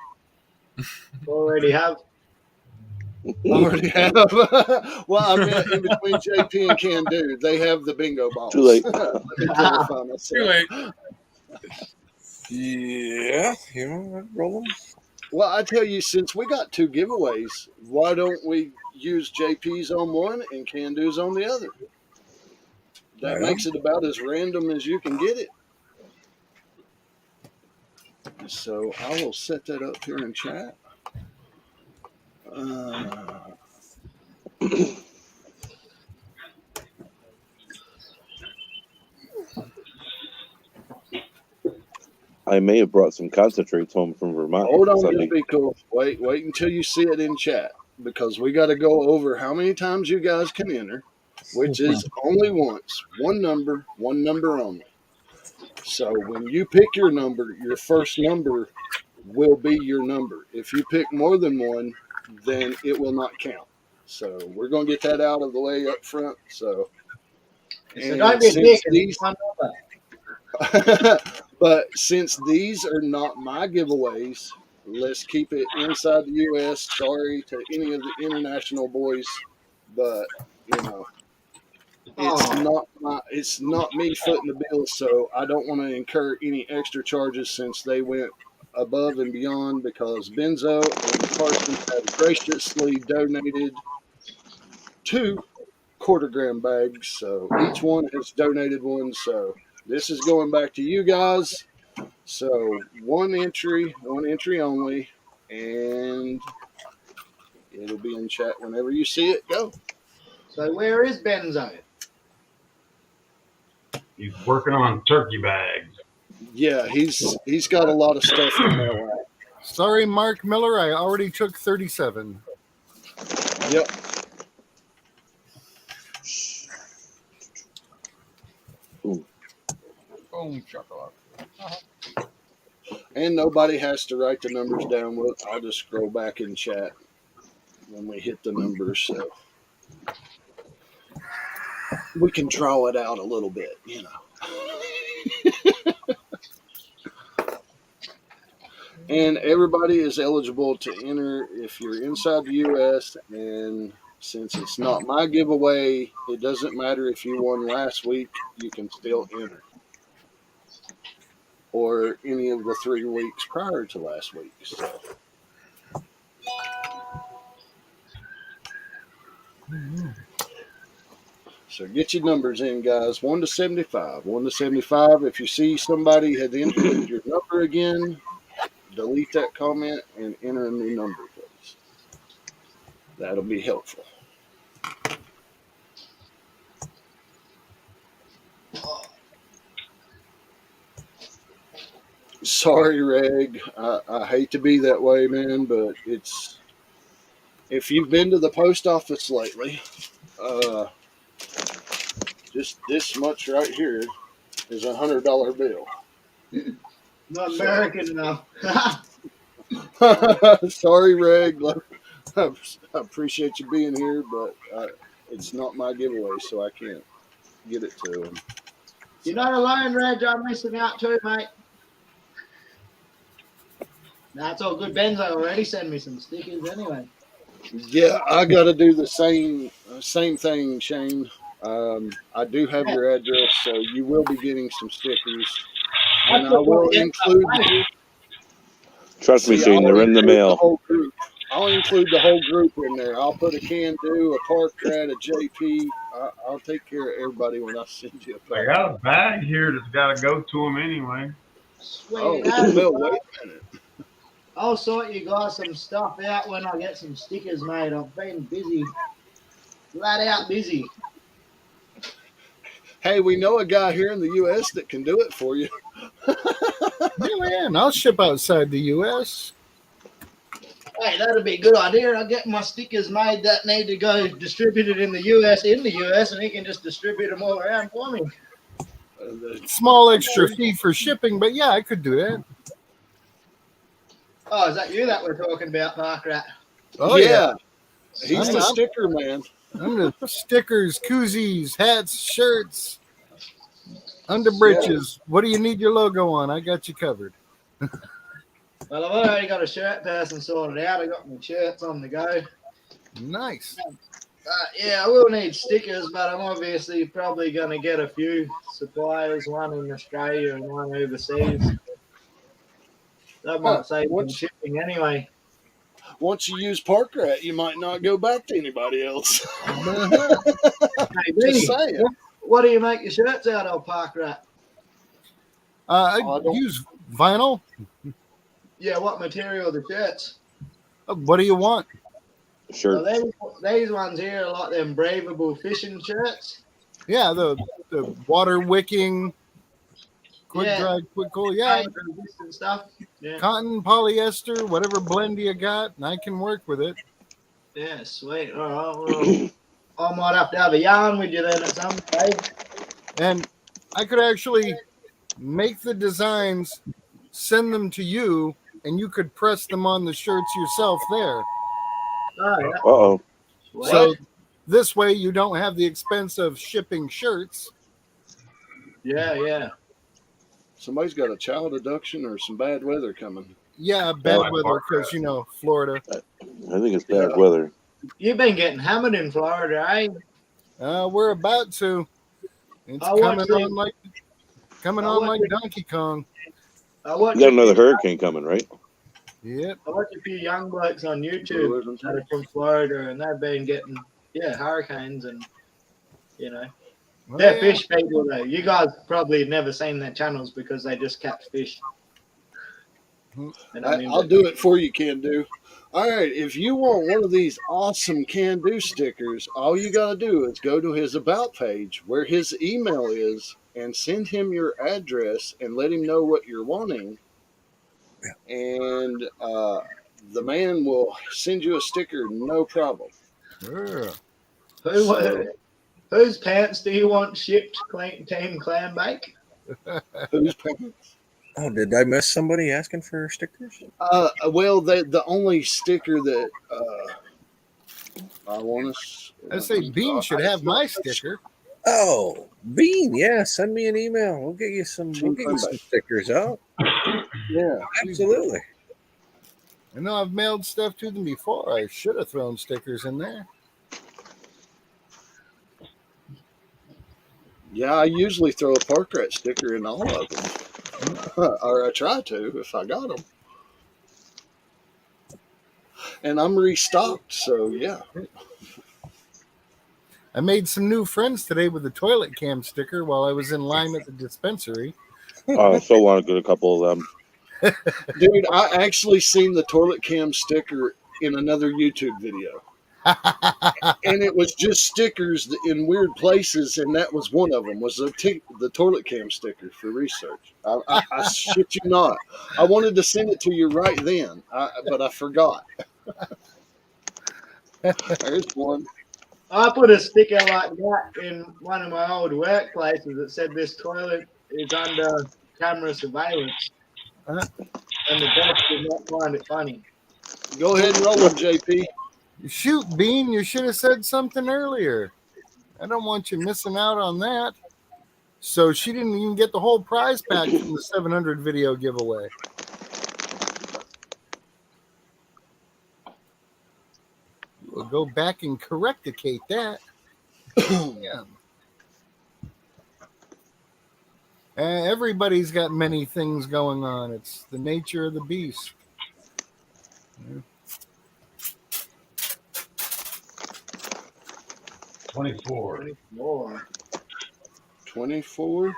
[SPEAKER 1] that.
[SPEAKER 6] Already have.
[SPEAKER 1] Already have. Well, I meant in between JP and Can Do. They have the bingo balls.
[SPEAKER 8] Too late.
[SPEAKER 9] Too late.
[SPEAKER 4] Yeah, you know, roll them.
[SPEAKER 1] Well, I tell you, since we got 2 giveaways, why don't we use JP's on one and Can Do's on the other? That
[SPEAKER 4] Right
[SPEAKER 1] makes it about as random as you can get it. So I will set that up here in chat.
[SPEAKER 8] I may have brought some concentrates home from Vermont.
[SPEAKER 1] Hold on,
[SPEAKER 8] Sunday.
[SPEAKER 1] just be cool. Wait until you see it in chat because we got to go over how many times you guys can enter, which is only once. One number only. So when you pick your number, your first number will be your number. If you pick more than one, then it will not count. So we're going to get that out of the way up front. So
[SPEAKER 6] don't be a dick and pick one number.
[SPEAKER 1] but since these are not my giveaways, let's keep it inside the U.S. Sorry to any of the international boys, but you know, It's not me footing the bill, so I don't want to incur any extra charges since they went above and beyond because Benzo and Carson have graciously donated 2 quarter-gram bags. So each one has donated one. So this is going back to you guys. So one entry only, and it'll be in chat whenever you see it go.
[SPEAKER 6] So where is Benzo?
[SPEAKER 2] He's working on turkey bags.
[SPEAKER 1] Yeah, he's got a lot of stuff to mail out.
[SPEAKER 3] Sorry, Mark Miller, I already took 37.
[SPEAKER 1] Yep.
[SPEAKER 9] Boom, chocolate.
[SPEAKER 1] And nobody has to write the numbers down. I'll just scroll back in chat when we hit the numbers, so we can draw it out a little bit, you know. And everybody is eligible to enter if you're inside the U.S. And since it's not my giveaway, it doesn't matter if you won last week, you can still enter. Or any of the 3 weeks prior to last week. So get your numbers in, guys. 1 to 75. 1 to 75. If you see somebody had input your number again, delete that comment and enter a new number, please. That'll be helpful. Sorry, Reg. I hate to be that way, man, but it's if you've been to the post office lately, just this much right here is $100 bill.
[SPEAKER 6] Not American enough.
[SPEAKER 1] Sorry, Reg. I appreciate you being here, but it's not my giveaway, so I can't get it to him.
[SPEAKER 6] You're not alone, Reg. I'm missing out too, mate. That's all good. Benzo already sent me some stickers anyway.
[SPEAKER 1] Yeah, I got to do the same thing, Shane. I do have your address, so you will be getting some stickers, and I will include.
[SPEAKER 8] Trust me, Shane, they're in the mail.
[SPEAKER 1] I'll include the whole group in there. I'll put a Can Do, a Park Rat, a JP. I'll take care of everybody when I send you a pack.
[SPEAKER 2] I got a bag here that's got to go to him anyway.
[SPEAKER 6] Sweet.
[SPEAKER 1] Oh, well, wait a minute.
[SPEAKER 6] I'll sort you guys some stuff out when I get some stickers made. I've been busy. Flat out busy.
[SPEAKER 1] Hey, we know a guy here in the U.S. that can do it for you.
[SPEAKER 3] Yeah, man, I'll ship outside the U.S.
[SPEAKER 6] Hey, that'd be a good idea. I'll get my stickers made that need to go distributed in the U.S. and he can just distribute them all around for me.
[SPEAKER 3] Small extra fee for shipping, but yeah, I could do that.
[SPEAKER 6] Oh, is that you that we're talking about, Park Rat?
[SPEAKER 3] Oh,
[SPEAKER 1] yeah. He's the sticker man.
[SPEAKER 3] I'm the stickers, koozies, hats, shirts, underbreeches. Yeah. What do you need your logo on? I got you covered.
[SPEAKER 6] Well, I've already got a shirt person sorted out. I got my shirts on the go.
[SPEAKER 3] Nice.
[SPEAKER 6] Yeah, I will need stickers, but I'm obviously probably going to get a few suppliers, one in Australia and one overseas. That might save some shipping anyway.
[SPEAKER 1] Once you use Park Rat, you might not go back to anybody else.
[SPEAKER 6] Maybe.
[SPEAKER 1] Just saying.
[SPEAKER 6] What do you make your shirts out of, Park Rat?
[SPEAKER 3] I use vinyl.
[SPEAKER 6] Yeah, what material are the shirts?
[SPEAKER 3] What do you want?
[SPEAKER 8] Sure.
[SPEAKER 6] So these ones here are like them braveable fishing shirts.
[SPEAKER 3] Yeah, the water wicking, quick dry, quick cool. Yeah.
[SPEAKER 6] And stuff. Yeah.
[SPEAKER 3] Cotton, polyester, whatever blend you got, and I can work with it.
[SPEAKER 6] Yeah, sweet. All right. Well, I might have to have a yarn with you then at some stage.
[SPEAKER 3] And I could actually make the designs, send them to you, and you could press them on the shirts yourself there.
[SPEAKER 6] Oh, yeah.
[SPEAKER 8] Uh-oh.
[SPEAKER 3] So this way you don't have the expense of shipping shirts.
[SPEAKER 6] Yeah.
[SPEAKER 1] Somebody's got a child abduction or some bad weather coming.
[SPEAKER 3] Yeah, bad weather because, Florida.
[SPEAKER 8] I think it's bad weather.
[SPEAKER 6] You've been getting hammered in Florida, eh?
[SPEAKER 3] We're about to. It's
[SPEAKER 6] I watched
[SPEAKER 3] coming
[SPEAKER 6] I
[SPEAKER 3] on
[SPEAKER 6] watched
[SPEAKER 3] like Donkey Kong.
[SPEAKER 6] I watched
[SPEAKER 8] You got
[SPEAKER 6] a
[SPEAKER 8] another
[SPEAKER 6] few,
[SPEAKER 8] hurricane coming, right?
[SPEAKER 3] Yep.
[SPEAKER 6] I watched a few young blokes on YouTube
[SPEAKER 1] Brewers and
[SPEAKER 6] that are from Florida, and they've been getting hurricanes, and you know
[SPEAKER 3] Oh,
[SPEAKER 6] they're
[SPEAKER 3] yeah.
[SPEAKER 6] fish people though. You guys probably never seen their channels because they just catch fish. And I mean,
[SPEAKER 1] I'll do it for you, Can Do. All right, if you want one of these awesome Can Do stickers, all you got to do is go to his About page where his email is and send him your address and let him know what you're wanting. And the man will send you a sticker, no problem.
[SPEAKER 3] Sure.
[SPEAKER 1] So,
[SPEAKER 6] whose pants do you want shipped? Team Clam Bake?
[SPEAKER 1] whose parents?
[SPEAKER 4] Oh, did I miss somebody asking for stickers?
[SPEAKER 1] Well, the only sticker that I want
[SPEAKER 3] I
[SPEAKER 1] to.
[SPEAKER 3] say Bean should have my sticker.
[SPEAKER 4] Oh, Bean, yeah, send me an email. We'll get you some. We'll
[SPEAKER 1] Team
[SPEAKER 4] get you
[SPEAKER 1] Clam
[SPEAKER 4] some
[SPEAKER 1] Bake.
[SPEAKER 4] stickers out.
[SPEAKER 1] Yeah.
[SPEAKER 4] Absolutely.
[SPEAKER 3] I know I've mailed stuff to them before. I should have thrown stickers in there.
[SPEAKER 1] Yeah, I usually throw a park rat sticker in all of them, or I try to if I got them. And I'm restocked, so yeah.
[SPEAKER 3] I made some new friends today with the toilet cam sticker while I was in line at the dispensary.
[SPEAKER 8] I so want to get a couple of them.
[SPEAKER 1] Dude, I actually seen the toilet cam sticker in another YouTube video. And it was just stickers in weird places, and that was one of them. Was the toilet cam sticker for research? I shit you not. I wanted to send it to you right then, but I forgot. There's one.
[SPEAKER 6] I put a sticker like that in one of my old workplaces that said this toilet is under camera surveillance.
[SPEAKER 3] Uh,
[SPEAKER 6] And the boss did not find it funny.
[SPEAKER 1] Go ahead and roll them, JP.
[SPEAKER 3] Shoot, Bean, you should have said something earlier. I don't want you missing out on that. So she didn't even get the whole prize pack from the 700 video giveaway. We'll go back and correcticate that. Yeah. Everybody's got many things going on. It's the nature of the beast. Yeah.
[SPEAKER 2] 24.
[SPEAKER 1] 24.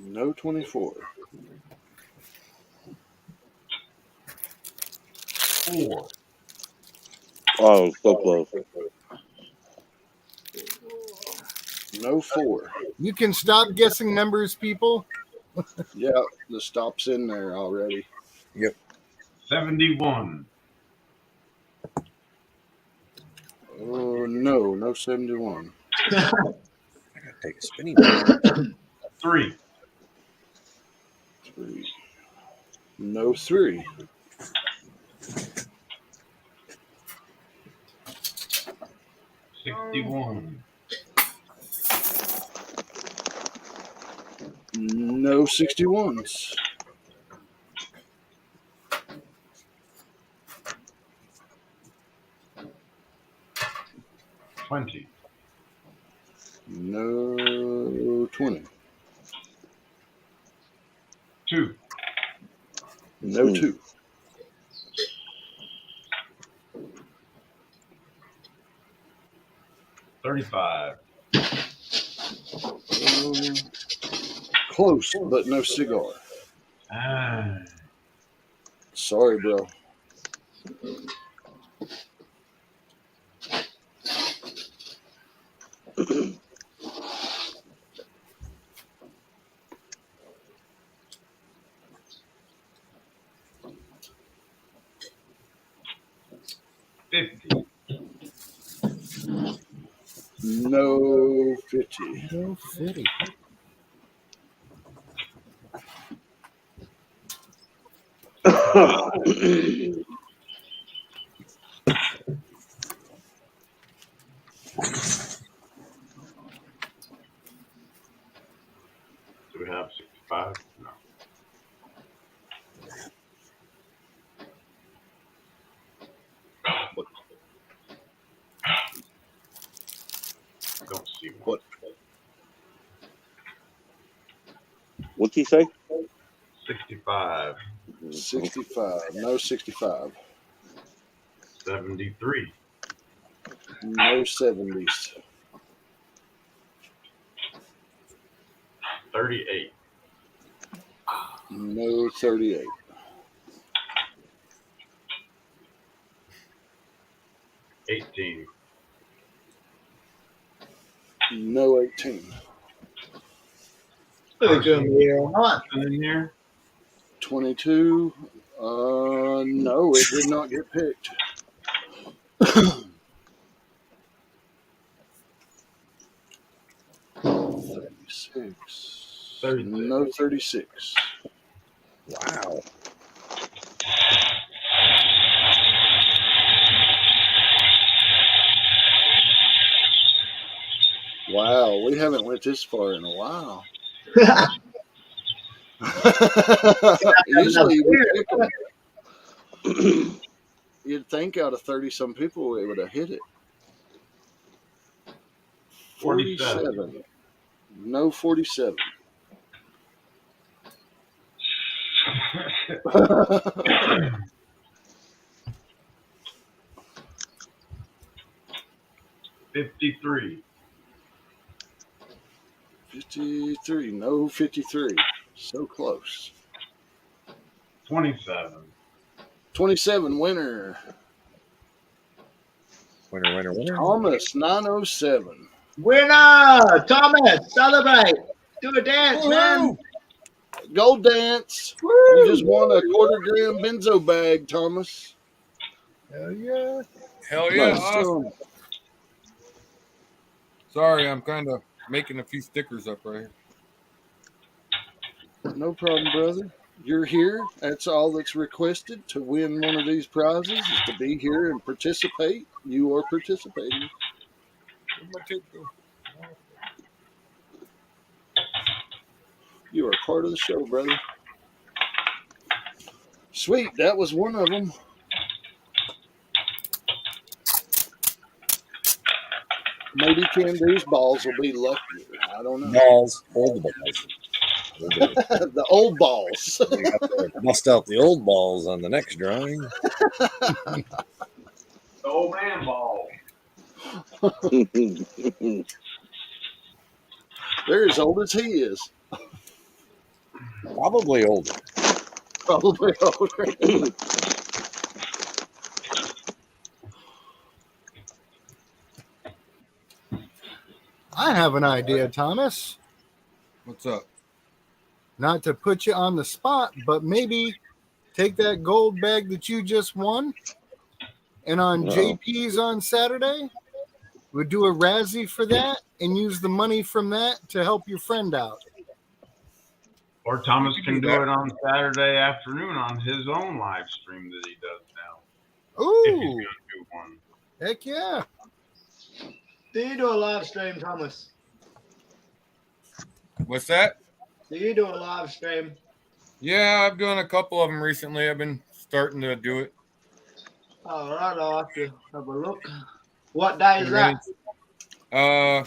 [SPEAKER 1] No 24.
[SPEAKER 2] 4.
[SPEAKER 8] Oh, so close.
[SPEAKER 1] No 4.
[SPEAKER 3] You can stop guessing numbers, people.
[SPEAKER 1] Yeah, the stop's in there already.
[SPEAKER 4] Yep.
[SPEAKER 2] 71.
[SPEAKER 1] Oh, no 71.
[SPEAKER 4] I gotta take a spinning.
[SPEAKER 2] 3.
[SPEAKER 1] 3. No 3.
[SPEAKER 2] 61.
[SPEAKER 1] No 61s.
[SPEAKER 2] 20.
[SPEAKER 1] No 20.
[SPEAKER 2] 2.
[SPEAKER 1] No 2.
[SPEAKER 2] 35.
[SPEAKER 1] Close, but no cigar.
[SPEAKER 2] Ah.
[SPEAKER 1] Sorry, bro. No 50.
[SPEAKER 3] No 50.
[SPEAKER 2] Do we have 65? No.
[SPEAKER 8] What's he say?
[SPEAKER 2] 65.
[SPEAKER 1] 65. No 65.
[SPEAKER 2] 73.
[SPEAKER 1] No 70s.
[SPEAKER 2] 38.
[SPEAKER 1] No 38.
[SPEAKER 2] 18.
[SPEAKER 1] No 18.
[SPEAKER 6] It's gonna be all right.
[SPEAKER 2] In here?
[SPEAKER 1] 22. No, it did not get picked. 36.
[SPEAKER 2] 36.
[SPEAKER 1] No 36.
[SPEAKER 4] Wow.
[SPEAKER 1] Wow, we haven't went this far in a while. Usually we pick 'em. You'd think out of 30 some people we would have hit it. 47. No 47.
[SPEAKER 2] 53.
[SPEAKER 1] 53. No 53. So close.
[SPEAKER 2] 27.
[SPEAKER 1] 27 winner.
[SPEAKER 4] Winner.
[SPEAKER 1] Thomas 907.
[SPEAKER 6] Winner, Thomas, celebrate. Do a dance, man.
[SPEAKER 1] Gold dance.
[SPEAKER 6] Woo!
[SPEAKER 1] You just won a quarter-gram benzo bag, Thomas.
[SPEAKER 3] Hell yeah.
[SPEAKER 9] Hell yeah.
[SPEAKER 1] Nice.
[SPEAKER 9] Awesome. Sorry, I'm kind of making a few stickers up right here.
[SPEAKER 1] No problem, brother. You're here. That's all that's requested to win one of these prizes is to be here and participate. You are participating.
[SPEAKER 9] Where'd my tape go?
[SPEAKER 1] You are part of the show, brother. Sweet. That was one of them. Maybe Candu's balls will be luckier. I don't know.
[SPEAKER 4] Balls. Old balls.
[SPEAKER 1] The old balls.
[SPEAKER 4] We got to bust out the old balls on the next drawing.
[SPEAKER 2] The old man ball.
[SPEAKER 1] They're as old as he is.
[SPEAKER 4] Probably older.
[SPEAKER 1] Probably older.
[SPEAKER 3] I have an idea, Thomas.
[SPEAKER 9] What's up?
[SPEAKER 3] Not to put you on the spot, but maybe take that gold bag that you just won, and on JP's on Saturday, we'll do a Razzie for that and use the money from that to help your friend out.
[SPEAKER 2] Or Thomas can do it on Saturday afternoon on his own live stream that he does now. If he's
[SPEAKER 3] Ooh,
[SPEAKER 2] going to do one.
[SPEAKER 3] heck yeah.
[SPEAKER 6] Do you do a live stream, Thomas?
[SPEAKER 9] What's that?
[SPEAKER 6] Do you do a live stream?
[SPEAKER 9] Yeah, I've done a couple of them recently. I've been starting to do it.
[SPEAKER 6] All right, I'll have to have a look. What day is that?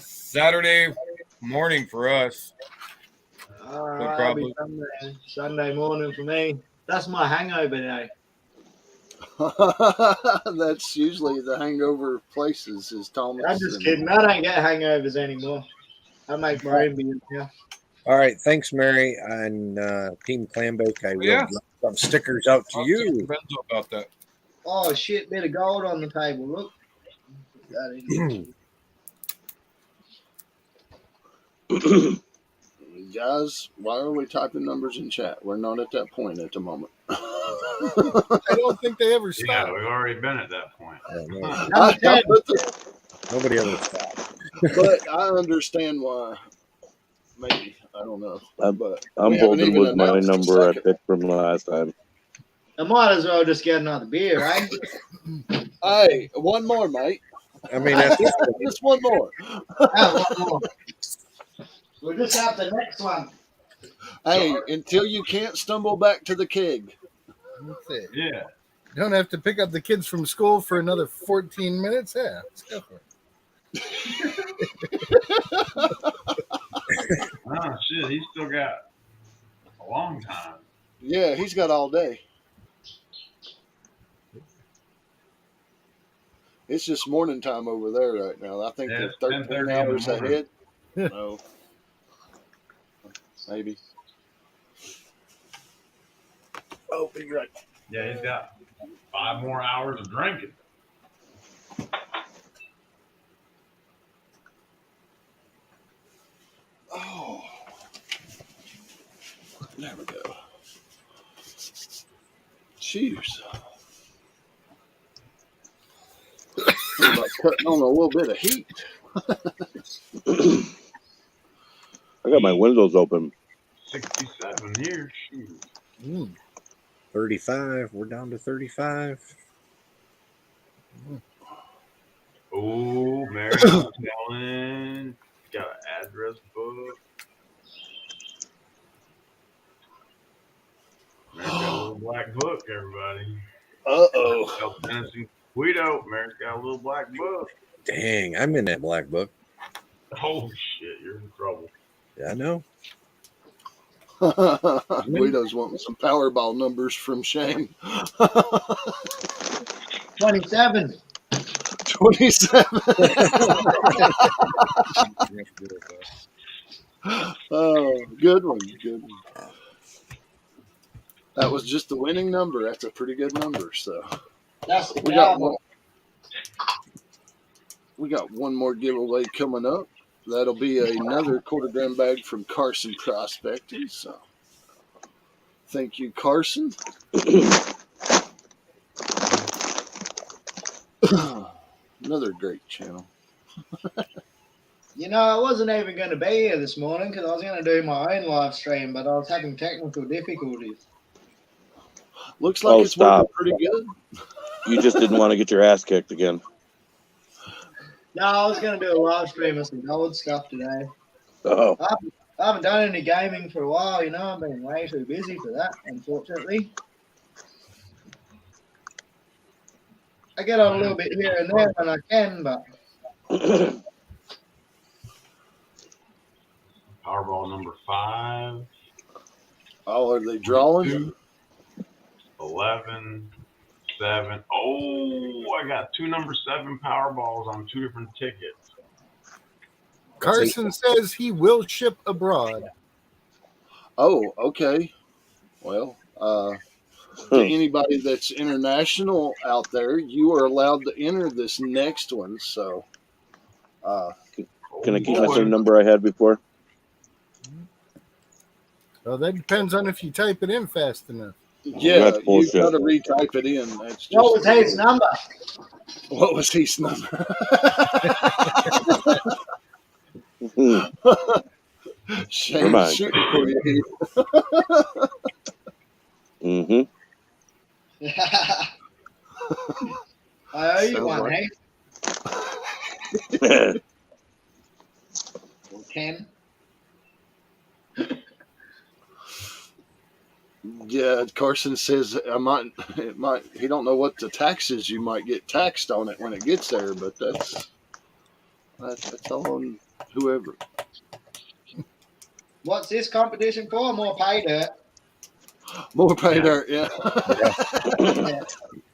[SPEAKER 9] Saturday morning for us.
[SPEAKER 6] All right, that'll be Sunday morning for me. That's my hangover day.
[SPEAKER 1] That's usually the hangover places is Thomas.
[SPEAKER 6] I'm just kidding. I don't get hangovers anymore. I make my own beer. Yeah.
[SPEAKER 4] All right. Thanks, Mary. On Team Clambake, I will
[SPEAKER 9] Yeah.
[SPEAKER 4] drop some stickers out to
[SPEAKER 9] I'll
[SPEAKER 4] you.
[SPEAKER 9] talk to Benzo about that.
[SPEAKER 6] Oh shit! Bit of gold on the table. Look. That is-
[SPEAKER 1] Guys, why are we typing numbers in chat? We're not at that point at the moment.
[SPEAKER 3] I don't think they ever
[SPEAKER 2] Yeah,
[SPEAKER 3] stop.
[SPEAKER 2] we've already been at that point.
[SPEAKER 4] Nobody ever stopped.
[SPEAKER 1] But I understand why. Maybe. I don't know. But
[SPEAKER 8] I'm
[SPEAKER 1] we haven't
[SPEAKER 8] holding
[SPEAKER 1] even
[SPEAKER 8] with my
[SPEAKER 1] announced the
[SPEAKER 8] number I
[SPEAKER 1] second.
[SPEAKER 8] picked from last time.
[SPEAKER 6] I might as well just get another beer, right?
[SPEAKER 1] Hey, one more, mate.
[SPEAKER 4] I mean, at this point,
[SPEAKER 1] Just one more.
[SPEAKER 6] One more. We'll just have the next one.
[SPEAKER 1] Hey, until you can't stumble back to the keg.
[SPEAKER 3] That's it.
[SPEAKER 2] Yeah.
[SPEAKER 3] Don't have to pick up the kids from school for another 14 minutes. Yeah, let's go for it.
[SPEAKER 2] Oh, shit. He's still got
[SPEAKER 1] Yeah, he's got all day. It's just morning time over there right now. I think
[SPEAKER 2] Yeah,
[SPEAKER 1] they're
[SPEAKER 2] it's
[SPEAKER 1] 13
[SPEAKER 2] 10:30 in the
[SPEAKER 1] hours
[SPEAKER 2] morning.
[SPEAKER 1] ahead. No, maybe. Oh, be right.
[SPEAKER 2] Yeah, he's got 5 more hours of drinking.
[SPEAKER 1] Oh, there we go. Cheers. I'm about cutting on a little bit of heat.
[SPEAKER 8] I got my windows open.
[SPEAKER 2] 67 here. Shoot.
[SPEAKER 3] Mm.
[SPEAKER 4] 35. We're down to 35.
[SPEAKER 2] Oh, Mary's telling. Got an address book. Mary's got a little black book, everybody.
[SPEAKER 1] Uh-oh.
[SPEAKER 2] Tell Tennessee Guido, Mary's got a little black book.
[SPEAKER 4] Dang, I'm in that black book.
[SPEAKER 2] Oh shit, you're in trouble.
[SPEAKER 4] Yeah, I know.
[SPEAKER 1] Guido's wanting some Powerball numbers from Shane.
[SPEAKER 6] 27.
[SPEAKER 1] 27. Oh, good one. Good one. That was just the winning number. That's a pretty good number. So
[SPEAKER 6] That's the
[SPEAKER 1] we got
[SPEAKER 6] Cowboy.
[SPEAKER 1] one more giveaway coming up. That'll be another quarter-gram bag from Carson Prospecting. So thank you, Carson. Another great channel.
[SPEAKER 6] You know, I wasn't even going to be here this morning because I was going to do my own live stream, but I was having technical difficulties.
[SPEAKER 1] Looks like
[SPEAKER 8] Oh,
[SPEAKER 1] it's
[SPEAKER 8] stop.
[SPEAKER 1] working pretty good.
[SPEAKER 8] You just didn't want to get your ass kicked again.
[SPEAKER 6] No, I was going to do a live stream of some gold stuff today.
[SPEAKER 8] Oh,
[SPEAKER 6] I haven't done any gaming for a while, you know. I've been way too busy for that, unfortunately. I get on a little bit here and there when I can, but
[SPEAKER 2] Powerball number 5.
[SPEAKER 1] Oh, are they drawing?
[SPEAKER 2] 2, 11, 7. Oh, I got 2 number 7 Powerballs on 2 different tickets.
[SPEAKER 3] Carson says he will ship abroad.
[SPEAKER 1] Oh, okay. Well, to anybody that's international out there, you are allowed to enter this next one. So,
[SPEAKER 8] can I keep
[SPEAKER 2] Oh,
[SPEAKER 8] my same number I had before?
[SPEAKER 3] Well, that depends on if you type it in fast enough.
[SPEAKER 1] yeah,
[SPEAKER 8] That's
[SPEAKER 1] you
[SPEAKER 8] bullshit.
[SPEAKER 1] got to retype it in. That's just
[SPEAKER 6] what was his number?
[SPEAKER 1] What was his number? Shane's
[SPEAKER 8] Remind.
[SPEAKER 1] shooting for you.
[SPEAKER 8] Mm-hmm.
[SPEAKER 6] I owe you
[SPEAKER 1] Sounds
[SPEAKER 6] one,
[SPEAKER 1] like-
[SPEAKER 6] hey? 10.
[SPEAKER 1] Yeah, Carson says he don't know what the taxes you might get taxed on it when it gets there, but that's on whoever.
[SPEAKER 6] What's this competition for? More pay dirt.
[SPEAKER 1] More pay dirt, yeah.
[SPEAKER 6] Yeah.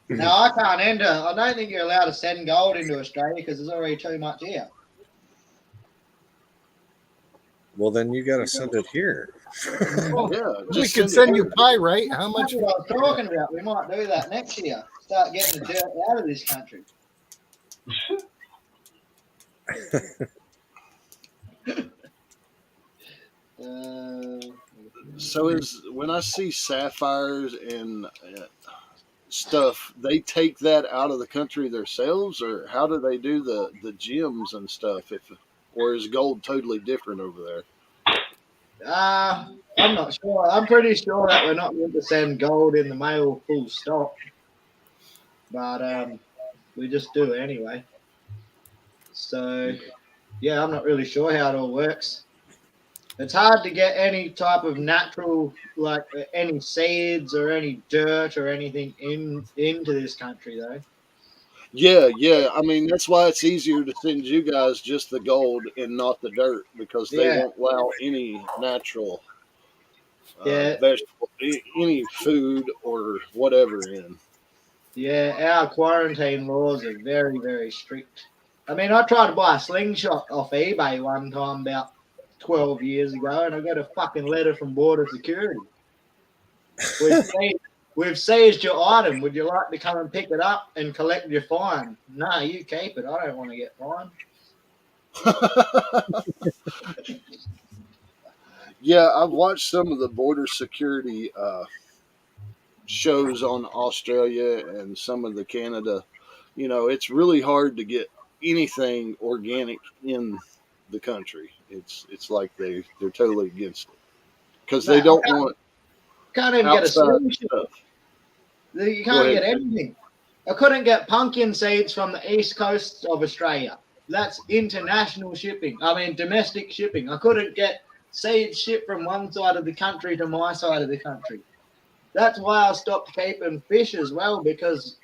[SPEAKER 6] Now, I can't enter. I don't think you're allowed to send gold into Australia because there's already too much here.
[SPEAKER 4] Well, then you got to send it here.
[SPEAKER 1] Yeah,
[SPEAKER 3] We
[SPEAKER 1] just
[SPEAKER 3] can
[SPEAKER 1] it
[SPEAKER 3] send you
[SPEAKER 1] here.
[SPEAKER 3] pie, right? How much?
[SPEAKER 6] That's what I was talking about. We might do that next year. Start getting the dirt out of this country.
[SPEAKER 1] So is when I see sapphires and stuff, they take that out of the country themselves, or how do they do the gems and stuff? Or is gold totally different over there?
[SPEAKER 6] I'm not sure. I'm pretty sure that we're not going to send gold in the mail full stop. But we just do anyway. So, yeah, I'm not really sure how it all works. It's hard to get any type of natural, like any seeds or any dirt or anything into this country, though.
[SPEAKER 1] Yeah. I mean, that's why it's easier to send you guys just the gold and not the dirt, because they
[SPEAKER 6] Yeah.
[SPEAKER 1] won't allow any natural
[SPEAKER 6] Yeah.
[SPEAKER 1] vegetable, any food or whatever in.
[SPEAKER 6] Yeah, our quarantine laws are very, very strict. I mean, I tried to buy a slingshot off eBay one time about 12 years ago, and I got a fucking letter from Border Security. We've seized your item. Would you like to come and pick it up and collect your fine? No, you keep it. I don't want to get fined.
[SPEAKER 1] Yeah, I've watched some of the border security shows on Australia and some of the Canada. It's really hard to get anything organic in the country. It's like they're totally against it because
[SPEAKER 6] Mate,
[SPEAKER 1] they
[SPEAKER 6] I
[SPEAKER 1] don't want
[SPEAKER 6] can't even get a
[SPEAKER 1] outside
[SPEAKER 6] slingshot.
[SPEAKER 1] stuff.
[SPEAKER 6] You
[SPEAKER 1] Go
[SPEAKER 6] can't
[SPEAKER 1] ahead.
[SPEAKER 6] get anything. I couldn't get pumpkin seeds from the east coast of Australia. That's international shipping. I mean, domestic shipping. I couldn't get seeds shipped from one side of the country to my side of the country. That's why I stopped keeping fish as well, because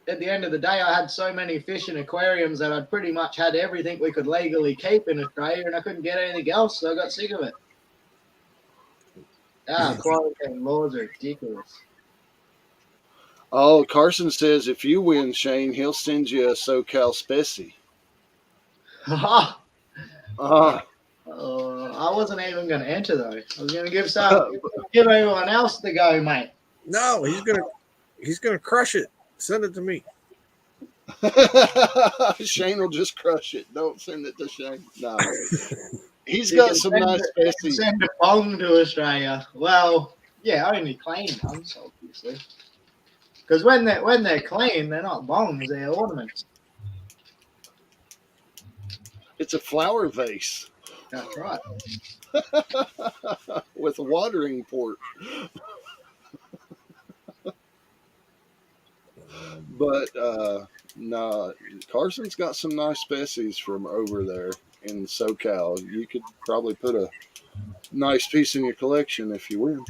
[SPEAKER 6] at the end of the day, I had so many fish in aquariums that I'd pretty much had everything we could legally keep in Australia, and I couldn't get anything else, so I got sick of it. Quarantine laws are ridiculous.
[SPEAKER 1] Oh, Carson says if you win, Shane, he'll send you a SoCal Specie.
[SPEAKER 6] I
[SPEAKER 1] Uh,
[SPEAKER 6] wasn't even going to enter though. I was going to give everyone else the go, mate.
[SPEAKER 4] No, he's gonna crush it. Send it to me.
[SPEAKER 1] Shane will just crush it. Don't send it to Shane. No. He's
[SPEAKER 6] You
[SPEAKER 1] got
[SPEAKER 6] can
[SPEAKER 1] some
[SPEAKER 6] send
[SPEAKER 1] nice
[SPEAKER 6] it- you can
[SPEAKER 1] species.
[SPEAKER 6] send a bong to Australia. Well, yeah, only clean ones, obviously. Because when they're clean, they're not bongs; they're ornaments.
[SPEAKER 1] It's a flower vase
[SPEAKER 6] That's right.
[SPEAKER 1] with a watering port. But no, Carson's got some nice species from over there in SoCal. You could probably put a nice piece in your collection if you win.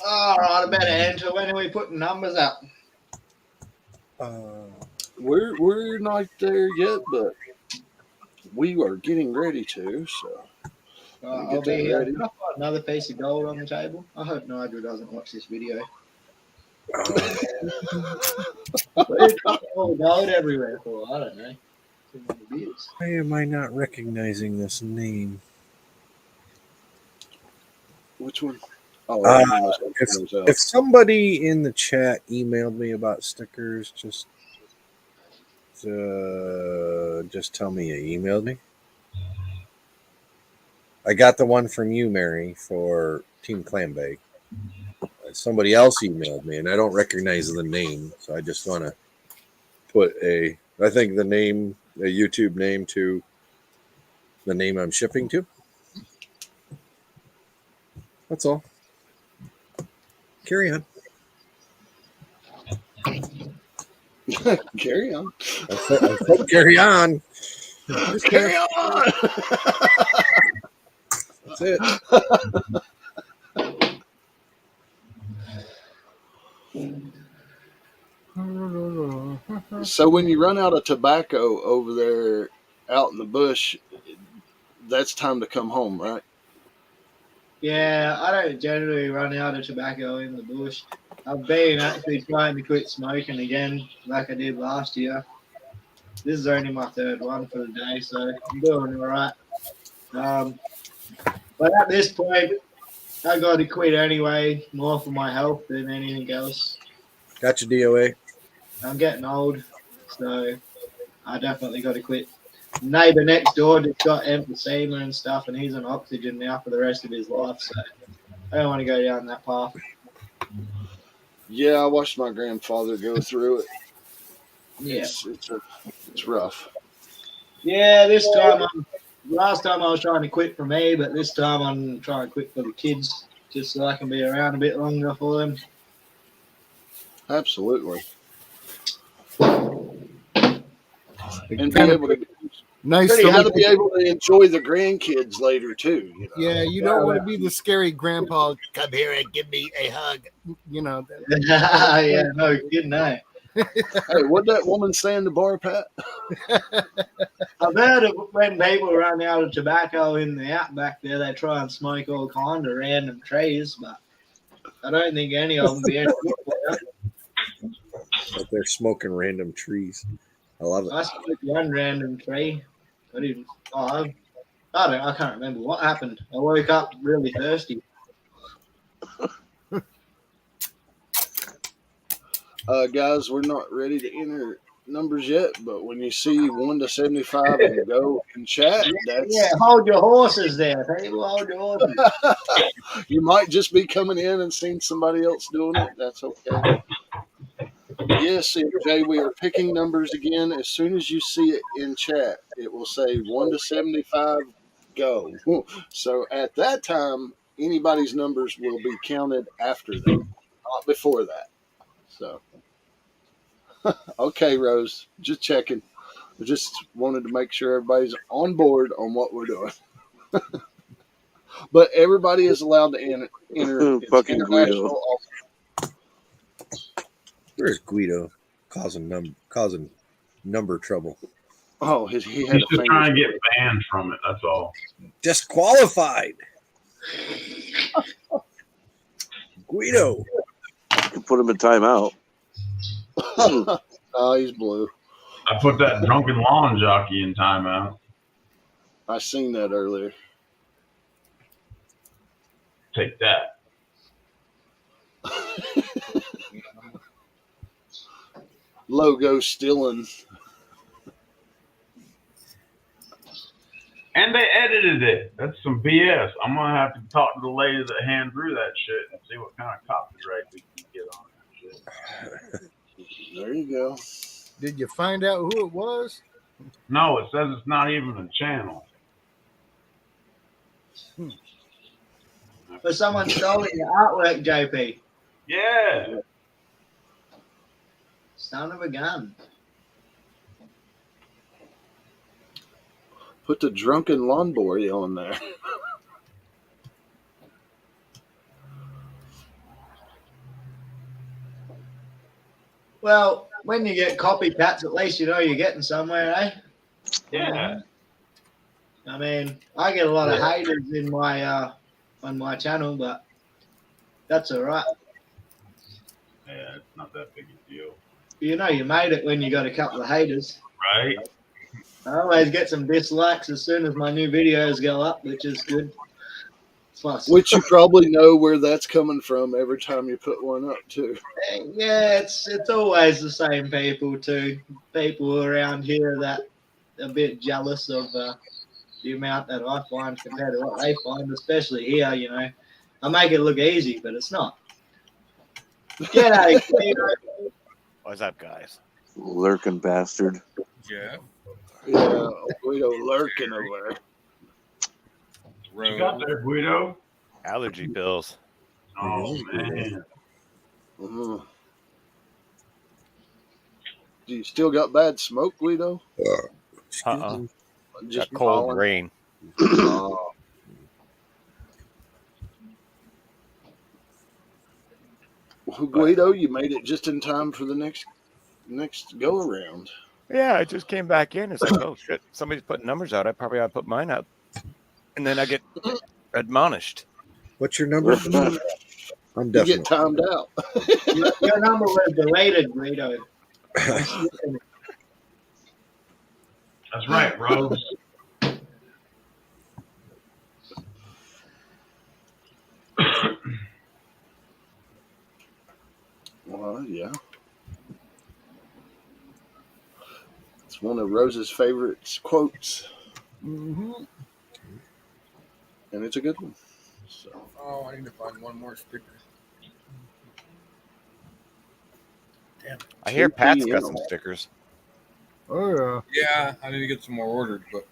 [SPEAKER 6] All right, I better enter. When are we putting numbers up?
[SPEAKER 1] We're not there yet, but we are getting ready to. So
[SPEAKER 6] I'll be here. Can I find another piece of gold on the table? I hope Nigel doesn't watch this video. There's all the gold everywhere for. I don't know. Too many beers.
[SPEAKER 4] Why am I not recognizing this name?
[SPEAKER 1] Which one? Oh,
[SPEAKER 4] If somebody in the chat emailed me about stickers, just tell me you emailed me. I got the one from you, Mary, for Team Clambake. Somebody else emailed me, and I don't recognize the name, so I just want to put I think the name, a YouTube name to the name I'm shipping to. That's all. Carry on.
[SPEAKER 1] Carry on.
[SPEAKER 4] I said carry on.
[SPEAKER 1] Just carry on.
[SPEAKER 4] That's it.
[SPEAKER 1] So when you run out of tobacco over there out in the bush, that's time to come home, right?
[SPEAKER 6] Yeah, I don't generally run out of tobacco in the bush. I've been actually trying to quit smoking again, like I did last year. This is only my third one for the day, so I'm doing all right. But at this point, I got to quit anyway, more for my health than anything else.
[SPEAKER 4] Got your DOA.
[SPEAKER 6] I'm getting old, so I definitely got to quit. Neighbor next door just got emphysema and stuff, and he's on oxygen now for the rest of his life. So I don't want to go down that path.
[SPEAKER 1] Yeah, I watched my grandfather go through it.
[SPEAKER 6] Yeah,
[SPEAKER 1] it's rough.
[SPEAKER 6] yeah. Last time I was trying to quit for me, but this time I'm trying to quit for the kids, just so I can be around a bit longer for them.
[SPEAKER 1] Absolutely. And be able to.
[SPEAKER 3] Nice.
[SPEAKER 1] You got to be able to enjoy the grandkids later too. You know?
[SPEAKER 3] Yeah, you don't want to be the scary grandpa. Come here and give me a hug. You know.
[SPEAKER 6] Yeah, no kidding, no.
[SPEAKER 1] Hey, what that woman saying to bar, Pat?
[SPEAKER 6] I've heard of when people run out of tobacco in the outback there, they try and smoke all kind of random trees, but I don't think any of them be any good for you.
[SPEAKER 4] But they're smoking random trees. I love it.
[SPEAKER 6] I smoked one random tree. I didn't. Oh, I can't remember what happened. I woke up really thirsty.
[SPEAKER 1] Guys, we're not ready to enter numbers yet, but when you see 1 to 75 and go in chat, that's
[SPEAKER 6] Yeah, hold your horses there. People, hold your horses.
[SPEAKER 1] you might just be coming in and seeing somebody else doing it. That's okay. Yes, Jay, we are picking numbers again. As soon as you see it in chat, it will say 1 to 75, go. So at that time, anybody's numbers will be counted after that, not before that. So, okay, Rose, just checking. I just wanted to make sure everybody's on board on what we're doing. But everybody is allowed to enter. It's
[SPEAKER 8] Fucking Guido.
[SPEAKER 1] international.
[SPEAKER 4] Where's Guido causing number trouble?
[SPEAKER 1] Oh, he had
[SPEAKER 2] He's
[SPEAKER 1] a
[SPEAKER 2] just
[SPEAKER 1] finger.
[SPEAKER 2] trying to get banned from it. That's all.
[SPEAKER 4] Disqualified. Guido.
[SPEAKER 8] You can put him in timeout.
[SPEAKER 1] Oh, he's blue.
[SPEAKER 2] I put that drunken lawn jockey in timeout.
[SPEAKER 1] I seen that earlier.
[SPEAKER 2] Take that.
[SPEAKER 1] Logo stealing.
[SPEAKER 2] And they edited it. That's some BS. I'm gonna have to talk to the lady that hand drew that shit and see what kind of copyright we can get on that shit.
[SPEAKER 1] There you go.
[SPEAKER 3] Did you find out who it was?
[SPEAKER 2] No, it says it's not even a channel.
[SPEAKER 6] For someone stealing your artwork, JP.
[SPEAKER 2] Yeah.
[SPEAKER 6] Son of a gun.
[SPEAKER 1] Put the drunken lawn boy on there.
[SPEAKER 6] Well, when you get copycats, at least you know you're getting somewhere, eh?
[SPEAKER 2] Yeah.
[SPEAKER 6] I mean, I get a lot of haters in my on my channel, but that's all right.
[SPEAKER 2] Yeah, it's not that big a deal.
[SPEAKER 6] You know you made it when you got a couple of haters.
[SPEAKER 2] Right?
[SPEAKER 6] I always get some dislikes as soon as my new videos go up, which is good. Plus,
[SPEAKER 1] Which you probably know where that's coming from every time you put one up, too.
[SPEAKER 6] yeah, it's always the same people too. People around here that are a bit jealous of the amount that I find compared to what they find, especially here. You know, I make it look easy, but it's not. G'day, Guido.
[SPEAKER 10] What's up, guys?
[SPEAKER 8] Lurking bastard.
[SPEAKER 9] Jeff.
[SPEAKER 1] Yeah, Guido lurking over there.
[SPEAKER 2] What you got there, Guido?
[SPEAKER 10] Allergy pills.
[SPEAKER 2] Oh, man.
[SPEAKER 1] Mm-hmm. Do you still got bad smoke, Guido?
[SPEAKER 10] Uh-uh.
[SPEAKER 1] Just
[SPEAKER 10] Got cold
[SPEAKER 1] pollen?
[SPEAKER 10] rain.
[SPEAKER 1] Oh. Well, Guido, you made it just in time for the next go around.
[SPEAKER 10] Yeah, I just came back in. It's like, oh shit, somebody's putting numbers out. I probably ought to put mine out. And then I get admonished.
[SPEAKER 4] What's your number? I'm
[SPEAKER 1] You
[SPEAKER 4] definitely
[SPEAKER 1] get timed out.
[SPEAKER 6] Your number was deleted, Guido.
[SPEAKER 2] That's right, Rose.
[SPEAKER 1] Well, yeah. It's one of Rose's favorite quotes.
[SPEAKER 3] Mm-hmm.
[SPEAKER 1] And it's a good one. So.
[SPEAKER 9] Oh, I need to find one more sticker. Damn.
[SPEAKER 10] I hear Pat's got
[SPEAKER 1] 2
[SPEAKER 10] some stickers.
[SPEAKER 3] Oh yeah.
[SPEAKER 9] Yeah, I need to get some more ordered, but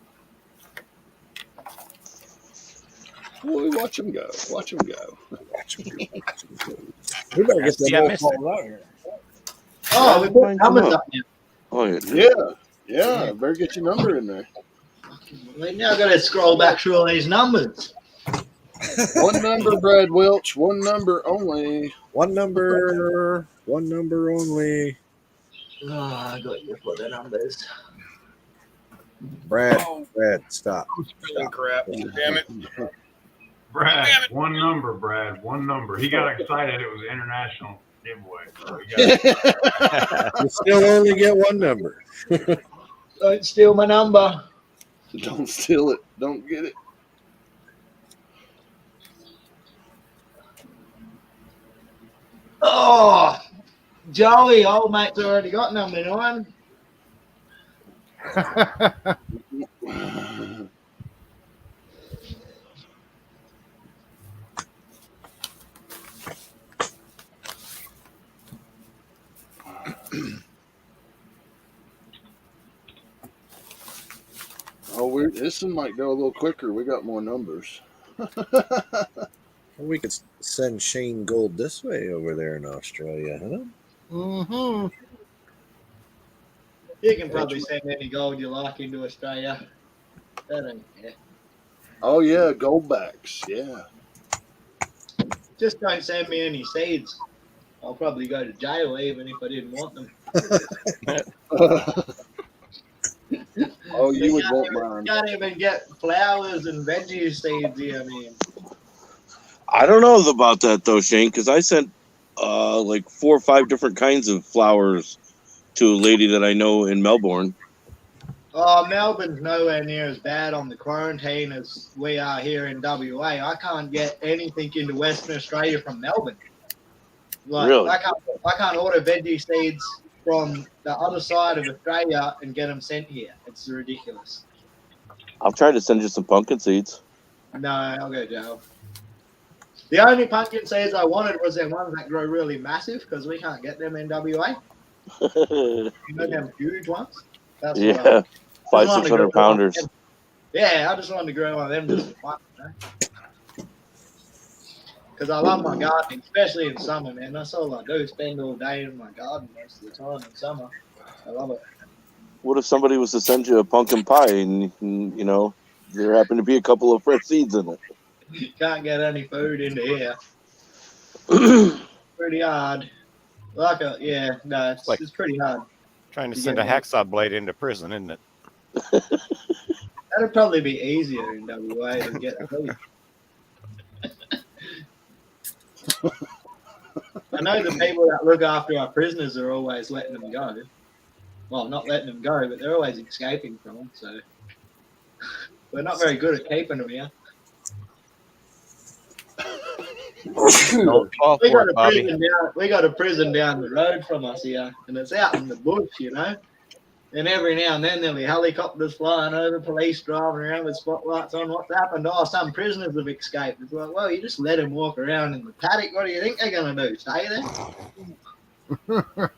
[SPEAKER 1] Boy, watch him go. Watch him go.
[SPEAKER 4] watch him go.
[SPEAKER 1] We better get
[SPEAKER 10] Yeah, I
[SPEAKER 1] that
[SPEAKER 10] missed
[SPEAKER 1] ball out here.
[SPEAKER 6] Oh, we put numbers up now.
[SPEAKER 8] Oh, yeah.
[SPEAKER 1] Yeah. Better get your number in there.
[SPEAKER 6] Wait, now I got to scroll back through all these numbers.
[SPEAKER 1] One number, Brad Welch. One number only.
[SPEAKER 4] One number only.
[SPEAKER 6] I got you for the numbers.
[SPEAKER 4] Brad,
[SPEAKER 9] Oh,
[SPEAKER 4] stop.
[SPEAKER 9] I'm spilling crap. Damn it.
[SPEAKER 2] Brad,
[SPEAKER 9] Damn it.
[SPEAKER 2] one number, Brad, one number. He got excited. It was international giveaway. So he got
[SPEAKER 4] You still only get one number.
[SPEAKER 6] Don't steal my number.
[SPEAKER 1] Don't steal it. Don't get it.
[SPEAKER 6] Oh, Joey, old mate's already got number 9.
[SPEAKER 1] Oh, this one might go a little quicker. We got more numbers.
[SPEAKER 4] We could send Shane Gold this way over there in Australia, huh?
[SPEAKER 3] Mm-hmm.
[SPEAKER 6] You can probably send any gold you like into Australia. They don't care.
[SPEAKER 1] Oh yeah, goldbacks. Yeah.
[SPEAKER 6] Just don't send me any seeds. I'll probably go to jail even if I didn't want them.
[SPEAKER 1] Oh, you would want
[SPEAKER 6] You
[SPEAKER 1] mine.
[SPEAKER 6] can't even get flowers and veggie seeds here, man.
[SPEAKER 8] I don't know about that though, Shane, because I sent like 4 or 5 different kinds of flowers to a lady that I know in Melbourne.
[SPEAKER 6] Oh, Melbourne's nowhere near as bad on the quarantine as we are here in WA. I can't get anything into Western Australia from Melbourne. Like
[SPEAKER 8] Really?
[SPEAKER 6] I can't order veggie seeds from the other side of Australia and get them sent here. It's ridiculous.
[SPEAKER 8] I'll try to send you some pumpkin seeds.
[SPEAKER 6] No, I'll go jail. The only pumpkin seeds I wanted was them ones that grow really massive because we can't get them in WA. You know them huge ones? That's what
[SPEAKER 8] Yeah, 500-600 pounders.
[SPEAKER 6] Yeah, I just wanted to grow one of them just for fun, you know? Because I love my gardening, especially in summer, man. That's all I do, spend all day in my garden most of the time in summer. I love it.
[SPEAKER 8] What if somebody was to send you a pumpkin pie and you know there happened to be a couple of fresh seeds in it?
[SPEAKER 6] You can't get any food into here. Pretty hard. It's pretty hard.
[SPEAKER 10] Trying to
[SPEAKER 6] You
[SPEAKER 10] send a
[SPEAKER 6] get
[SPEAKER 10] hacksaw blade into prison, isn't it?
[SPEAKER 6] That'd probably be easier in WA to get food. I know the people that look after our prisoners are always letting them go. Well, not letting them go, but they're always escaping from them. So we're not very good at keeping them here.
[SPEAKER 10] Don't fall
[SPEAKER 6] We
[SPEAKER 10] for
[SPEAKER 6] got
[SPEAKER 10] it,
[SPEAKER 6] a
[SPEAKER 10] Bobby.
[SPEAKER 6] prison down the road from us here, and it's out in the bush, you know. And every now and then there'll be helicopters flying over, police driving around with spotlights on. What's happened? Oh, some prisoners have escaped. It's like, well, you just let them walk around in the paddock. What do you think they're going to do? Stay there?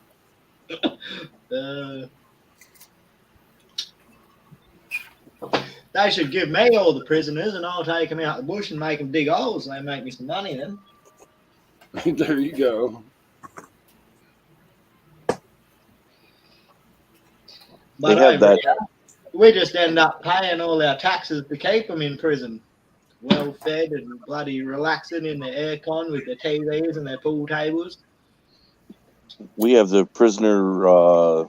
[SPEAKER 6] They should give me all the prisoners, and I'll take them out the bush and make them dig holes. They make me some money then.
[SPEAKER 1] There you go.
[SPEAKER 8] They
[SPEAKER 6] But
[SPEAKER 8] have that.
[SPEAKER 6] we just end up paying all our taxes to keep them in prison. Well fed and bloody relaxing in the aircon with their TVs and their pool tables.
[SPEAKER 8] We have the prisoner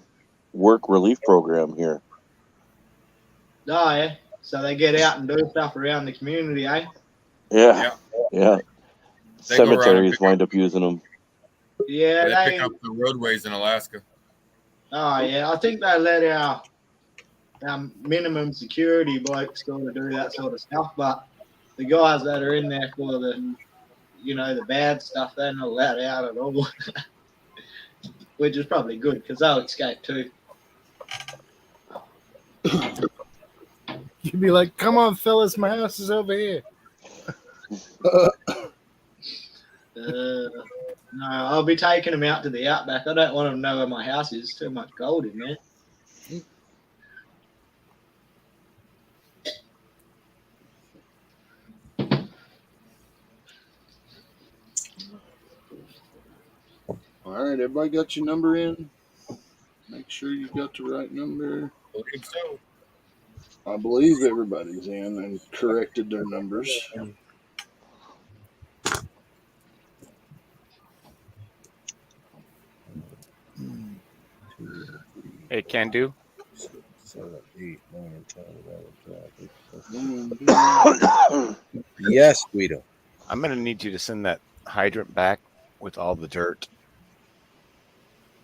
[SPEAKER 8] work relief program here.
[SPEAKER 6] Oh, yeah. So they get out and do stuff around the community, eh?
[SPEAKER 8] Yeah.
[SPEAKER 9] They go around and
[SPEAKER 8] Cemeteries
[SPEAKER 9] pick
[SPEAKER 8] wind up using them.
[SPEAKER 6] Yeah,
[SPEAKER 9] They pick up the roadways in Alaska.
[SPEAKER 6] Oh, yeah. I think they let our minimum security blokes sort of do that sort of stuff, but the guys that are in there for the, the bad stuff, they're not allowed out at all. Which is probably good because they'll escape too.
[SPEAKER 3] You'd be like, come on, fellas, my house is over here.
[SPEAKER 6] No, I'll be taking them out to the outback. I don't want them to know where my house is. Too much gold in there.
[SPEAKER 1] All right, everybody got your number in? Make sure you got the right number.
[SPEAKER 9] I believe so.
[SPEAKER 1] I believe everybody's in and corrected their numbers.
[SPEAKER 10] Hey, can do.
[SPEAKER 4] 7, 8, 9, 10, 11, 12, 13. Yes, Guido.
[SPEAKER 10] I'm gonna need you to send that hydrant back with all the dirt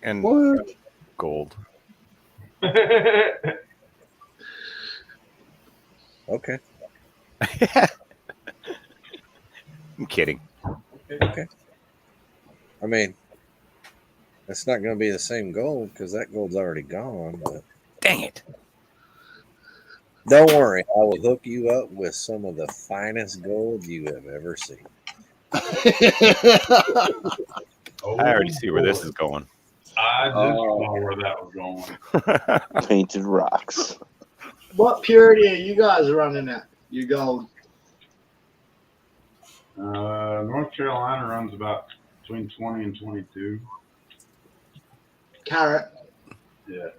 [SPEAKER 10] and
[SPEAKER 1] What?
[SPEAKER 10] gold.
[SPEAKER 4] Okay.
[SPEAKER 10] I'm kidding.
[SPEAKER 4] Okay. I mean, it's not going to be the same gold because that gold's already gone. But
[SPEAKER 10] Dang it.
[SPEAKER 4] don't worry, I will hook you up with some of the finest gold you have ever seen.
[SPEAKER 2] Oh,
[SPEAKER 10] I already see where this
[SPEAKER 2] boy.
[SPEAKER 10] is going.
[SPEAKER 2] I just saw where that was going.
[SPEAKER 8] Painted rocks.
[SPEAKER 6] What purity are you guys running at? You gold.
[SPEAKER 2] North Carolina runs about between 20 and 22.
[SPEAKER 6] Carrot.
[SPEAKER 2] Yeah.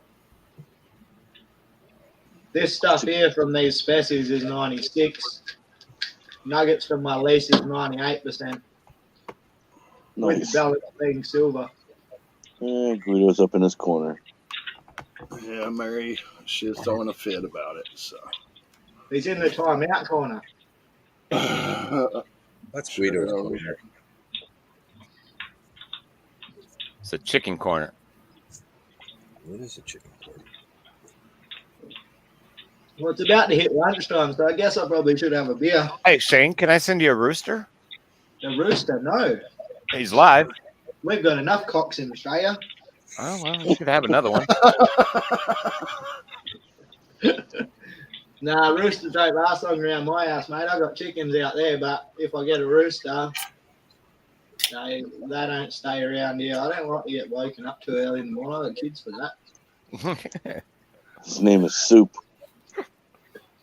[SPEAKER 6] This stuff here from these species is 96. Nuggets from my lease is 98%. With the
[SPEAKER 8] Nice.
[SPEAKER 6] balance being silver.
[SPEAKER 8] Guido's up in his corner.
[SPEAKER 1] Yeah, Mary, she's throwing a fit about it. So
[SPEAKER 6] He's in the timeout corner.
[SPEAKER 4] That's Guido's
[SPEAKER 1] Sure.
[SPEAKER 4] corner.
[SPEAKER 10] It's a chicken corner.
[SPEAKER 4] What is a chicken corner?
[SPEAKER 6] Well, it's about to hit lunchtime, so I guess I probably should have a beer.
[SPEAKER 10] Hey, Shane, can I send you a rooster?
[SPEAKER 6] A rooster? No.
[SPEAKER 10] He's live.
[SPEAKER 6] We've got enough cocks in Australia.
[SPEAKER 10] Oh, well, you could have another one.
[SPEAKER 6] Nah, roosters don't last long around my house, mate. I've got chickens out there, but if I get a rooster, they don't stay around here. I don't like to get woken up too early in the morning. I've got kids for that.
[SPEAKER 8] His name is Soup.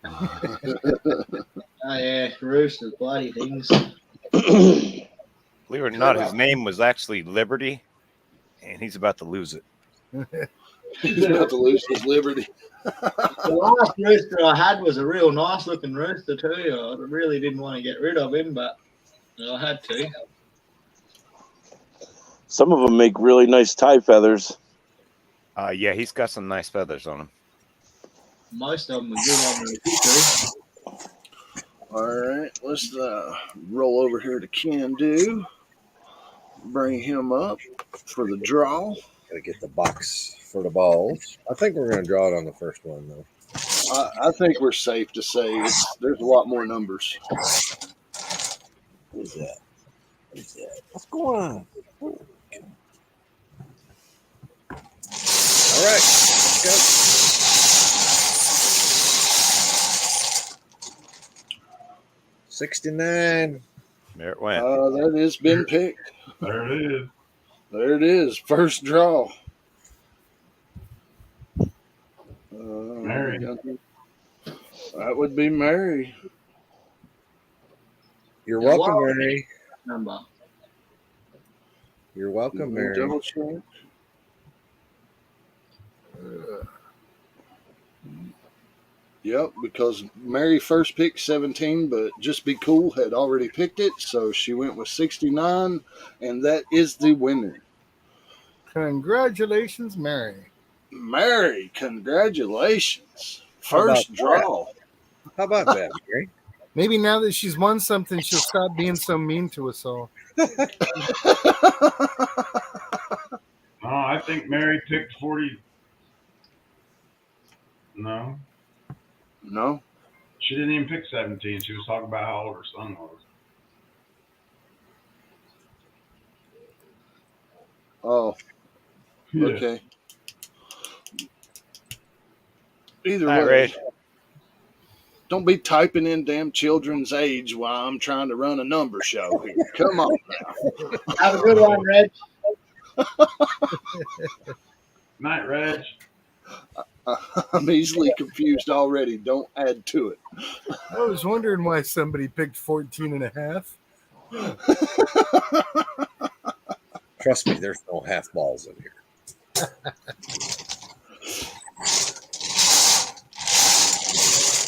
[SPEAKER 6] Oh, yeah, roosters, bloody things.
[SPEAKER 10] Believe it or not, his name was actually Liberty, and he's about to lose it.
[SPEAKER 1] He's about to lose his liberty.
[SPEAKER 6] The last rooster I had was a real nice looking rooster too. I really didn't want to get rid of him, but I had to.
[SPEAKER 8] Some of them make really nice tie feathers.
[SPEAKER 10] Yeah, he's got some nice feathers on him.
[SPEAKER 6] Most of them are good on the hickory.
[SPEAKER 1] All right, let's roll over here to Can Do. Bring him up for the draw.
[SPEAKER 4] Gotta get the box for the balls. I think we're gonna draw it on the first one though.
[SPEAKER 1] I think we're safe to say there's a lot more numbers.
[SPEAKER 4] What is that? What is that? What's going on? Oh, okay. All right, let's go. $69.
[SPEAKER 10] There it went.
[SPEAKER 1] That has been picked.
[SPEAKER 2] There it is.
[SPEAKER 1] There it is. First draw. Mary. That would be Mary.
[SPEAKER 4] You're welcome, Mary.
[SPEAKER 6] Number.
[SPEAKER 4] You're welcome, Mary.
[SPEAKER 1] Double check. Yep, because Mary first picked 17, but Just Be Cool had already picked it, so she went with 69, and that is the winner.
[SPEAKER 3] Congratulations, Mary.
[SPEAKER 1] Mary, congratulations. First draw.
[SPEAKER 4] How about that, Mary?
[SPEAKER 3] Maybe now that she's won something, she'll stop being so mean to us all.
[SPEAKER 2] Oh, I think Mary picked 40. No.
[SPEAKER 1] No?
[SPEAKER 2] She didn't even pick 17. She was talking about how old her son was.
[SPEAKER 1] Oh.
[SPEAKER 2] Yeah.
[SPEAKER 1] Okay. Either
[SPEAKER 10] All
[SPEAKER 1] way.
[SPEAKER 10] right.
[SPEAKER 1] Don't be typing in damn children's age while I'm trying to run a number show here. Come on now.
[SPEAKER 6] Have a good one, Reg.
[SPEAKER 2] Night, Reg.
[SPEAKER 1] I'm easily confused already. Don't add to it.
[SPEAKER 3] I was wondering why somebody picked 14 and a half.
[SPEAKER 4] Trust me, there's no half balls in here.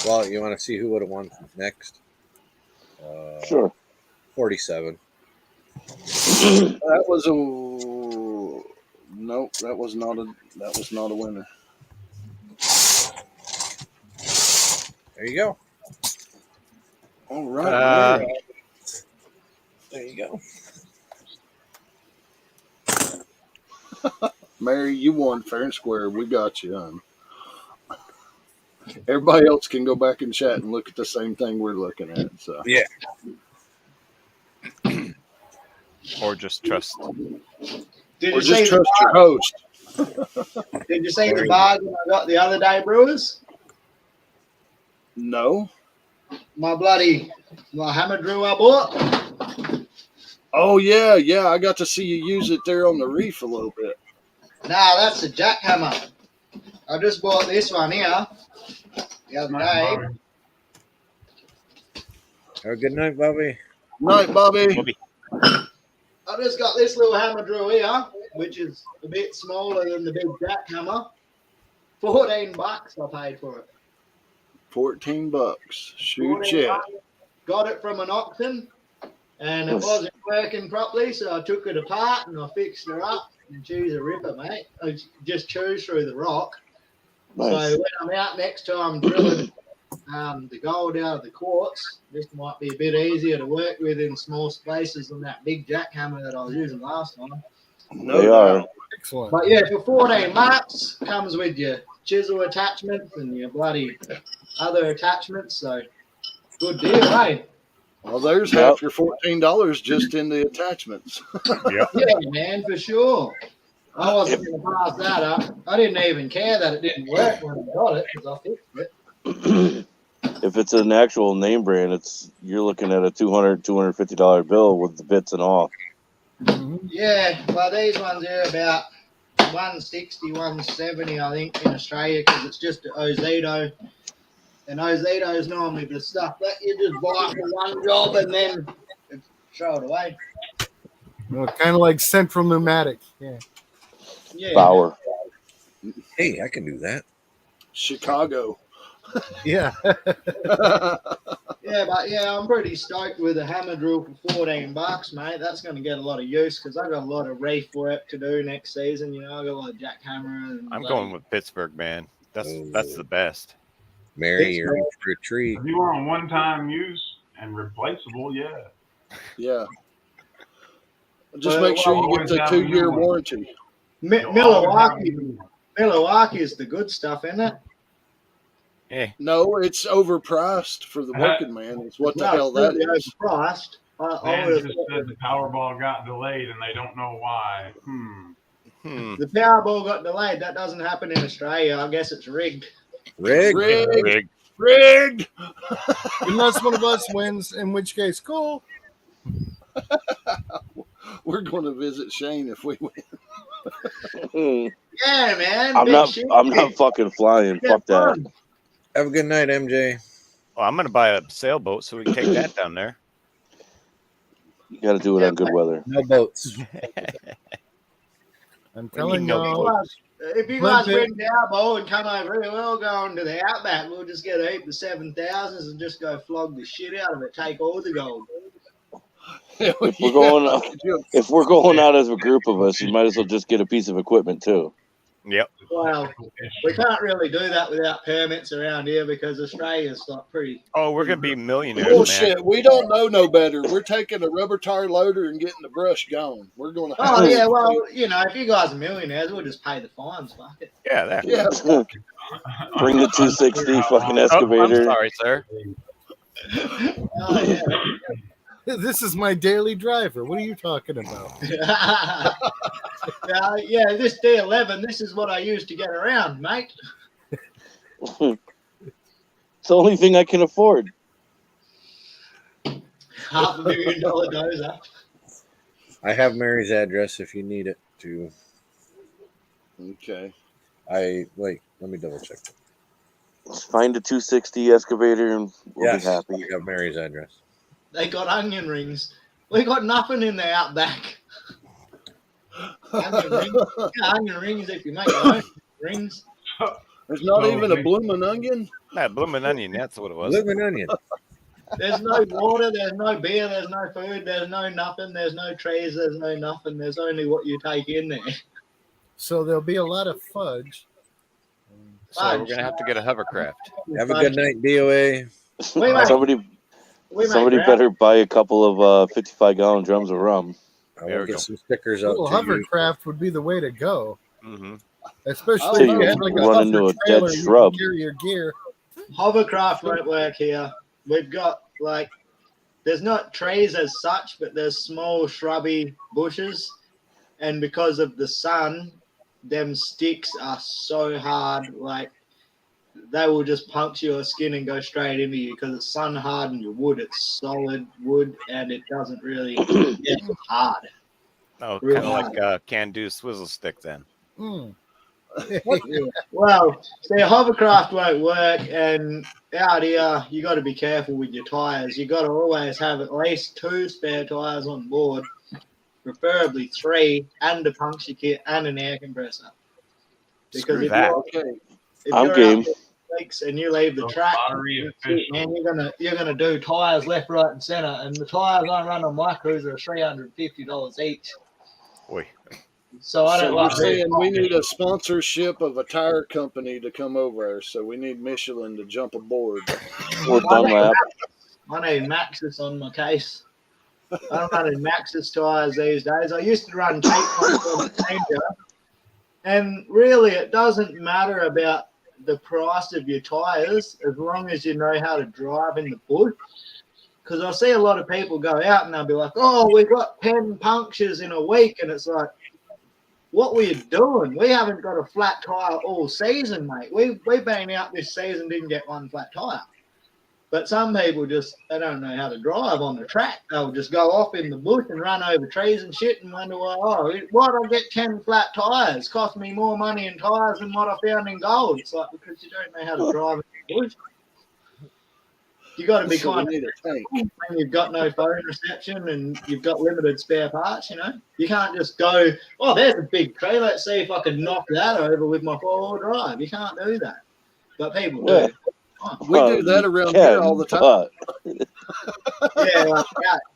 [SPEAKER 4] Well, you want to see who would have won next?
[SPEAKER 8] Sure.
[SPEAKER 4] 47.
[SPEAKER 1] That was a nope. That was not a winner.
[SPEAKER 4] There you go.
[SPEAKER 1] All right, Mary.
[SPEAKER 4] There you go.
[SPEAKER 1] Mary, you won fair and square. We got you, hon. Everybody else can go back and chat and look at the same thing we're looking at. So
[SPEAKER 4] Yeah.
[SPEAKER 10] Or just trust.
[SPEAKER 6] Did
[SPEAKER 1] or
[SPEAKER 6] you
[SPEAKER 1] just
[SPEAKER 6] see
[SPEAKER 1] trust your host.
[SPEAKER 6] Did you see the bargain I got the other day, Brewers?
[SPEAKER 1] No.
[SPEAKER 6] My hammer drill I bought.
[SPEAKER 1] Oh yeah, yeah. I got to see you use it there on the reef a little bit.
[SPEAKER 6] Nah, that's a jackhammer. I just bought this one here the other day.
[SPEAKER 4] Have a good night, Bobby.
[SPEAKER 1] Night, Bobby.
[SPEAKER 6] I just got this little hammer drill here, which is a bit smaller than the big jackhammer. $14 I paid for it.
[SPEAKER 1] $14. Shoot yeah.
[SPEAKER 6] Got it from an auction, and it wasn't working properly, so I took it apart and I fixed her up. And she's a ripper, mate. I just chews through the rock.
[SPEAKER 8] Nice.
[SPEAKER 6] So when I'm out next time drilling the gold out of the quartz, this might be a bit easier to work with in small spaces than that big jackhammer that I was using last time.
[SPEAKER 8] They are.
[SPEAKER 3] Excellent.
[SPEAKER 6] But yeah, for $14, comes with your chisel attachments and your bloody other attachments. So good deal, eh?
[SPEAKER 1] Well, there's half your $14 just in the attachments.
[SPEAKER 10] Yep.
[SPEAKER 6] Yeah, man, for sure. I wasn't going to pass that up. I didn't even care that it didn't work when I got it because I fixed it.
[SPEAKER 8] If it's an actual name brand, you're looking at a $250 bill with the bits and all.
[SPEAKER 6] Yeah, well, these ones are about 160, 170, I think, in Australia because it's just an Ozito. And Ozito is normally the stuff that you just buy for one job and then throw it away.
[SPEAKER 3] Well, kind of like Central Pneumatic. Yeah.
[SPEAKER 6] Yeah.
[SPEAKER 8] Bauer.
[SPEAKER 4] Hey, I can do that.
[SPEAKER 1] Chicago.
[SPEAKER 3] Yeah.
[SPEAKER 6] Yeah, but yeah, I'm pretty stoked with a hammer drill for $14, mate. That's going to get a lot of use because I got a lot of reef work to do next season. You know, I got a lot of jackhammer. And
[SPEAKER 10] I'm going with Pittsburgh, man. That's the best.
[SPEAKER 4] Mary, you're in for a treat.
[SPEAKER 2] If you want one-time use and replaceable, yeah.
[SPEAKER 1] Yeah. Just make sure you get the 2-year warranty.
[SPEAKER 6] Milwaukee is the good stuff, isn't it?
[SPEAKER 10] Yeah.
[SPEAKER 1] No, it's overpriced for the working man. It's what the hell that is.
[SPEAKER 6] Overpriced.
[SPEAKER 2] Man just said the Powerball got delayed and they don't know why.
[SPEAKER 6] The Powerball got delayed. That doesn't happen in Australia. I guess it's rigged.
[SPEAKER 3] Rigged. Unless one of us wins, in which case, cool.
[SPEAKER 1] We're going to visit Shane if we
[SPEAKER 8] win.
[SPEAKER 6] Yeah, man.
[SPEAKER 8] I'm not fucking flying. Fuck that.
[SPEAKER 4] Have a good night, MJ.
[SPEAKER 10] Well, I'm going to buy a sailboat so we can take that down there.
[SPEAKER 8] You got to do it on good weather.
[SPEAKER 4] No boats.
[SPEAKER 3] I'm telling
[SPEAKER 6] you. If you guys win Powerball and come over here, we'll go into the outback. We'll just get a heap of 7,000s and just go flog the shit out of it. Take all the gold.
[SPEAKER 8] If we're going out as a group of us, you might as well just get a piece of equipment too.
[SPEAKER 10] Yep.
[SPEAKER 6] Well, we can't really do that without permits around here because Australia's not pretty.
[SPEAKER 10] Oh, we're gonna be millionaires.
[SPEAKER 1] Bullshit.
[SPEAKER 10] Man.
[SPEAKER 1] We don't know no better. We're taking a rubber tire loader and getting the brush gone. We're going to.
[SPEAKER 6] Oh yeah, well, you know, if you guys are millionaires, we'll just pay the fines. Fuck it.
[SPEAKER 10] Yeah, that.
[SPEAKER 1] Yeah.
[SPEAKER 8] Bring the 260 fucking excavator.
[SPEAKER 10] I'm sorry, sir.
[SPEAKER 6] Oh yeah.
[SPEAKER 3] This is my daily driver. What are you talking about?
[SPEAKER 6] Yeah, this D11, this is what I use to get around, mate.
[SPEAKER 8] It's the only thing I can afford.
[SPEAKER 6] $500,000 dozer.
[SPEAKER 4] I have Mary's address if you need it to.
[SPEAKER 1] Okay.
[SPEAKER 4] Let me double check.
[SPEAKER 8] Let's find a 260 excavator and we'll be happy.
[SPEAKER 4] I have Mary's address.
[SPEAKER 6] They got onion rings. We got nothing in the outback. Onion rings if you make your own rings.
[SPEAKER 1] There's not even a bloomin' onion?
[SPEAKER 10] Yeah, bloomin' onion, that's what it was.
[SPEAKER 4] Bloomin' onion.
[SPEAKER 6] There's no water, there's no beer, there's no food, there's no nothing, there's no trees, there's no nothing. There's only what you take in there.
[SPEAKER 3] So there'll be a lot of fudge.
[SPEAKER 10] So we're gonna have to get a hovercraft.
[SPEAKER 4] Have a good night, DOA.
[SPEAKER 8] Somebody better buy a couple of 55-gallon drums of rum.
[SPEAKER 4] I
[SPEAKER 10] There
[SPEAKER 4] will
[SPEAKER 10] we
[SPEAKER 4] get
[SPEAKER 10] go.
[SPEAKER 4] some stickers
[SPEAKER 3] A
[SPEAKER 4] out
[SPEAKER 3] little
[SPEAKER 4] to you.
[SPEAKER 3] hovercraft would be the way to go.
[SPEAKER 10] Mm-hmm.
[SPEAKER 3] Especially
[SPEAKER 8] Till
[SPEAKER 3] if you
[SPEAKER 8] you
[SPEAKER 3] had like a
[SPEAKER 8] run
[SPEAKER 3] hover
[SPEAKER 8] into a
[SPEAKER 3] trailer,
[SPEAKER 8] dead
[SPEAKER 3] you
[SPEAKER 8] shrub.
[SPEAKER 3] can carry your gear.
[SPEAKER 6] Hovercraft won't work here. We've got like, there's not trees as such, but there's small shrubby bushes, and because of the sun, them sticks are so hard, like they will just puncture your skin and go straight into you because it's sun hardened wood. It's solid wood and it doesn't really get hard.
[SPEAKER 10] Oh,
[SPEAKER 6] Real
[SPEAKER 10] kind of
[SPEAKER 6] hard.
[SPEAKER 10] like can-do swizzle stick then.
[SPEAKER 3] Mm.
[SPEAKER 6] Well, see, hovercraft won't work, and out here you got to be careful with your tires. You got to always have at least 2 spare tires on board, preferably 3, and a puncture kit and an air compressor. Because
[SPEAKER 10] Screw that.
[SPEAKER 6] if
[SPEAKER 8] I'm
[SPEAKER 6] you're
[SPEAKER 8] game.
[SPEAKER 6] out there weeks and you leave the track, man, you're gonna do tires left, right, and center, and the tires I run on my cruiser are $350 each.
[SPEAKER 10] Boy.
[SPEAKER 6] So I don't
[SPEAKER 1] So
[SPEAKER 6] like
[SPEAKER 1] you're saying we need a sponsorship of a tire company to come over, so we need Michelin to jump aboard.
[SPEAKER 8] Or Dunlap.
[SPEAKER 6] I need Maxxis on my case. I'm running Maxxis tires these days. I used to run tape ones on the Ranger, and really it doesn't matter about the price of your tires as long as you know how to drive in the bush. Because I see a lot of people go out and they'll be like, oh, we got 10 punctures in a week, and it's like, what were you doing? We haven't got a flat tire all season, mate. We've been out this season, didn't get one flat tire. But some people they don't know how to drive on the track. They'll just go off in the bush and run over trees and shit and wonder, why'd I get 10 flat tires? Cost me more money in tires than what I found in gold. It's like, because you don't know how to drive in the bush. You got to be kind of when you've got no phone reception and you've got limited spare parts, you know. You can't just go, oh, there's a big tree. Let's see if I can knock that over with my 4-wheel drive. You can't do that. But people do.
[SPEAKER 1] We do that around here all the time.
[SPEAKER 6] Yeah,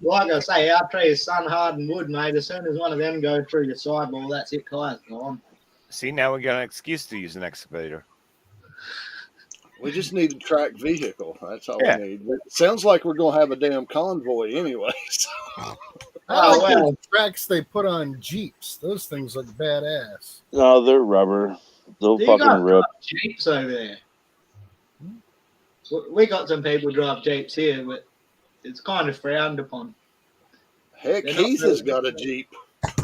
[SPEAKER 6] like I say, our tree is sun-hardened wood, mate. As soon as one of them goes through your sidewall, that's it, tires gone.
[SPEAKER 10] See, now we got an excuse to use an excavator.
[SPEAKER 1] We just need a track vehicle. That's all we need. It sounds like we're going to have a damn convoy anyway. So.
[SPEAKER 3] I like those tracks they put on Jeeps. Those things look badass.
[SPEAKER 8] No, they're rubber. They'll fucking rip.
[SPEAKER 6] Jeeps over there. We got some people drive Jeeps here, but it's kind of frowned upon.
[SPEAKER 1] Heck, Heath has got a Jeep.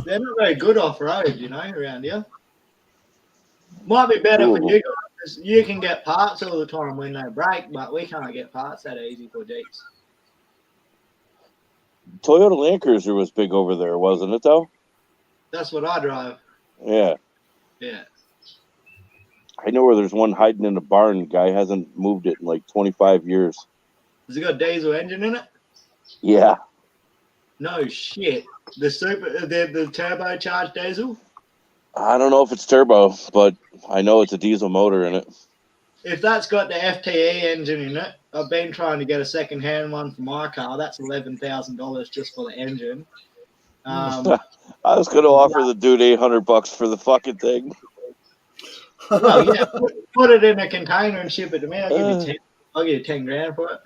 [SPEAKER 6] They're not very good off-road, you know, around here. Might be better for you guys. You can get parts all the time when they break, but we can't get parts that easy for Jeeps.
[SPEAKER 8] Toyota Land Cruiser was big over there, wasn't it, though?
[SPEAKER 6] That's what I drive.
[SPEAKER 8] Yeah.
[SPEAKER 6] Yeah.
[SPEAKER 8] I know where there's one hiding in a barn. The guy hasn't moved it in like 25 years.
[SPEAKER 6] Has it got a diesel engine in it?
[SPEAKER 8] Yeah.
[SPEAKER 6] No shit. The turbocharged diesel?
[SPEAKER 8] I don't know if it's turbo, but I know it's a diesel motor in it.
[SPEAKER 6] If that's got the FTE engine in it, I've been trying to get a second-hand one for my car. That's $11,000 just for the engine.
[SPEAKER 8] I was going to offer the dude $800 for the fucking thing.
[SPEAKER 6] Well, yeah, put it in a container and ship it to me. I'll give you 10 grand for it.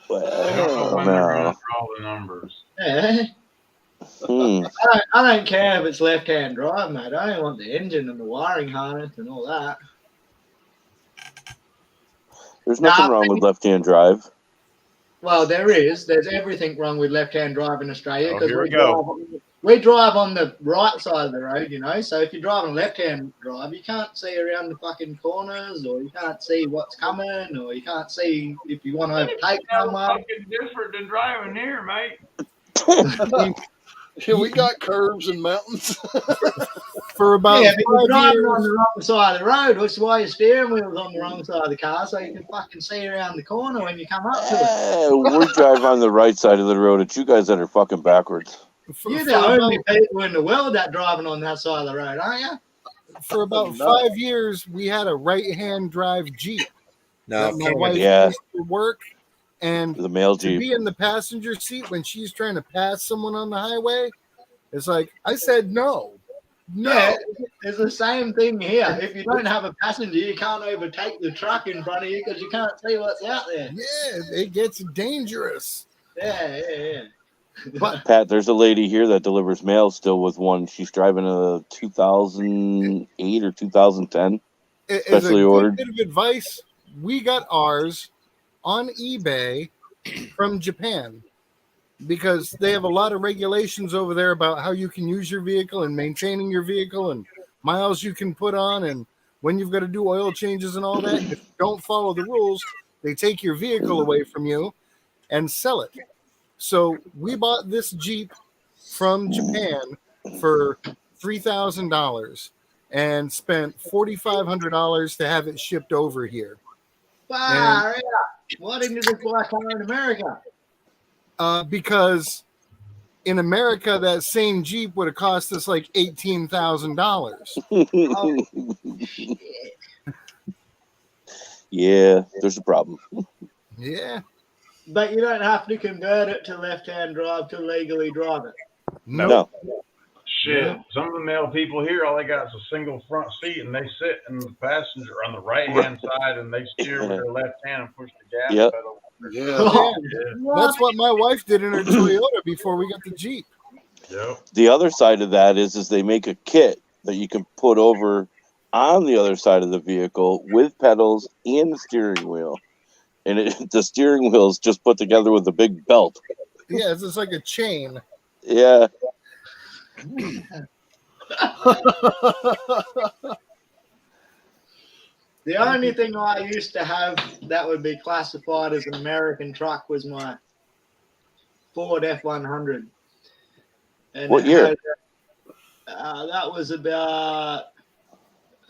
[SPEAKER 8] Well,
[SPEAKER 2] no. All the numbers.
[SPEAKER 6] Yeah. I don't care if it's left-hand drive, mate. I don't want the engine and the wiring harness and all that.
[SPEAKER 8] There's nothing wrong with left-hand drive.
[SPEAKER 6] Well, there is. There's everything wrong with left-hand drive in Australia because
[SPEAKER 10] we
[SPEAKER 6] drive on the right side of the road, you know. So if you're driving left-hand drive, you can't see around the fucking corners, or you can't see what's coming, or you can't see if you want to overtake someone.
[SPEAKER 2] It's different than driving here, mate.
[SPEAKER 1] Yeah, we got curves and mountains.
[SPEAKER 3] For about
[SPEAKER 6] but you're driving on the wrong side of the road, which is why your steering wheel's on the wrong side of the car, so you can fucking see around the corner when you come up to it.
[SPEAKER 8] We drive on the right side of the road. It's you guys that are fucking backwards.
[SPEAKER 6] You're the only people in the world that driving on that side of the road, aren't you?
[SPEAKER 3] For about 5 years, we had a right-hand drive Jeep.
[SPEAKER 4] No,
[SPEAKER 3] my wife used to work. And
[SPEAKER 8] the male
[SPEAKER 3] to
[SPEAKER 8] Jeep.
[SPEAKER 3] be in the passenger seat when she's trying to pass someone on the highway, it's like, I said no. No.
[SPEAKER 6] Yeah, it's the same thing here. If you don't have a passenger, you can't overtake the truck in front of you because you can't see what's out there.
[SPEAKER 3] Yeah, it gets dangerous.
[SPEAKER 6] Yeah.
[SPEAKER 3] But
[SPEAKER 8] Pat, there's a lady here that delivers mail still with one. She's driving a 2008 or 2010.
[SPEAKER 3] as a
[SPEAKER 8] Specially
[SPEAKER 3] good
[SPEAKER 8] ordered.
[SPEAKER 3] bit of advice, we got ours on eBay from Japan because they have a lot of regulations over there about how you can use your vehicle and maintaining your vehicle and miles you can put on and when you've got to do oil changes and all that. If you don't follow the rules, they take your vehicle away from you and sell it. So we bought this Jeep from Japan for $3,000 and spent $4,500 to have it shipped over here.
[SPEAKER 6] Far out. Why didn't you just buy a car in America?
[SPEAKER 3] Because in America, that same Jeep would have cost us like $18,000.
[SPEAKER 6] Shit.
[SPEAKER 8] Yeah, there's a problem.
[SPEAKER 3] Yeah.
[SPEAKER 6] But you don't have to convert it to left-hand drive to legally drive it.
[SPEAKER 8] No.
[SPEAKER 2] Shit, some of the male people here, all they got is a single front seat, and they sit in the passenger on the right-hand side, and they steer with their left hand and push the gas
[SPEAKER 8] Yep.
[SPEAKER 2] pedal.
[SPEAKER 3] Yeah. That's what my wife did in her Toyota before we got the Jeep.
[SPEAKER 2] Yep.
[SPEAKER 8] The other side of that is they make a kit that you can put over on the other side of the vehicle with pedals and the steering wheel. And the steering wheel is just put together with a big belt.
[SPEAKER 3] Yeah, it's just like a chain.
[SPEAKER 8] Yeah.
[SPEAKER 6] The only thing I used to have that would be classified as an American truck was my Ford F-100. And
[SPEAKER 8] What year?
[SPEAKER 6] That was about,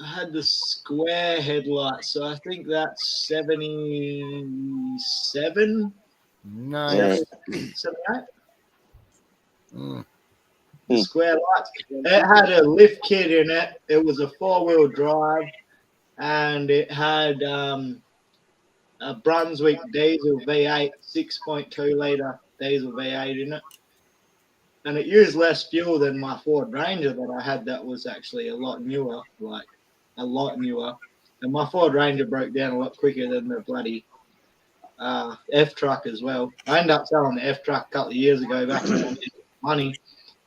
[SPEAKER 6] I had the square headlights, so I think that's 77?
[SPEAKER 3] Nice.
[SPEAKER 6] 78?
[SPEAKER 3] Mm.
[SPEAKER 6] The square lights. It had a lift kit in it. It was a 4-wheel drive, and it had a Brunswick diesel V8, 6.2 litre diesel V8 in it. And it used less fuel than my Ford Ranger that I had that was actually a lot newer, like a lot newer. And my Ford Ranger broke down a lot quicker than the bloody F-Truck as well. I ended up selling the F-Truck a couple of years ago back when I needed money.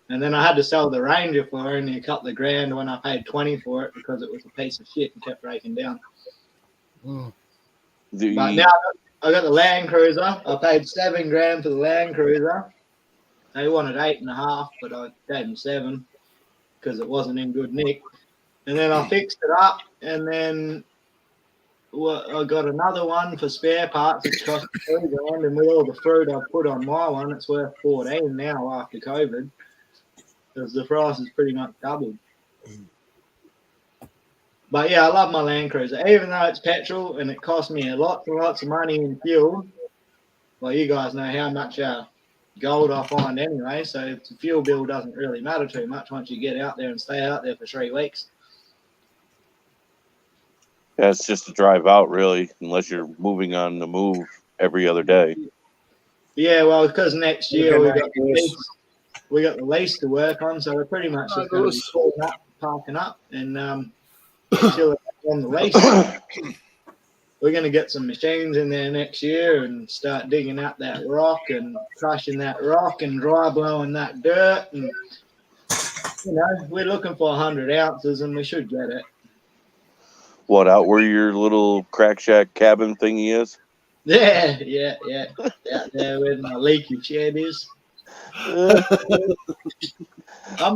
[SPEAKER 6] And then I had to sell the Ranger for only a couple of grand when I paid 20 for it because it was a piece of shit and kept breaking down.
[SPEAKER 3] Mm.
[SPEAKER 6] But now I got the Land Cruiser. I paid 7 grand for the Land Cruiser. They wanted 8.5, but I gave them 7 because it wasn't in good nick. And then I fixed it up, and then I got another one for spare parts. It cost me 3 grand, and with all the fruit I put on my one, it's worth 14 now after COVID because the price is pretty much doubled. But yeah, I love my Land Cruiser, even though it's petrol and it costs me lots and lots of money in fuel. Well, you guys know how much gold I find anyway, so the fuel bill doesn't really matter too much once you get out there and stay out there for 3 weeks.
[SPEAKER 8] Yeah, it's just to drive out, really, unless you're moving on the move every other day.
[SPEAKER 6] Yeah, well, because next year we got the lease to work on, so we're pretty much just going to be pulling up, parking up, and chilling on the lease. We're going to get some machines in there next year and start digging out that rock and crushing that rock and dry blowing that dirt. And, you know, we're looking for 100 ounces and we should get it.
[SPEAKER 8] What, out where your little crack shack cabin thingy is?
[SPEAKER 6] Yeah. Out there where my leaky shed is. I'm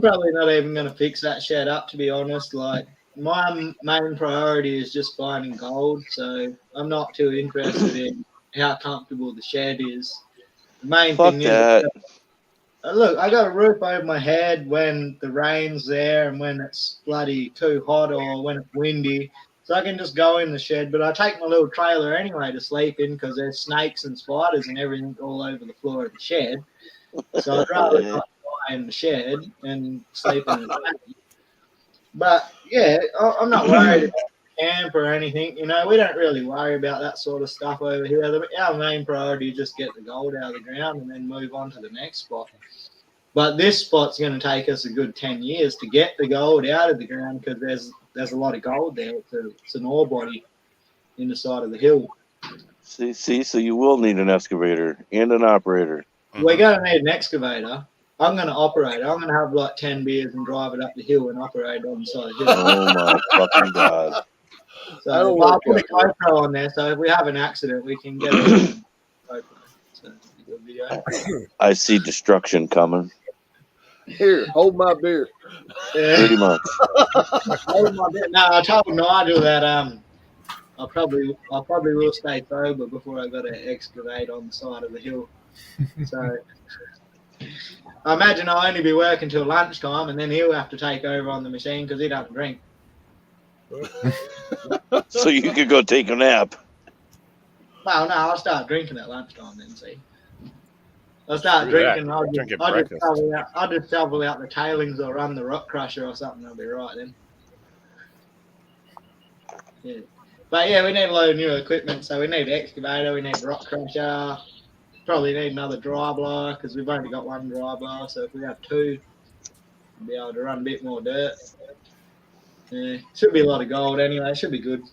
[SPEAKER 6] probably not even going to fix that shed up, to be honest. Like, my main priority is just finding gold, so I'm not too interested in how comfortable the shed is. The main thing is, look, I got a roof over my head when the rain's there and when it's bloody too hot or when it's windy, so I can just go in the shed. But I take my little trailer anyway to sleep in because there's snakes and spiders and everything all over the floor of the shed. So I'd rather not lie in the shed and sleep in the trailer. But yeah, I'm not worried about camp or anything. You know, we don't really worry about that sort of stuff over here. Our main priority is just get the gold out of the ground and then move on to the next spot. But this spot's going to take us a good 10 years to get the gold out of the ground because there's a lot of gold there. It's an ore body in the side of the hill.
[SPEAKER 8] See, so you will need an excavator and an operator.
[SPEAKER 6] We're going to need an excavator. I'm going to operate. I'm going to have like 10 beers and drive it up the hill and operate on the side of the hill.
[SPEAKER 8] Oh my fucking god!
[SPEAKER 6] So
[SPEAKER 1] That'll
[SPEAKER 6] I'll
[SPEAKER 1] work
[SPEAKER 6] put a
[SPEAKER 1] out.
[SPEAKER 6] GoPro on there, so if we have an accident, we can get it on GoPro. So it'll be a good video.
[SPEAKER 8] I see destruction coming.
[SPEAKER 1] Here, hold my beer.
[SPEAKER 8] Pretty much.
[SPEAKER 6] No, I told Nigel that I probably will stay sober before I got to excavate on the side of the hill. So I imagine I'll only be working till lunchtime, and then he'll have to take over on the machine because he doesn't drink.
[SPEAKER 8] So you could go take a nap.
[SPEAKER 6] Well, no, I'll start drinking at lunchtime then. See, I'll start drinking. I'll just shovel out the tailings or run the rock crusher or something. I'll be right then. Yeah. But yeah, we need a lot of new equipment. So we need an excavator, we need a rock crusher, probably need another dry blower because we've only got one dry blower. So if we have two, we'll be able to run a bit more dirt. Yeah, should be a lot of gold anyway. Should be good.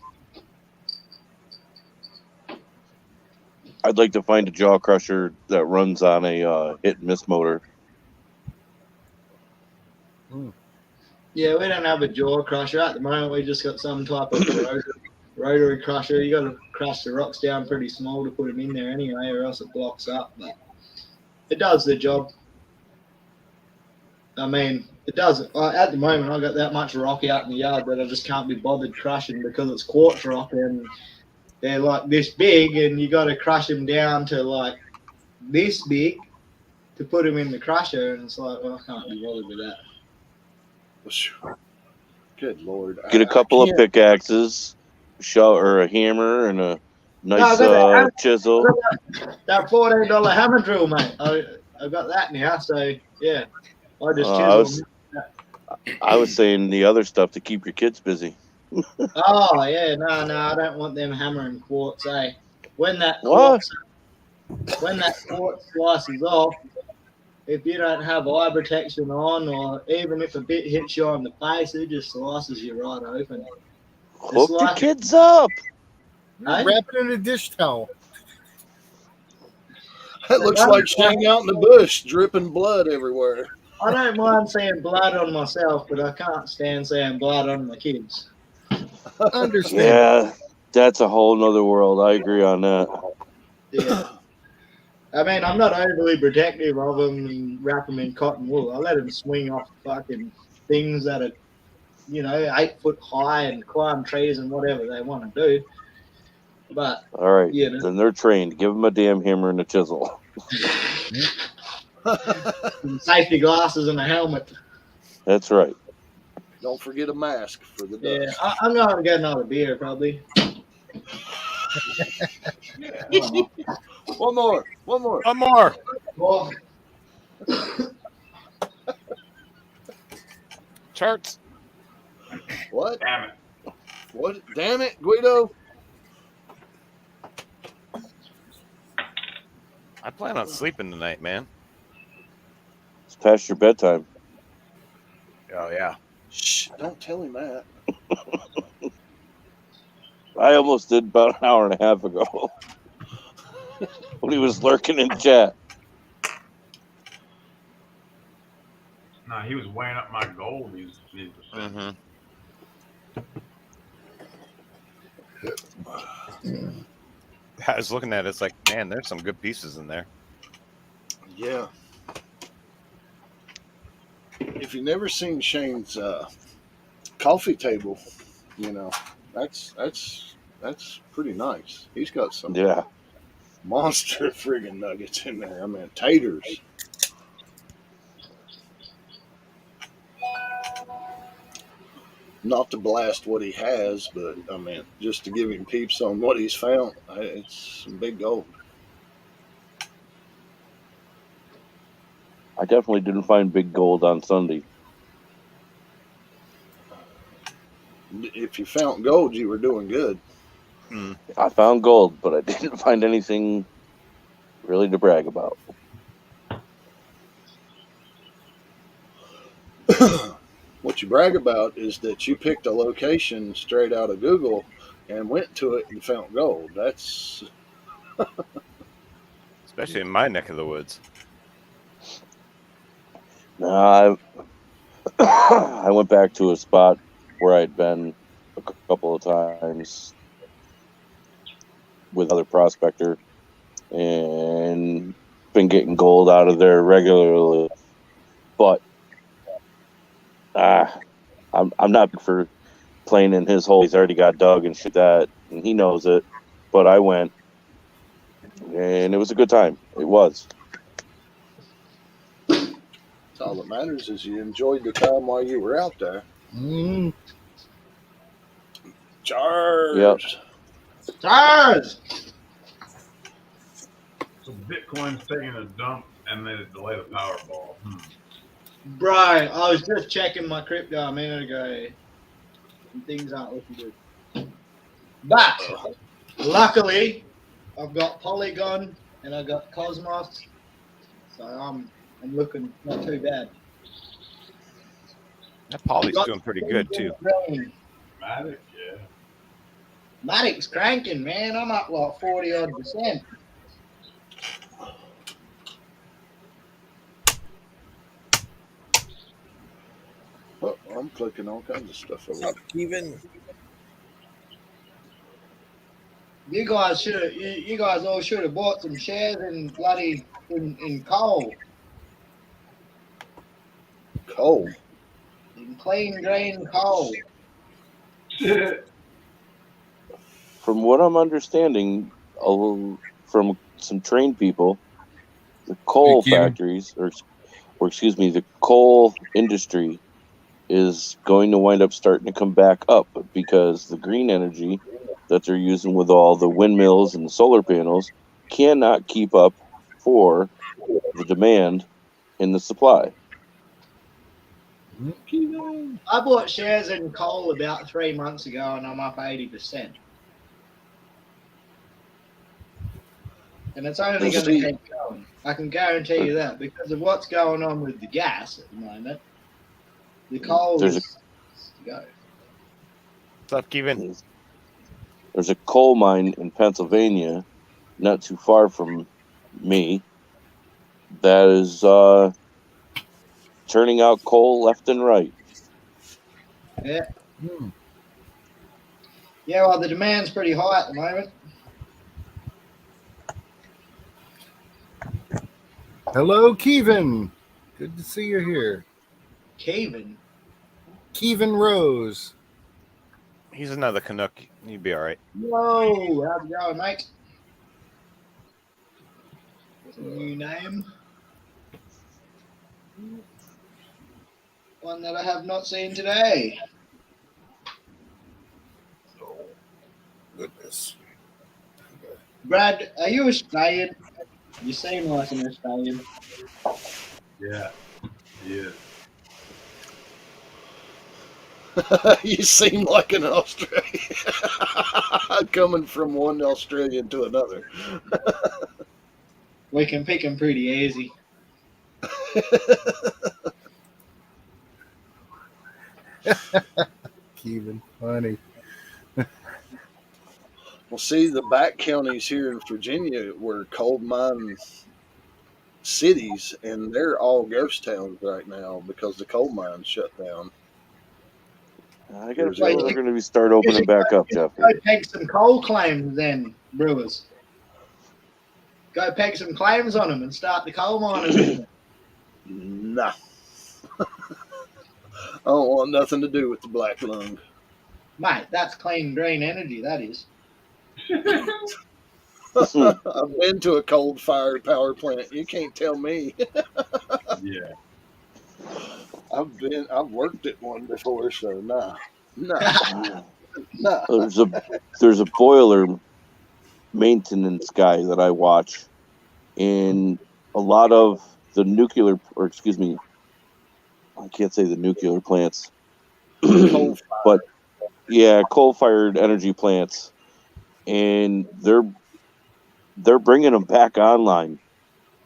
[SPEAKER 8] I'd like to find a jaw crusher that runs on a hit and miss motor.
[SPEAKER 6] Yeah, we don't have a jaw crusher at the moment. We just got some type of rotary crusher. You got to crush the rocks down pretty small to put them in there anyway, or else it blocks up. But it does the job. I mean, it does. At the moment, I got that much rock out in the yard that I just can't be bothered crushing because it's quartz rock and they're like this big, and you got to crush them down to like this big to put them in the crusher, and it's like, well, I can't be bothered with that.
[SPEAKER 1] Good Lord.
[SPEAKER 8] Get a couple of pickaxes, or a hammer, and a nice chisel.
[SPEAKER 6] That $14 hammer drill, mate. I got that now, so yeah. I just chisel.
[SPEAKER 8] I was saying the other stuff to keep your kids busy.
[SPEAKER 6] Oh yeah, no, I don't want them hammering quartz. When that quartz slices off, if you don't have eye protection on, or even if a bit hits you on the face, it just slices you right open.
[SPEAKER 8] Hook your kids up.
[SPEAKER 3] Wrap it in a dish towel.
[SPEAKER 1] That looks like staying out in the bush, dripping blood everywhere.
[SPEAKER 6] I don't mind seeing blood on myself, but I can't stand seeing blood on my kids.
[SPEAKER 3] Understand?
[SPEAKER 8] Yeah, that's a whole nother world. I agree on that.
[SPEAKER 6] Yeah. I mean, I'm not overly protective of them and wrap them in cotton wool. I let them swing off fucking things that are, 8 foot high and climb trees and whatever they want to do. But
[SPEAKER 8] all right, then they're trained. Give them a damn hammer and a chisel.
[SPEAKER 6] Safety glasses and a helmet.
[SPEAKER 8] That's right.
[SPEAKER 1] Don't forget a mask for the dust.
[SPEAKER 6] Yeah, I'm going to get another beer probably.
[SPEAKER 1] One more.
[SPEAKER 6] Well,
[SPEAKER 10] Charts.
[SPEAKER 1] What?
[SPEAKER 2] Damn it.
[SPEAKER 1] What? Damn it, Guido.
[SPEAKER 10] I plan on sleeping tonight, man.
[SPEAKER 8] It's past your bedtime.
[SPEAKER 10] Oh yeah.
[SPEAKER 1] Shh! Don't tell him that.
[SPEAKER 8] I almost did about an hour and a half ago when he was lurking in chat.
[SPEAKER 2] No, he was weighing up my gold. He was
[SPEAKER 10] I was looking at it, it's like, man, there's some good pieces in there.
[SPEAKER 1] Yeah. If you've never seen Shane's coffee table, that's pretty nice. He's got some monster friggin' nuggets in there. I mean, taters. Not to blast what he has, but I mean, just to give him peeps on what he's found. It's some big gold.
[SPEAKER 8] I definitely didn't find big gold on Sunday.
[SPEAKER 1] If you found gold, you were doing good.
[SPEAKER 8] I found gold, but I didn't find anything really to brag about.
[SPEAKER 1] What you brag about is that you picked a location straight out of Google and went to it and found gold. That's
[SPEAKER 10] Especially in my neck of the woods.
[SPEAKER 8] No, I went back to a spot where I'd been a couple of times with other prospector and been getting gold out of there regularly. But I'm not big for playing in his hole. He's already got dug and shit that, and he knows it. But I went, and it was a good time. It was.
[SPEAKER 1] all that matters is you enjoyed the time while you were out there.
[SPEAKER 3] Mm,
[SPEAKER 1] Charge.
[SPEAKER 6] Charge!
[SPEAKER 2] So Bitcoin's taking a dump and they delay the Powerball.
[SPEAKER 6] Bro, I was just checking my crypto a minute ago, and things aren't looking good. But luckily, I've got Polygon and I've got Cosmos, so I'm looking not too bad.
[SPEAKER 10] That Polly's doing pretty good too.
[SPEAKER 2] Matic, yeah.
[SPEAKER 6] Matic's cranking, man. I'm up like 40-odd%.
[SPEAKER 1] Oh, I'm clicking all kinds of stuff over.
[SPEAKER 4] What's up, Kevin?
[SPEAKER 6] You guys should have. You guys all should have bought some shares in bloody in coal,
[SPEAKER 1] Coal.
[SPEAKER 6] in clean green coal.
[SPEAKER 8] From what I'm understanding, from some trained people, the coal
[SPEAKER 9] Hey, Kevin.
[SPEAKER 8] factories, or excuse me, the coal industry is going to wind up starting to come back up because the green energy that they're using with all the windmills and the solar panels cannot keep up for the demand in the supply.
[SPEAKER 6] I bought shares in coal about 3 months ago, and I'm up 80%. And it's only going to keep going. I can guarantee you that because of what's going on with the gas at the moment. The coal is to go.
[SPEAKER 10] What's up, Kevin?
[SPEAKER 8] There's a coal mine in Pennsylvania, not too far from me, that is turning out coal left and right.
[SPEAKER 6] Yeah. Yeah, well, the demand's pretty high at the moment.
[SPEAKER 3] hello, Kevin. Good to see you here.
[SPEAKER 6] Kevin?
[SPEAKER 3] Kevin Rose.
[SPEAKER 10] He's another Canuck. You'd be all right.
[SPEAKER 6] Whoa, how's it going, mate? New name. One that I have not seen today.
[SPEAKER 3] Oh, goodness.
[SPEAKER 6] Brad, are you Australian? You seem like an Australian.
[SPEAKER 2] Yeah. Yeah.
[SPEAKER 1] You seem like an Australian. Coming from one Australian to another.
[SPEAKER 6] We can pick them pretty easy.
[SPEAKER 3] Kevin, funny.
[SPEAKER 1] Well, see, the back counties here in Virginia were coal mine cities, and they're all ghost towns right now because the coal mines shut down.
[SPEAKER 8] I got a feeling they're going to start opening back up, Jeff.
[SPEAKER 6] Go peg some coal claims then, Brewers. Go peg some claims on them and start the coal mining business.
[SPEAKER 1] Nah. I don't want nothing to do with the black lung.
[SPEAKER 6] Mate, that's clean green energy, that is.
[SPEAKER 1] I've been to a coal-fired power plant. You can't tell me.
[SPEAKER 2] Yeah.
[SPEAKER 1] I've worked at one before, so nah.
[SPEAKER 8] There's a boiler maintenance guy that I watch, and a lot of the nuclear, or excuse me, I can't say the nuclear plants, but yeah, coal-fired energy plants, and they're bringing them back online.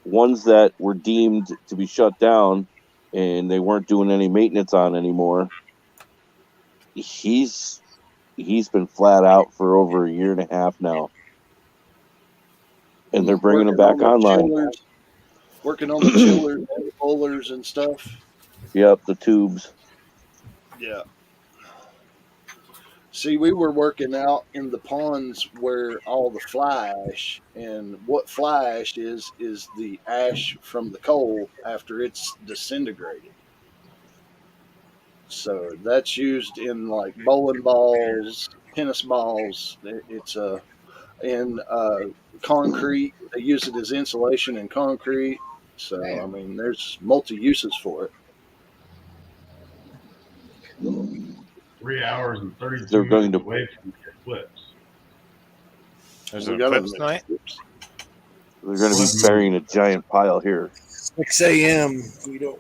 [SPEAKER 8] Ones that were deemed to be shut down and they weren't doing any maintenance on anymore. He's been flat out for over a year and a half now, and they're bringing him back online.
[SPEAKER 1] Working on the chillers and the bowlers and stuff.
[SPEAKER 8] Yep, the tubes.
[SPEAKER 1] Yeah. See, we were working out in the ponds where all the fly ash, and what fly ash is the ash from the coal after it's disintegrated. So that's used in like bowling balls, tennis balls. It's in concrete. They use it as insulation in concrete. So I mean, there's multi uses for it.
[SPEAKER 2] 3 hours and 32
[SPEAKER 8] They're going
[SPEAKER 2] minutes
[SPEAKER 8] to.
[SPEAKER 2] away from the eclipse.
[SPEAKER 10] There's
[SPEAKER 1] We
[SPEAKER 10] an
[SPEAKER 1] got
[SPEAKER 10] eclipse
[SPEAKER 1] an
[SPEAKER 10] tonight.
[SPEAKER 1] eclipse.
[SPEAKER 8] They're going to be burying a giant pile here.
[SPEAKER 4] 6 a.m. We don't.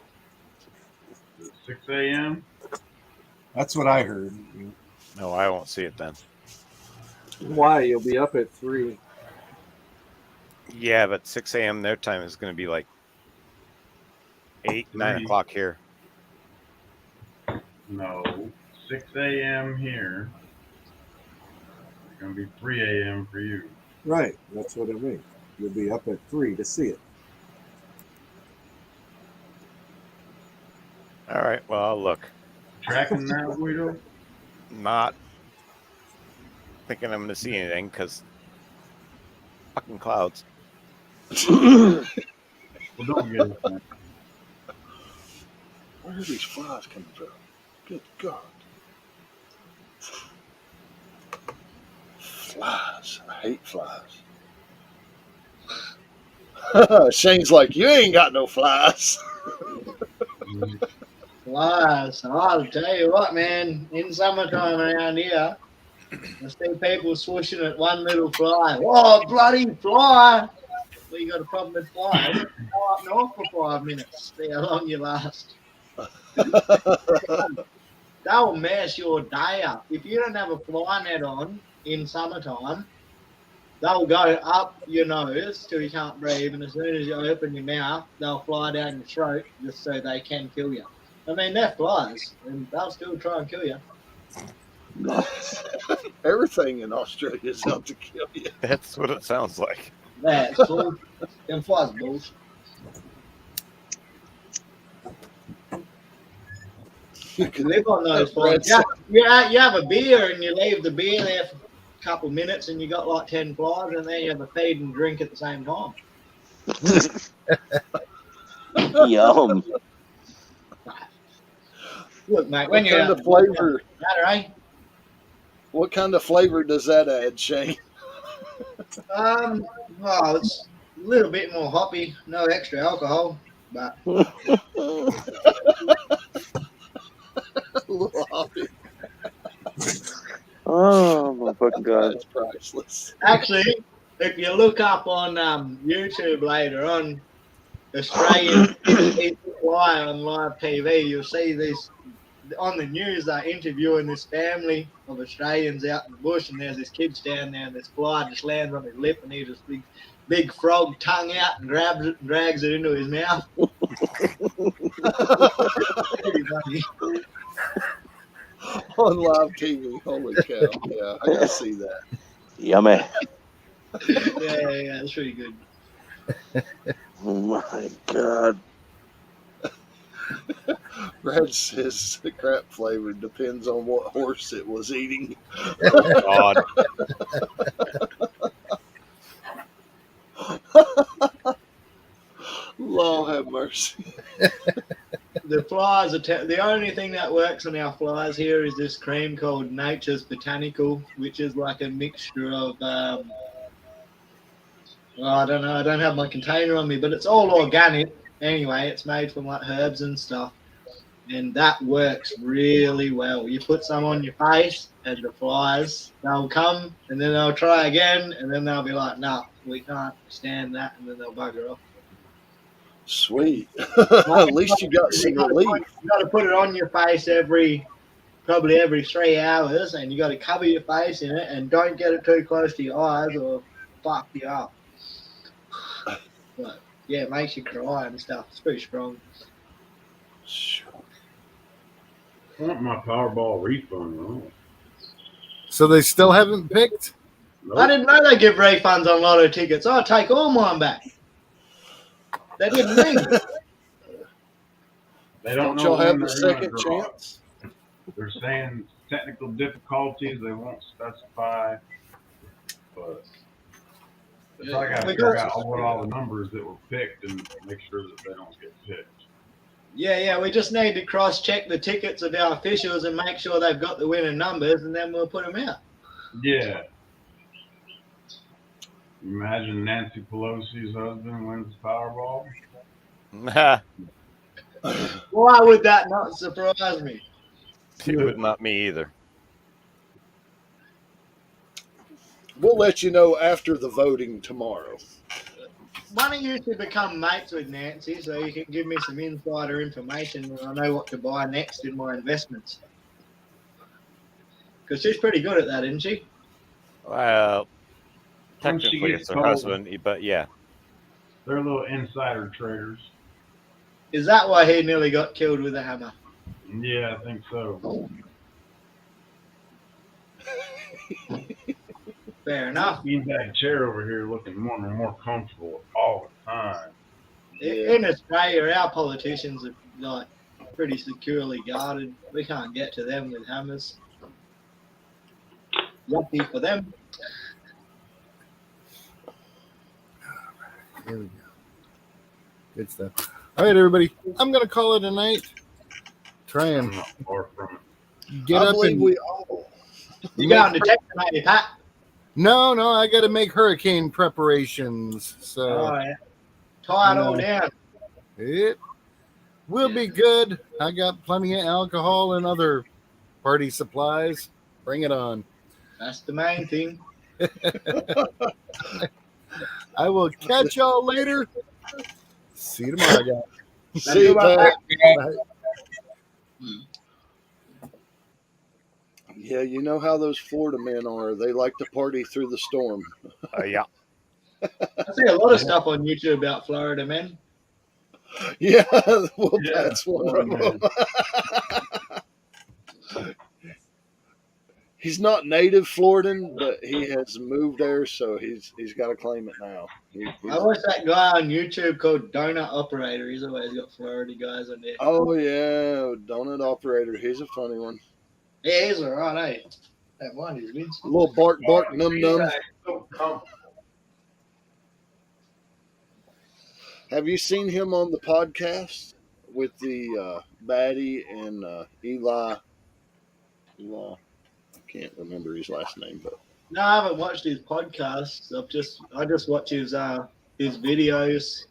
[SPEAKER 2] 6 a.m.
[SPEAKER 11] That's what I heard.
[SPEAKER 10] No, I won't see it then.
[SPEAKER 12] Why? You'll be up at 3.
[SPEAKER 10] Yeah, but 6 a.m. their time is going to be like 8, 9 o'clock here.
[SPEAKER 2] No, 6 a.m. here. It's going to be 3 a.m. for you.
[SPEAKER 11] Right. That's what I mean. You'll be up at 3 to see it.
[SPEAKER 10] All right. Well, I'll look.
[SPEAKER 2] Tracking that, Guido?
[SPEAKER 10] Not thinking I'm going to see anything because fucking clouds.
[SPEAKER 2] Well, don't get it.
[SPEAKER 1] Where are these flies coming from? Good God. Flies. I hate flies. Shane's like, you ain't got no flies.
[SPEAKER 6] Flies. I'll tell you what, man. In summertime around here, I see people swooshing at one little fly. Oh, bloody fly! Well, you got a problem with flies? Go up north for 5 minutes. See how long you last. They'll mess your day up. If you don't have a fly net on in summertime, they'll go up your nose till you can't breathe, and as soon as you open your mouth, they'll fly down your throat just so they can kill you. I mean, they're flies, and they'll still try and kill you.
[SPEAKER 1] Everything in Australia is out to kill you.
[SPEAKER 10] That's what it sounds like.
[SPEAKER 6] That's bull. Them flies bullshit. You can live on those flies. Yeah, you have a beer and you leave the beer there for a couple minutes and you got like 10 flies, and then you have a feed and drink at the same time.
[SPEAKER 8] Yum.
[SPEAKER 6] Look, mate, when
[SPEAKER 1] What
[SPEAKER 6] you're
[SPEAKER 1] kind of flavor?
[SPEAKER 6] right?
[SPEAKER 1] What kind of flavor does that add, Shane?
[SPEAKER 6] Well, it's a little bit more hoppy, no extra alcohol, but
[SPEAKER 1] A little hoppy.
[SPEAKER 8] Oh my fucking God.
[SPEAKER 1] That's priceless.
[SPEAKER 6] actually, if you look up on YouTube later on, Australian fly on live TV, you'll see this on the news. They're interviewing this family of Australians out in the bush, and there's this kid standing there, and this fly just lands on his lip, and he just big frog tongue out and grabs it and drags it into his mouth.
[SPEAKER 1] On live TV. Holy cow. Yeah, I gotta see that.
[SPEAKER 8] Yummy.
[SPEAKER 6] Yeah, it's really good.
[SPEAKER 8] Oh my God.
[SPEAKER 1] Brad says the crap flavor depends on what horse it was eating.
[SPEAKER 10] God.
[SPEAKER 1] Lord have mercy.
[SPEAKER 6] The flies are the only thing that works on our flies here is this cream called Nature's Botanical, which is like a mixture of I don't know, I don't have my container on me, but it's all organic anyway. It's made from like herbs and stuff, and that works really well. You put some on your face and the flies, they'll come and then they'll try again, and then they'll be like, no, we can't stand that, and then they'll bugger off.
[SPEAKER 1] Sweet. At least you got some relief.
[SPEAKER 6] You got to put it on your face probably every 3 hours, and you got to cover your face in it, and don't get it too close to your eyes or fuck you up. But yeah, it makes you cry and stuff. It's pretty strong.
[SPEAKER 2] I want my Powerball refund. Though.
[SPEAKER 3] So they still haven't picked?
[SPEAKER 2] Nope.
[SPEAKER 6] I didn't know they give refunds on lotto tickets. I'll take all mine back. They didn't ring.
[SPEAKER 2] They don't
[SPEAKER 1] Don't
[SPEAKER 2] know
[SPEAKER 1] y'all have
[SPEAKER 2] when
[SPEAKER 1] the
[SPEAKER 2] they're going to
[SPEAKER 1] second
[SPEAKER 2] draw.
[SPEAKER 1] chance?
[SPEAKER 2] They're saying technical difficulties. They won't specify, but they probably got to figure out what all the numbers that were picked and make sure that they don't get picked.
[SPEAKER 6] Yeah, we just need to cross-check the tickets of our officials and make sure they've got the winning numbers, and then we'll put them out.
[SPEAKER 2] Yeah. Imagine Nancy Pelosi's husband wins the Powerball.
[SPEAKER 6] Why would that not surprise me?
[SPEAKER 10] It would not me either.
[SPEAKER 1] We'll let you know after the voting tomorrow.
[SPEAKER 6] Why don't you two become mates with Nancy so you can give me some insider information and I know what to buy next in my investments? Because she's pretty good at that, isn't she?
[SPEAKER 10] Well,
[SPEAKER 2] Once she
[SPEAKER 10] technically
[SPEAKER 2] gets
[SPEAKER 10] it's her
[SPEAKER 2] told-
[SPEAKER 10] husband, but yeah.
[SPEAKER 2] They're little insider traders.
[SPEAKER 6] Is that why he nearly got killed with a hammer?
[SPEAKER 2] Yeah, I think so.
[SPEAKER 6] Fair enough.
[SPEAKER 2] Beanbag chair over here looking more and more comfortable all the time.
[SPEAKER 6] In Australia, our politicians are like pretty securely guarded. We can't get to them with hammers. Lucky for them.
[SPEAKER 3] Here we go. Good stuff. All right, everybody. I'm going to call it a night. Try and
[SPEAKER 2] I'm not far from it.
[SPEAKER 3] get
[SPEAKER 1] I
[SPEAKER 3] up
[SPEAKER 1] believe
[SPEAKER 3] and.
[SPEAKER 1] we all.
[SPEAKER 6] You going to Texas, mate, Pat?
[SPEAKER 3] No, I got to make hurricane preparations. So
[SPEAKER 6] Oh, yeah. Tie it all down.
[SPEAKER 3] it will be good. I got plenty of alcohol and other party supplies. Bring it on.
[SPEAKER 6] That's the main thing.
[SPEAKER 3] I will catch y'all later. See you tomorrow, guys.
[SPEAKER 1] See you, Pat.
[SPEAKER 3] Bye.
[SPEAKER 1] Yeah, you know how those Florida men are. They like to party through the storm.
[SPEAKER 10] Yeah.
[SPEAKER 6] I see a lot of stuff on YouTube about Florida men.
[SPEAKER 1] Yeah, well,
[SPEAKER 2] Yeah,
[SPEAKER 1] that's one of them. He's not native Floridan, but he has moved there, so he's got to claim it now.
[SPEAKER 6] I watched that guy on YouTube called Donut Operator. He's always got Florida guys on there.
[SPEAKER 1] Oh yeah, donut operator. He's a funny one.
[SPEAKER 6] Yeah, he's alright, eh? That one is good.
[SPEAKER 1] A little bark, num num. Have you seen him on the podcast with the baddie and Eli? I can't remember his last name, but
[SPEAKER 6] No, I haven't watched his podcasts. I just watch his videos.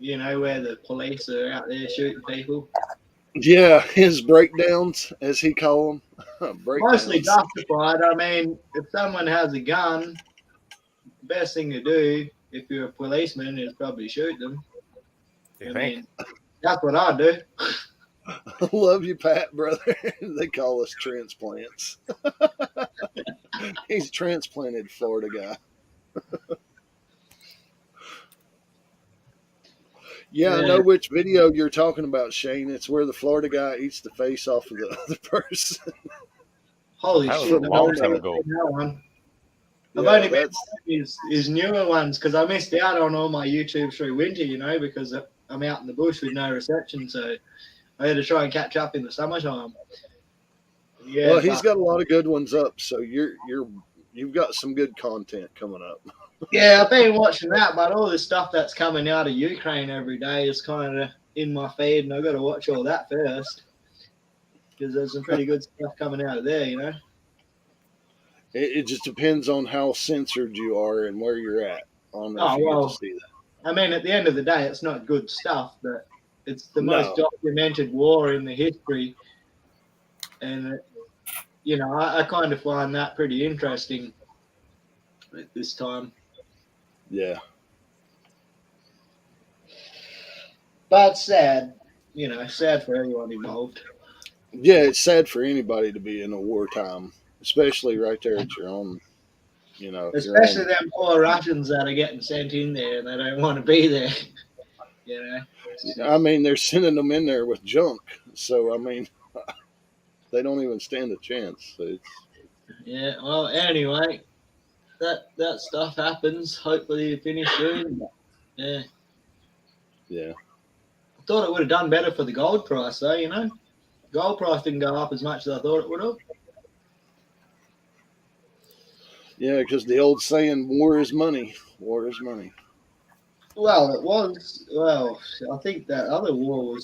[SPEAKER 6] You know, where the police are out there shooting people.
[SPEAKER 1] yeah, his breakdowns, as he call them,
[SPEAKER 6] Mostly justified. I mean, if someone has a gun, the best thing to do if you're a policeman is probably shoot them.
[SPEAKER 10] You
[SPEAKER 6] I
[SPEAKER 10] think?
[SPEAKER 6] mean, that's what I do.
[SPEAKER 1] Love you, Pat, brother. They call us transplants. He's a transplanted Florida guy. Yeah, I know which video you're talking about, Shane. It's where the Florida guy eats the face off of the other person.
[SPEAKER 6] Holy
[SPEAKER 10] That was
[SPEAKER 6] shit!
[SPEAKER 10] a long time ago.
[SPEAKER 6] I've only been watching his newer ones because I missed out on all my YouTube through winter, you know, because I'm out in the bush with no reception, so I had to try and catch up in the summertime. Yeah,
[SPEAKER 1] well, he's got a lot of good ones up, so you've got some good content coming up.
[SPEAKER 6] Yeah, I've been watching that, but all the stuff that's coming out of Ukraine every day is kind of in my feed, and I've got to watch all that first because there's some pretty good stuff coming out of there, you know.
[SPEAKER 1] It just depends on how censored you are and where you're at. I don't know if you get to see that.
[SPEAKER 6] I mean, at the end of the day, it's not good stuff, but it's the most documented war in the history, and you know, I kind of find that pretty interesting at this time.
[SPEAKER 1] Yeah.
[SPEAKER 6] But sad, you know, sad for everyone involved.
[SPEAKER 1] Yeah, it's sad for anybody to be in a wartime, especially right there at your own, you know.
[SPEAKER 6] Especially them poor Russians that are getting sent in there and they don't want to be there. You know.
[SPEAKER 1] I mean, they're sending them in there with junk, so I mean, they don't even stand a chance. It's
[SPEAKER 6] Yeah. Well, anyway, that stuff happens. Hopefully, you finish soon. Yeah.
[SPEAKER 1] yeah,
[SPEAKER 6] I thought it would have done better for the gold price, though. You know, gold price didn't go up as much as I thought it would have.
[SPEAKER 1] yeah, because the old saying, "War is money." War is money.
[SPEAKER 6] Well, it was. Well, I think that other war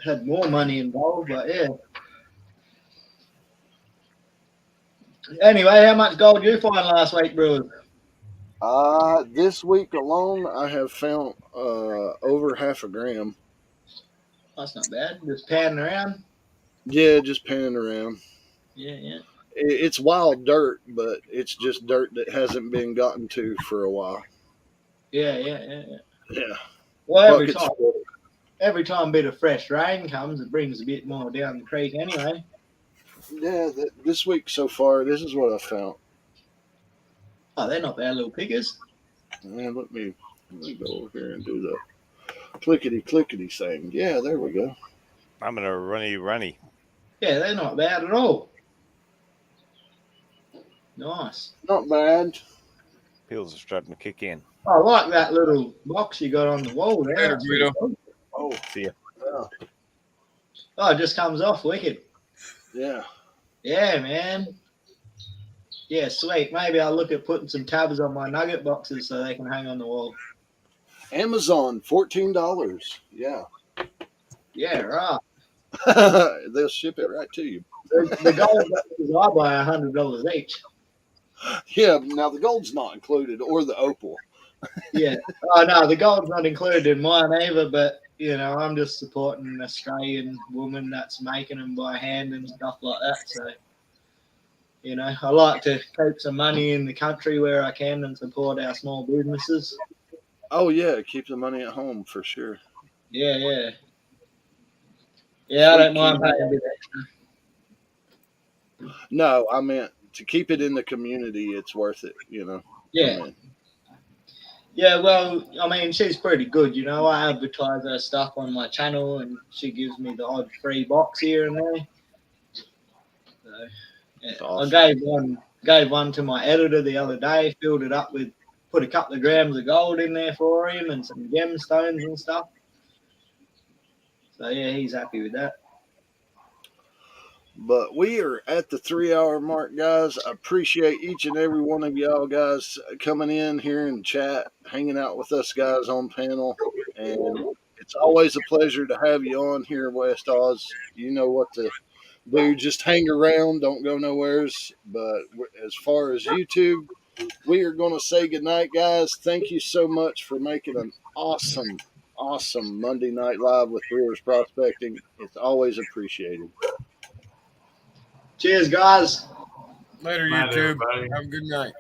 [SPEAKER 6] had more money involved, but yeah. Anyway, how much gold you find last week, Brewer?
[SPEAKER 1] This week alone, I have found over half a gram.
[SPEAKER 6] That's not bad. Just panning around.
[SPEAKER 1] Yeah, just panning around.
[SPEAKER 6] Yeah, yeah.
[SPEAKER 1] It's wild dirt, but it's just dirt that hasn't been gotten to for a while.
[SPEAKER 6] Yeah, yeah, yeah, yeah.
[SPEAKER 1] Yeah,
[SPEAKER 6] Well,
[SPEAKER 1] buckets full.
[SPEAKER 6] every time a bit of fresh rain comes, it brings a bit more down the creek anyway.
[SPEAKER 1] Yeah, this week so far, this is what I found.
[SPEAKER 6] Oh, they're not bad little pickers.
[SPEAKER 1] And let me go over here and do the clickety clickety thing. Yeah, there we go.
[SPEAKER 10] I'm gonna runny.
[SPEAKER 6] Yeah, they're not bad at all. Nice.
[SPEAKER 1] Not bad.
[SPEAKER 10] Peels are starting to kick in.
[SPEAKER 6] I like that little box you got on the wall there.
[SPEAKER 9] Later, Guido.
[SPEAKER 1] Oh,
[SPEAKER 10] See ya.
[SPEAKER 1] yeah.
[SPEAKER 6] Oh, it just comes off wicked.
[SPEAKER 1] Yeah.
[SPEAKER 6] Yeah, man. Yeah, sweet. Maybe I'll look at putting some tabs on my nugget boxes so they can hang on the wall.
[SPEAKER 1] Amazon, $14. Yeah.
[SPEAKER 6] Yeah, right.
[SPEAKER 1] They'll ship it right to you.
[SPEAKER 6] The gold boxes I buy $100 each.
[SPEAKER 1] Yeah, now the gold's not included, or the opal.
[SPEAKER 6] Yeah. Oh no, the gold's not included in mine either, but you know, I'm just supporting an Australian woman that's making them by hand and stuff like that. So, you know, I like to keep some money in the country where I can and support our small businesses.
[SPEAKER 1] Oh yeah, keep the money at home for sure.
[SPEAKER 6] Yeah, yeah. Yeah, I don't mind paying a bit extra.
[SPEAKER 1] No, I meant to keep it in the community. It's worth it, you know.
[SPEAKER 6] Yeah.
[SPEAKER 1] I mean,
[SPEAKER 6] yeah, well, I mean, she's pretty good, you know. I advertise her stuff on my channel and she gives me the odd free box here and there. So, yeah.
[SPEAKER 1] awesome.
[SPEAKER 6] I gave one to my editor the other day, filled it up with, put a couple of grams of gold in there for him and some gemstones and stuff. So, yeah, he's happy with that.
[SPEAKER 1] But we are at the 3 hour mark, guys. I appreciate each and every one of y'all guys coming in here and chat, hanging out with us guys on panel. And it's always a pleasure to have you on here, West Oz. You know what to do. Just hang around. Don't go nowheres. But as far as YouTube, we are going to say goodnight, guys. Thank you so much for making an awesome Monday Night Live with Brewers Prospecting. It's always appreciated.
[SPEAKER 6] Cheers, guys.
[SPEAKER 9] Later,
[SPEAKER 2] Night,
[SPEAKER 9] YouTube.
[SPEAKER 2] everybody.
[SPEAKER 9] Have a good night.